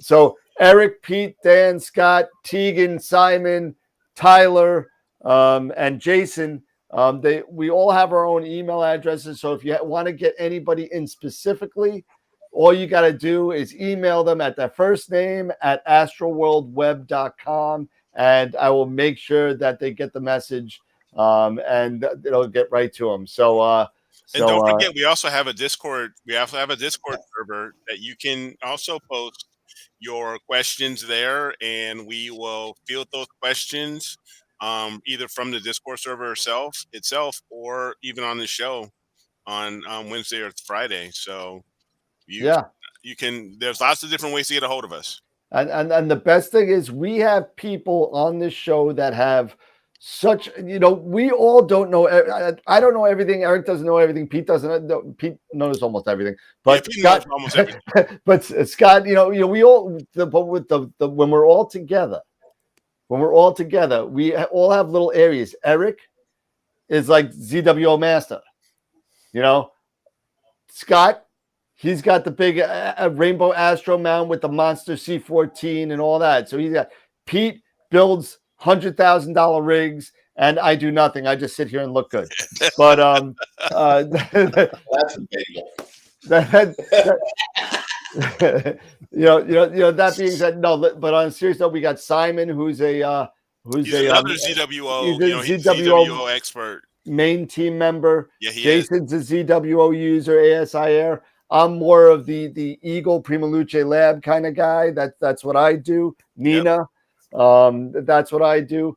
so Eric, Pete, Dan, Scott, Tegan, Simon, Tyler, and Jason. We all have our own email addresses. So if you want to get anybody in specifically, all you got to do is email them at their first name at astroworldweb.com, and I will make sure that they get the message, and it'll get right to them. And don't forget, we also have a Discord. We also have a Discord server that you can also post your questions there, and we will field those questions either from the Discord server itself or even on the show on Wednesday or Friday. So you can, there's lots of different ways to get a hold of us. And the best thing is we have people on this show that have such, we all don't know. I don't know everything. Eric doesn't know everything. Pete doesn't know. Pete knows almost everything. But Scott, almost everything. But Scott, we all. But with the when we're all together, we all have little areas. Eric is like ZWO master. Scott, he's got the big Rainbow Astro mount with the Monster C14 and all that. So he's got Pete builds $100,000 rigs, and I do nothing. I just sit here and look good. But That's a bagel. That being said, no. But on a serious note, we got Simon, who's another ZWO. He's a ZWO expert. main team member. Yeah, he is. Jason's a ZWO user, ASI Air. I'm more of the Eagle Prima Luce Lab kind of guy. That's what I do. Nina, that's what I do.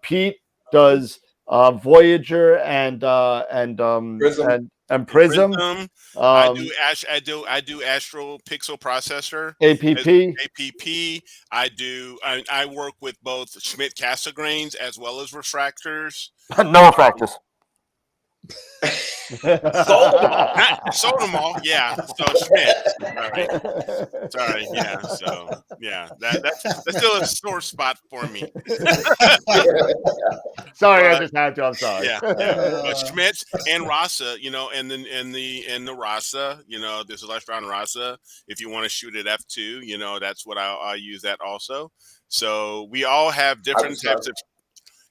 Pete does Voyager and Prism. Prism. I do Astro Pixel Processor. APP. APP. I work with both Schmidt Cassegrains as well as refractors. No refractors. Sold them all. Sold them all. Yeah. So Schmidt. All right. Sorry. Yeah. So yeah, that's still a sore spot for me. Sorry, I just had to. I'm sorry. Yeah. But Schmitz and Rasa, and the Rasa, there's a Electron Rasa. If you want to shoot at f2, that's what I use that also. So we all have different types of.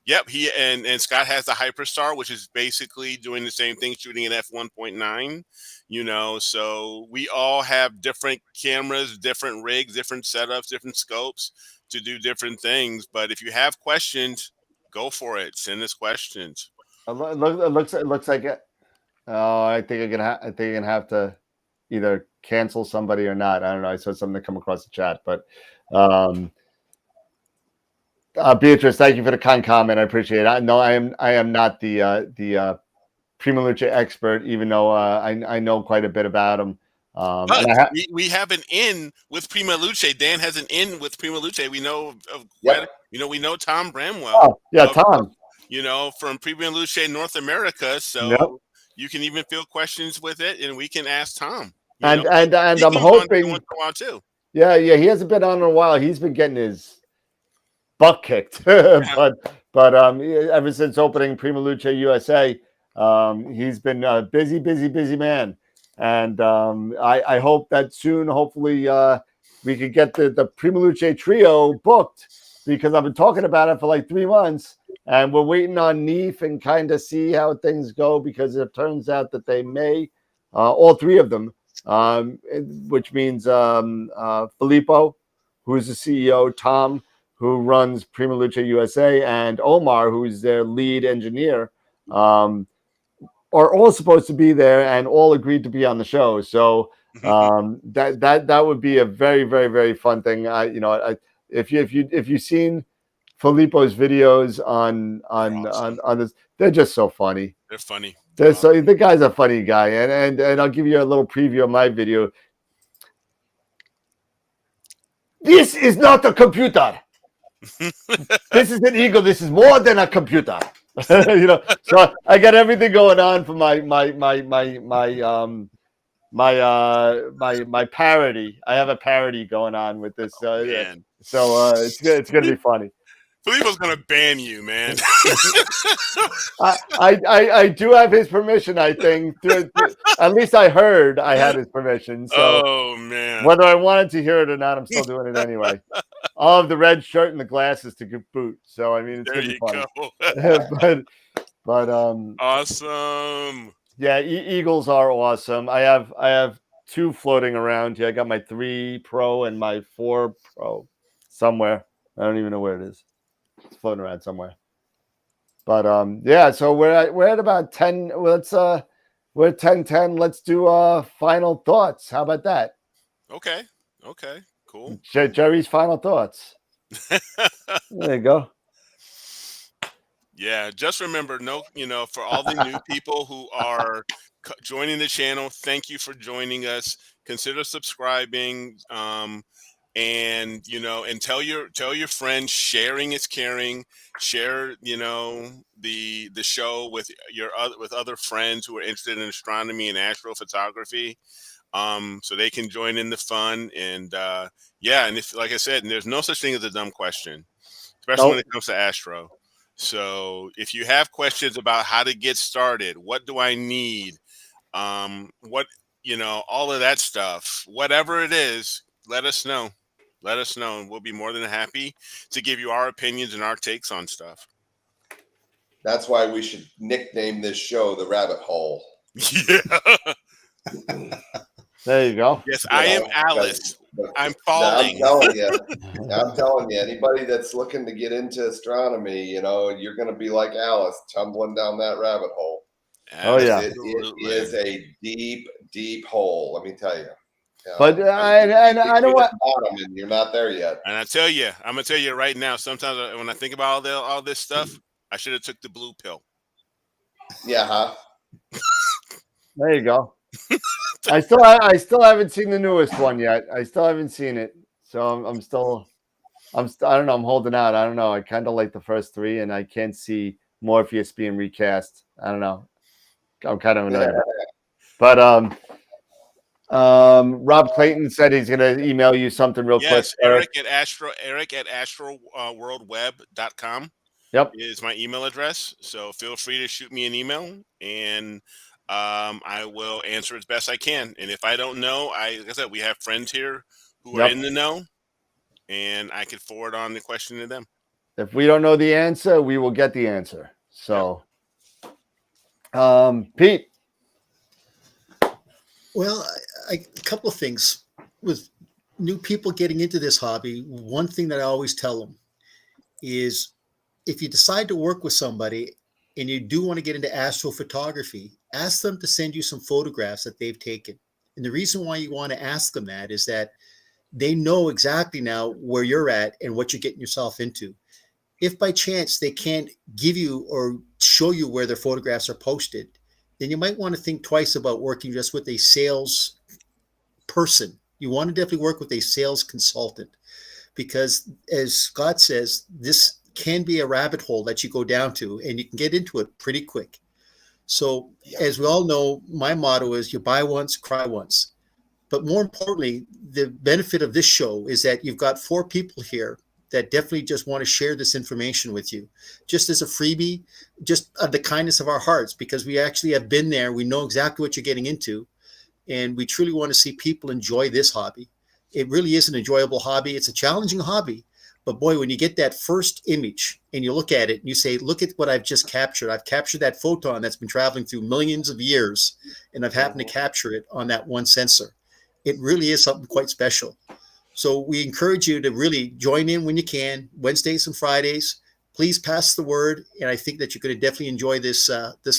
Yep, he and Scott has the Hyperstar, which is basically doing the same thing, shooting at f1.9. So we all have different cameras, different rigs, different setups, different scopes to do different things. But if you have questions, go for it. Send us questions. It looks like it. Oh, I think you're gonna have to either cancel somebody or not. I don't know. I saw something come across the chat, but. Beatrice, thank you for the kind comment. I appreciate it. No, I am not the Prima Luce expert, even though I know quite a bit about him. But we have an in with Prima Luce. Dan has an in with Prima Luce. We know we know Tom Bramwell. Oh, yeah, Tom. From Prima Luce North America. So you can even field questions with it, and we can ask Tom. And I'm hoping once in a while too. Yeah, he hasn't been on in a while. He's been getting his butt kicked, but ever since opening Prima Luce USA, he's been a busy man, and I hope that soon, hopefully, we could get the Prima Luce trio booked, because I've been talking about it for like 3 months, and we're waiting on Neef and kind of see how things go, because it turns out that they may, all 3 of them, which means Filippo, who's the CEO, Tom, who runs Prima Luce USA, and Omar, who's their lead engineer, are all supposed to be there and all agreed to be on the show. So that would be a very, very, very fun thing. If you've seen Filippo's videos on this, they're just so funny. They're funny. The guy's a funny guy, and I'll give you a little preview of my video. This is not a computer. This is an Eagle. This is more than a computer. So I got everything going on for my parody. I have a parody going on with this. So it's gonna be funny. Filippo's gonna ban you, man. I do have his permission, I think. At least I heard I had his permission. So oh man, whether I wanted to hear it or not, I'm still doing it anyway. I'll have the red shirt and the glasses to boot. So I mean, it's gonna be fun. but awesome. Yeah, Eagles are awesome. I have 2 floating around here. I got my 3 Pro and my 4 Pro somewhere. I don't even know where it is. It's floating around somewhere. But so we're at about 10. We're at 10:10. Let's do final thoughts. How about that? Okay. Cool. Jerry's final thoughts. There you go. Yeah, just remember, for all the new people who are joining the channel, thank you for joining us. Consider subscribing, and tell your friends. Sharing is caring. Share, the show with other friends who are interested in astronomy and astrophotography, so they can join in the fun. And and if, like I said, there's no such thing as a dumb question, especially when it comes to astro. So if you have questions about how to get started, what do I need, all of that stuff, whatever it is, let us know. And we'll be more than happy to give you our opinions and our takes on stuff. That's why we should nickname this show The Rabbit Hole. Yeah. There you go. Yes, I am Alice. I'm I'm falling. telling you, anybody that's looking to get into astronomy, you're going to be like Alice, tumbling down that rabbit hole. Oh, yeah. It is a deep, deep hole. Let me tell you. But I don't want. Bottom, and you're not there yet. And I'm gonna tell you right now. Sometimes when I think about all this stuff, I should have took the blue pill. Yeah, huh? There you go. I still haven't seen the newest one yet. I still haven't seen it, so I don't know. I'm holding out. I don't know. I kind of like the first three, and I can't see Morpheus being recast. I don't know. I'm kind of annoyed. But Rob Clayton said he's gonna email you something real quick. Yes, Eric at AstroWorldWeb.com. Yep, is my email address. So feel free to shoot me an email, and I will answer as best I can. And if I don't know, like I said, we have friends here who are in the know, and I could forward on the question to them. If we don't know the answer, we will get the answer. So, Pete. Well, a couple of things with new people getting into this hobby. One thing that I always tell them is if you decide to work with somebody and you do want to get into astrophotography, ask them to send you some photographs that they've taken. And the reason why you want to ask them that is that they know exactly now where you're at and what you're getting yourself into. If by chance they can't give you or show you where their photographs are posted, then you might want to think twice about working just with a sales person. You want to definitely work with a sales consultant because, as Scott says, this can be a rabbit hole that you go down to and you can get into it pretty quick. So as we all know, my motto is you buy once, cry once. But more importantly, the benefit of this show is that you've got 4 people here that definitely just want to share this information with you, just as a freebie, just of the kindness of our hearts, because we actually have been there. We know exactly what you're getting into. And we truly want to see people enjoy this hobby. It really is an enjoyable hobby. It's a challenging hobby. But boy, when you get that first image and you look at it and you say, look at what I've just captured. I've captured that photon that's been traveling through millions of years, and I've happened to capture it on that one sensor. It really is something quite special. So we encourage you to really join in when you can, Wednesdays and Fridays. Please pass the word. And I think that you're going to definitely enjoy this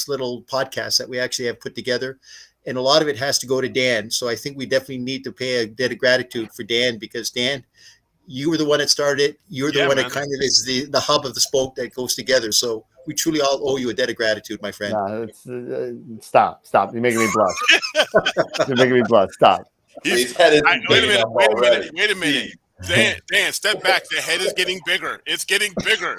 little podcast that we actually have put together. And a lot of it has to go to Dan. So I think we definitely need to pay a debt of gratitude for Dan, because Dan, you were the one that started it. You're the one that kind of is the hub of the spoke that goes together. So we truly all owe you a debt of gratitude, my friend. No, stop. You're making me blush. Stop. He's headed. Wait a minute. Dan, step back. The head is getting bigger. It's getting bigger.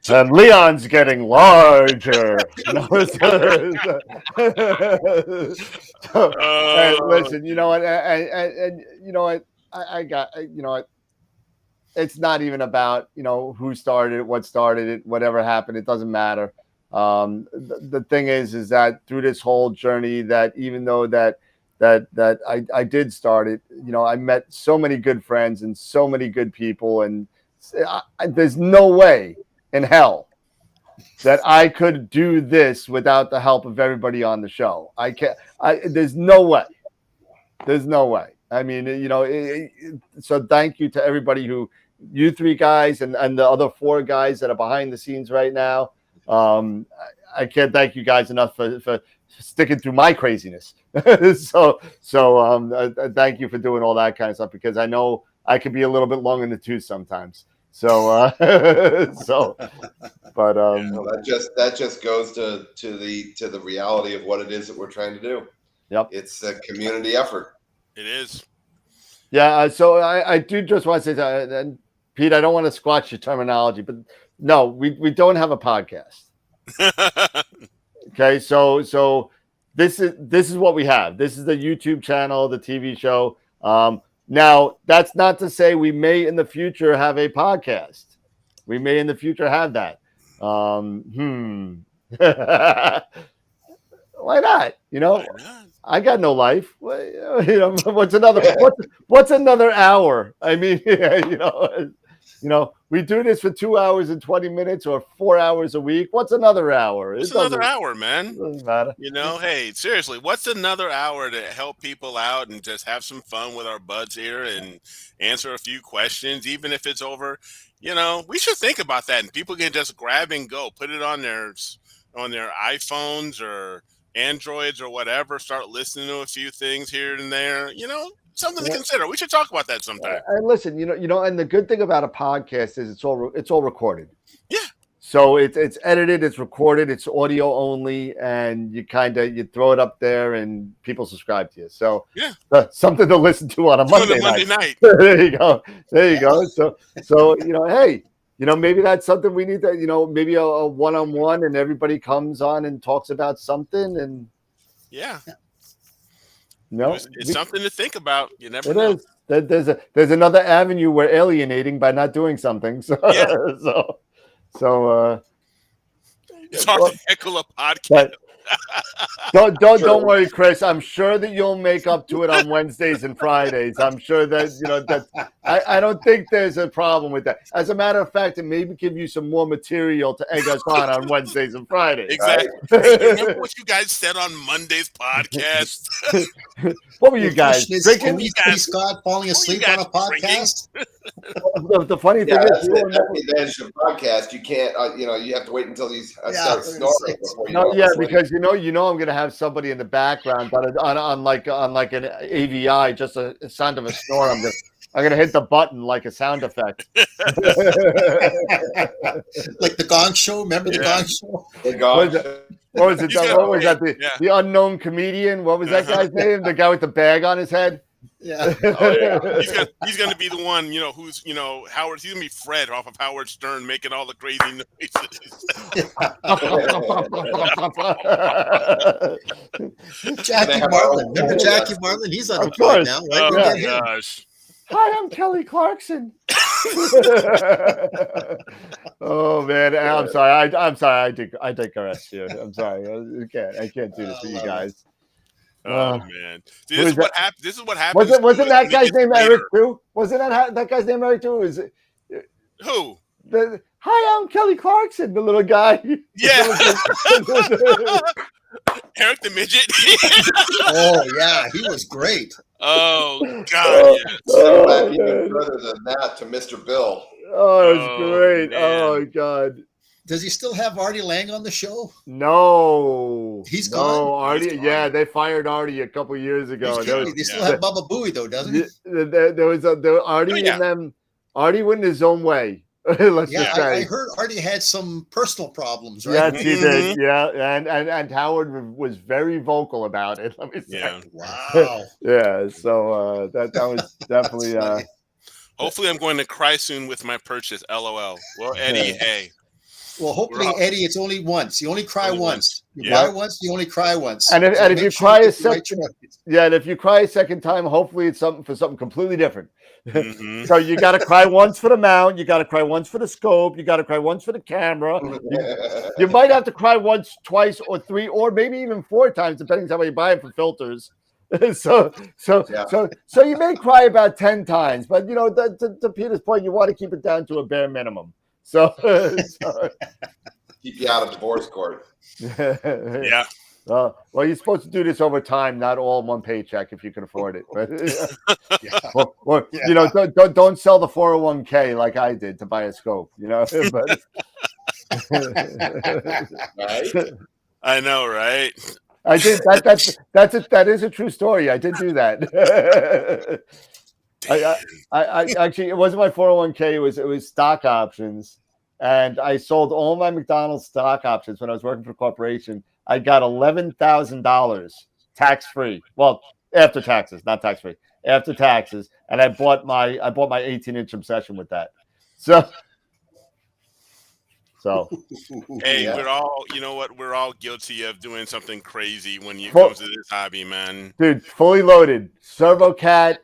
And Leon's getting larger. Listen, you know what? And you know what? I got, you know what? It's not even about, who started it, what started it, whatever happened. It doesn't matter. The thing is that through this whole journey, that even though that I did start it, I met so many good friends and so many good people, and there's no way in hell that I could do this without the help of everybody on the show. I can't. There's no way. There's no way. I mean, so thank you to everybody you 3 guys and the other 4 guys that are behind the scenes right now. I can't thank you guys enough for sticking through my craziness. So thank you for doing all that kind of stuff, because I know I could be a little bit long in the tooth sometimes. So, but that just goes to the reality of what it is that we're trying to do. Yep, it's a community effort. It is. Yeah. So I do just want to say that, and Pete, I don't want to squash your terminology, but no, we don't have a podcast. Okay, so this is what we have. This is the YouTube channel, the TV show. Now, that's not to say we may in the future have a podcast. We may in the future have that. Why not? I got no life. What's another hour? I mean, we do this for 2 hours and 20 minutes or 4 hours a week. What's another hour? It's another hour, man. It doesn't matter. Hey, seriously, what's another hour to help people out and just have some fun with our buds here and answer a few questions, even if it's over? We should think about that, and people can just grab and go, put it on their iPhones or Androids or whatever, start listening to a few things here and there. Something to consider. We should talk about that sometime. And listen, and the good thing about a podcast is it's all recorded. Yeah. So it's edited, it's recorded, it's audio only, and you throw it up there and people subscribe to you. So yeah, something to listen to on a Monday night. There you go. So hey, maybe that's something we need to, maybe a one-on-one, and everybody comes on and talks about something, and yeah. It's something to think about. You never know. It is. There's another avenue we're alienating by not doing something. So yeah. It's hard to heckle a podcast. Don't worry, Chris. I'm sure that you'll make up to it on Wednesdays and Fridays. I'm sure that I don't think there's a problem with that. As a matter of fact, it maybe give you some more material to egg us on Wednesdays and Fridays. Exactly. Hey, remember what you guys said on Monday's podcast? What were you guys drinking? Can you guys Scott falling asleep on a podcast? The funny thing is, the advantage of podcast. You can't. You have to wait until these start snoring before you. Because I'm going to have somebody in the background, but on like an AVI, just a sound of a snore. I'm going to hit the button like a sound effect. Like the Gong Show. Remember the Gong Show? The Gong Show. What was it? What was that? The unknown comedian. What was that guy's name? The guy with the bag on his head. Yeah. Oh, yeah. He's gonna be the one, who's Howard. He's gonna be Fred off of Howard Stern making all the crazy noises. Jackie Marlin. Remember Jackie Marlin? He's on the pod now, right? Oh my gosh. Hi, I'm Kelly Clarkson. Oh man, I'm sorry. I'm sorry. I digress here. I'm sorry. I can't do this to you guys. Oh man, this is what happened. This is what happened. Wasn't that guy's name Eric too? Wasn't that guy's name Eric too? Was it who? Hi, I'm Kelly Clarkson, the little guy. Yeah. Eric the midget. Oh yeah, he was great. Oh God, yes. Even further than that to Mr. Bill. Oh, it was great. Man. Oh God. Does he still have Artie Lang on the show? No, he's gone. Artie, yeah, they fired Artie a couple years ago. They still have Baba Booey though, doesn't he? There was Artie and them. Artie went his own way. Let's just say. I heard Artie had some personal problems, right? Yes, he did. Yeah, and Howard was very vocal about it. Let me say. Yeah. Wow. Yeah. So that was definitely. Hopefully, I'm going to cry soon with my purchase. LOL. Well, Eddie, hey. Well, hopefully, Eddie, it's only once. You only cry once. You cry once, you only cry once. And if you cry a second, and if you cry a second time, hopefully it's something completely different. Mm-hmm. So you got to cry once for the mount, you got to cry once for the scope, you got to cry once for the camera. You might have to cry once, twice, or three, or maybe even 4 times, depending on how you buy it for filters. So you may cry about 10 times, but to Peter's point, you want to keep it down to a bare minimum. So keep you out of divorce court. Yeah. Well, you're supposed to do this over time, not all in one paycheck if you can afford it. But, don't sell the 401k like I did to buy a scope. But, right? I know, right? I did that is a true story. I did do that. I actually, it wasn't my 401k. It was stock options, and I sold all my McDonald's stock options when I was working for a corporation. I got $11,000 tax free. Well, after taxes, not tax free. After taxes, and I bought my 18-inch obsession with that. So. Hey, we're all, we're all guilty of doing something crazy when you come to this hobby, man. Dude, fully loaded, servo cat,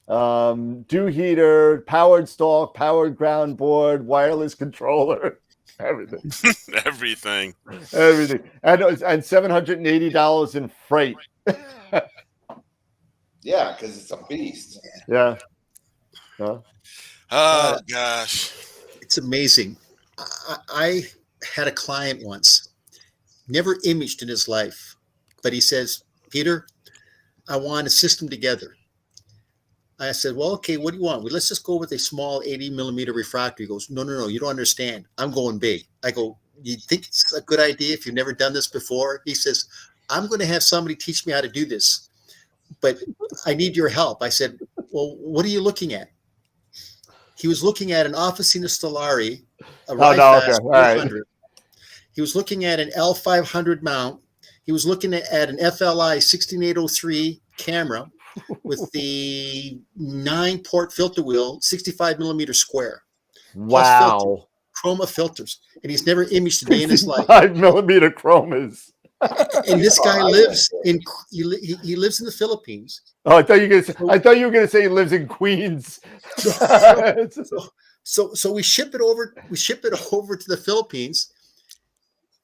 dew heater, powered stalk, powered ground board, wireless controller, everything. Everything. And $780 in freight. Yeah, because it's a beast. Yeah. Oh gosh. It's amazing. I had a client once, never imaged in his life, but he says, Peter, I want a system together. I said, well, okay, what do you want? Well, let's just go with a small 80 millimeter refractor. He goes, no, you don't understand. I'm going big. I go, you think it's a good idea if you've never done this before? He says, I'm going to have somebody teach me how to do this, but I need your help. I said, well, what are you looking at? He was looking at an Officina Stellari, a RIFAS 400. He was looking at an L500 mount. He was looking at an FLI 16803 camera with the 9-port filter wheel, 65 millimeter square. Wow. Chroma filters. And he's never imaged a day in his life. 5 millimeter chromas. And this guy lives in he lives in the Philippines. Oh, I thought you were gonna say he lives in Queens. So we ship it over to the Philippines.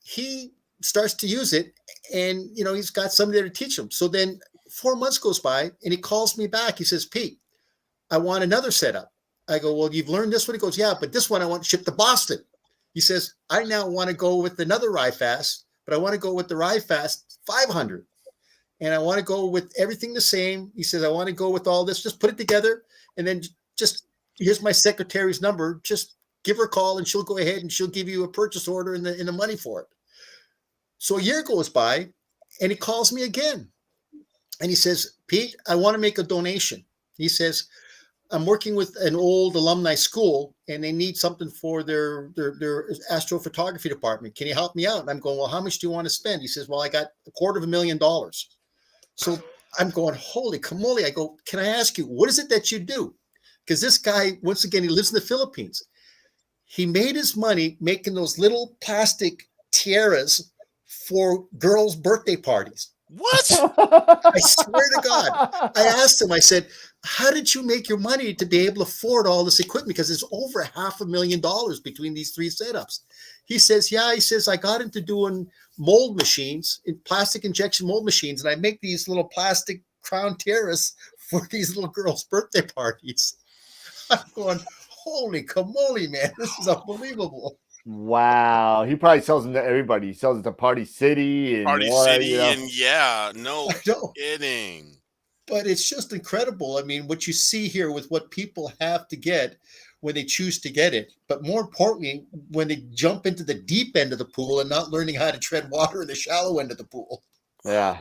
He starts to use it, and he's got somebody there to teach him. So then 4 months goes by, and he calls me back. He says, Pete, I want another setup. I go, well, you've learned this one? He goes, yeah, but this one I want shipped to Boston. He says, I now want to go with another RIFAS, but I want to go with the RIFAS 500. And I want to go with everything the same. He says, I want to go with all this. Just put it together, and then just here's my secretary's number. Just give her a call, and she'll go ahead and she'll give you a purchase order and the money for it. So a year goes by, and he calls me again. And he says, Pete, I want to make a donation. He says, I'm working with an old alumni school, and they need something for their astrophotography department. Can you help me out? And I'm going, well, how much do you want to spend? He says, well, I got $250,000. So I'm going, holy camole. I go, can I ask you, what is it that you do? Because this guy, once again, he lives in the Philippines. He made his money making those little plastic tiaras for girls' birthday parties. What? I swear to God. I asked him, I said, how did you make your money to be able to afford all this equipment? Because it's over $500,000 between these three setups. He says, yeah, he says, I got into doing mold machines, plastic injection mold machines, and I make these little plastic crown tiaras for these little girls' birthday parties. I'm going, holy camole, man. This is unbelievable. Wow. He probably sells them to everybody. He sells them to Party City and no kidding. But it's just incredible. I mean, what you see here with what people have to get when they choose to get it, but more importantly, when they jump into the deep end of the pool and not learning how to tread water in the shallow end of the pool. Yeah.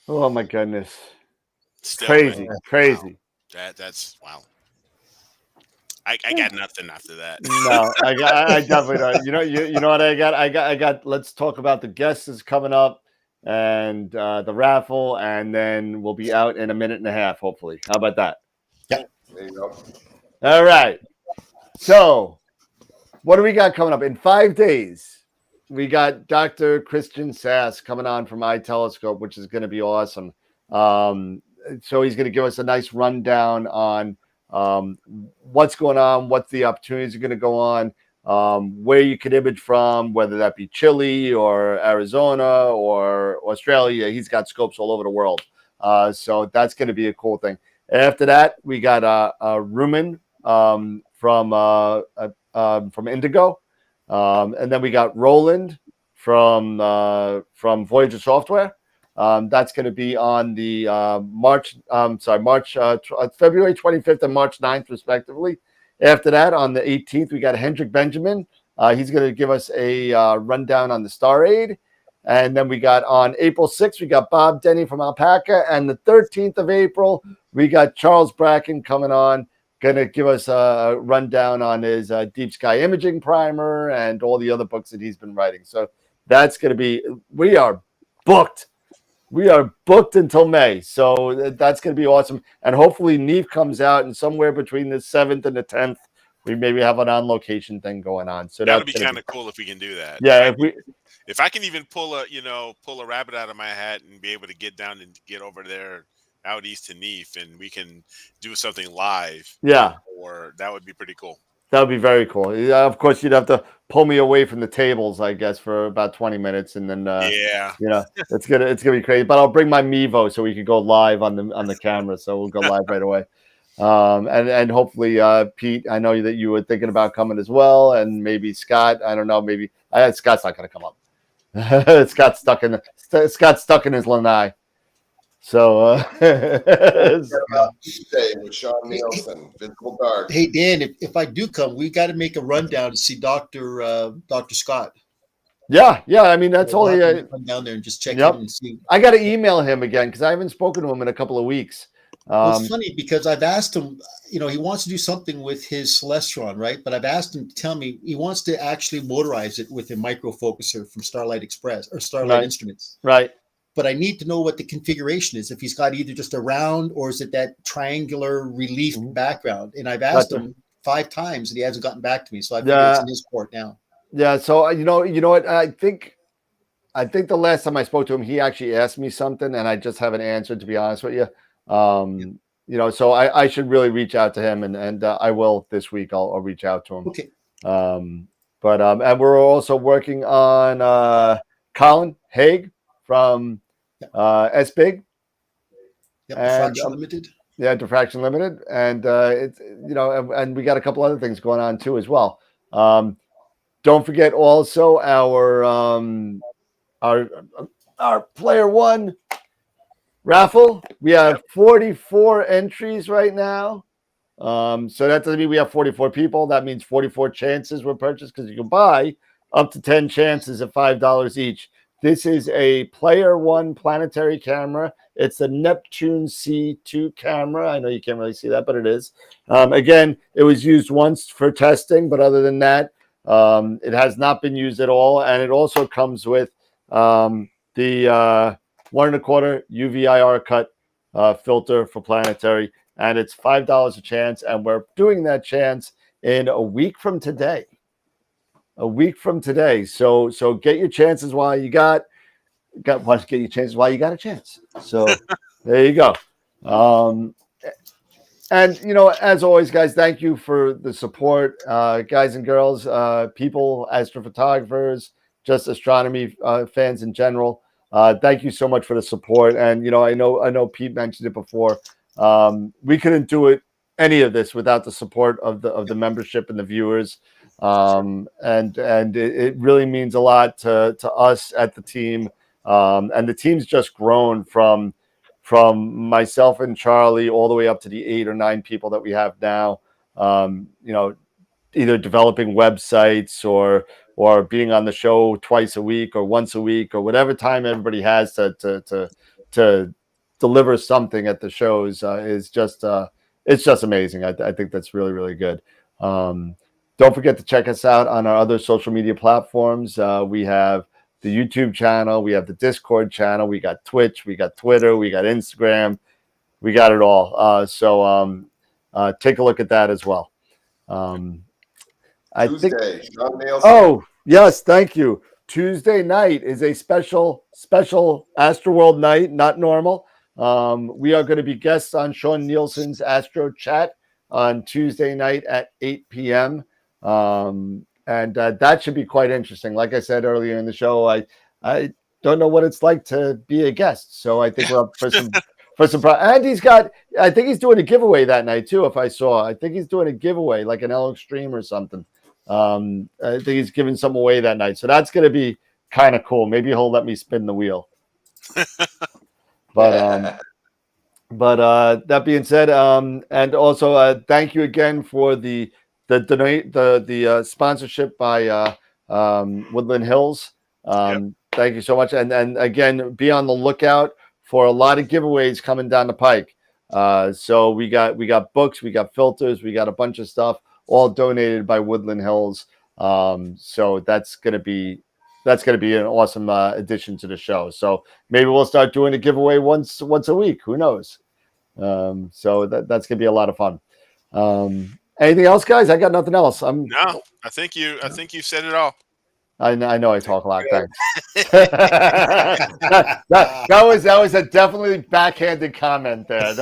Oh my goodness. Still, crazy. Wow. That's wow. I got nothing after that. No, I definitely don't. You know what I got? I got. Let's talk about the guests is coming up, and the raffle, and then we'll be out in a minute and a half, hopefully. How about that? Yeah. There you go. All right. So, what do we got coming up in 5 days? We got Dr. Christian Sass coming on from iTelescope, which is going to be awesome. So he's going to give us a nice rundown on what's going on, what the opportunities are going to go on, where you could image from, whether that be Chile or Arizona or Australia. He's got scopes all over the world. So that's going to be a cool thing. After that, we got Rumen from Indigo. And then we got Roland from Voyager Software. That's going to be on the February 25th and March 9th, respectively. After that, on the 18th, we got Hendrik Benjamin. He's going to give us a rundown on the Star Aid. And then we got on April 6th, we got Bob Denny from Alpaca. And the 13th of April, we got Charles Bracken coming on, going to give us a rundown on his Deep Sky Imaging Primer and all the other books that he's been writing. So that's going to be, we are booked. We are booked until May. So that's going to be awesome. And hopefully Neve comes out, and somewhere between the 7th and the 10th, we maybe have an on-location thing going on. So that would be kind of cool if we can do that. Yeah. If I can even pull a rabbit out of my hat and be able to get down and get over there out east to Neve, and we can do something live. Yeah. Or that would be pretty cool. That would be very cool. Of course, you'd have to pull me away from the tables, I guess, for about 20 minutes, and then it's gonna be crazy. But I'll bring my Mevo so we can go live on the camera. So we'll go live right away. And hopefully, Pete, I know that you were thinking about coming as well, and maybe Scott. I don't know. Maybe Scott's not going to come up. Scott's stuck in his lanai. So Tuesday with Sean Nielsen, Visible Dark. Hey Dan, if I do come, we got to make a rundown to see Dr. Scott. Yeah. I mean, that's We'll only have to come down there and just check in and see. I got to email him again because I haven't spoken to him in a couple of weeks. Well, it's funny because I've asked him, he wants to do something with his Celestron, right? But I've asked him to tell me he wants to actually motorize it with a micro focuser from Starlight Express or Starlight Instruments. Right. But I need to know what the configuration is. If he's got either just a round or is it that triangular relief background? And I've asked him 5 times and he hasn't gotten back to me. So I figure it's in his court now. Yeah. So you know what? I think the last time I spoke to him, he actually asked me something, and I just haven't answered. To be honest with you. So I should really reach out to him, and I will this week. I'll reach out to him. Okay. And we're also working on Colin Haig from SBIG. Diffraction Limited. Yeah, Diffraction Limited, and it's and we got a couple other things going on too as well. Don't forget also our Player One raffle. We have 44 entries right now. So that doesn't mean we have 44 people. That means 44 chances were purchased because you can buy up to 10 chances at $5 each. This is a Player One planetary camera. It's the Neptune C2 camera. I know you can't really see that, but it is. Again, it was used once for testing, but other than that, it has not been used at all. And it also comes with the 1 1/4 UV-IR cut filter for planetary, and it's $5 a chance, and we're doing that chance in a week from today. So get your chances while you got get your chances while you got a chance. So there you go. And as always, guys, thank you for the support, guys and girls, people, astrophotographers, just astronomy fans in general. Thank you so much for the support. And I know Pete mentioned it before. We couldn't do any of this without the support of the membership and the viewers. And it really means a lot to us at the team. And the team's just grown from myself and Charlie all the way up to the 8 or 9 people that we have now. Either developing websites or being on the show twice a week or once a week or whatever time everybody has to deliver something at the shows is just it's just amazing. I think that's really, really good. Don't forget to check us out on our other social media platforms. We have the YouTube channel, we have the Discord channel, we got Twitch, we got Twitter, we got Instagram, we got it all. So take a look at that as well. Tuesday, Sean Nielsen. Oh, yes, thank you. Tuesday night is a special AstroWorld night, not normal. We are going to be guests on Sean Nielsen's Astro Chat on Tuesday night at 8 p.m. And that should be quite interesting. Like I said earlier in the show, I don't know what it's like to be a guest. So I think we're up for some and I think he's doing a giveaway that night too. I think he's doing a giveaway like an L Extreme or something. I think he's giving some away that night. So that's going to be kind of cool. Maybe he'll let me spin the wheel. But that being said, and also thank you again for the sponsorship by Woodland Hills. Thank you so much. And again, be on the lookout for a lot of giveaways coming down the pike. So we got books, we got filters, we got a bunch of stuff, all donated by Woodland Hills. So that's gonna be an awesome addition to the show. So maybe we'll start doing a giveaway once a week. Who knows? So that's gonna be a lot of fun. Anything else, guys? I got nothing else. No, I think you said it all. I know I talk a lot. Thanks. that was a definitely backhanded comment there.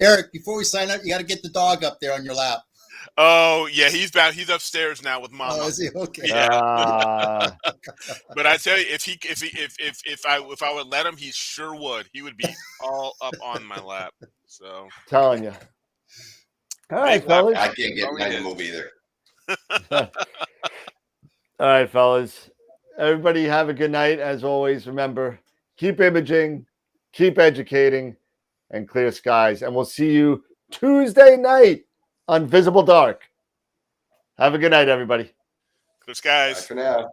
Eric, before we sign up, you got to get the dog up there on your lap. Oh yeah, he's back. He's upstairs now with Mama. Oh, is he? Okay. Yeah. But I tell you, if I would let him, he sure would. He would be all up on my lap. So Telling you. All right, big lap. fellas. I can't get Oh, behind he the is. move either. All right, fellas. Everybody have a good night. As always, remember, keep imaging, keep educating, and clear skies. And we'll see you Tuesday night on Visible Dark. Have a good night, everybody. Clear Bye skies. for now.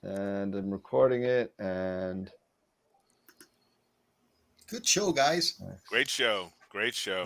And I'm recording it. And Good show, guys. Great show. Great show.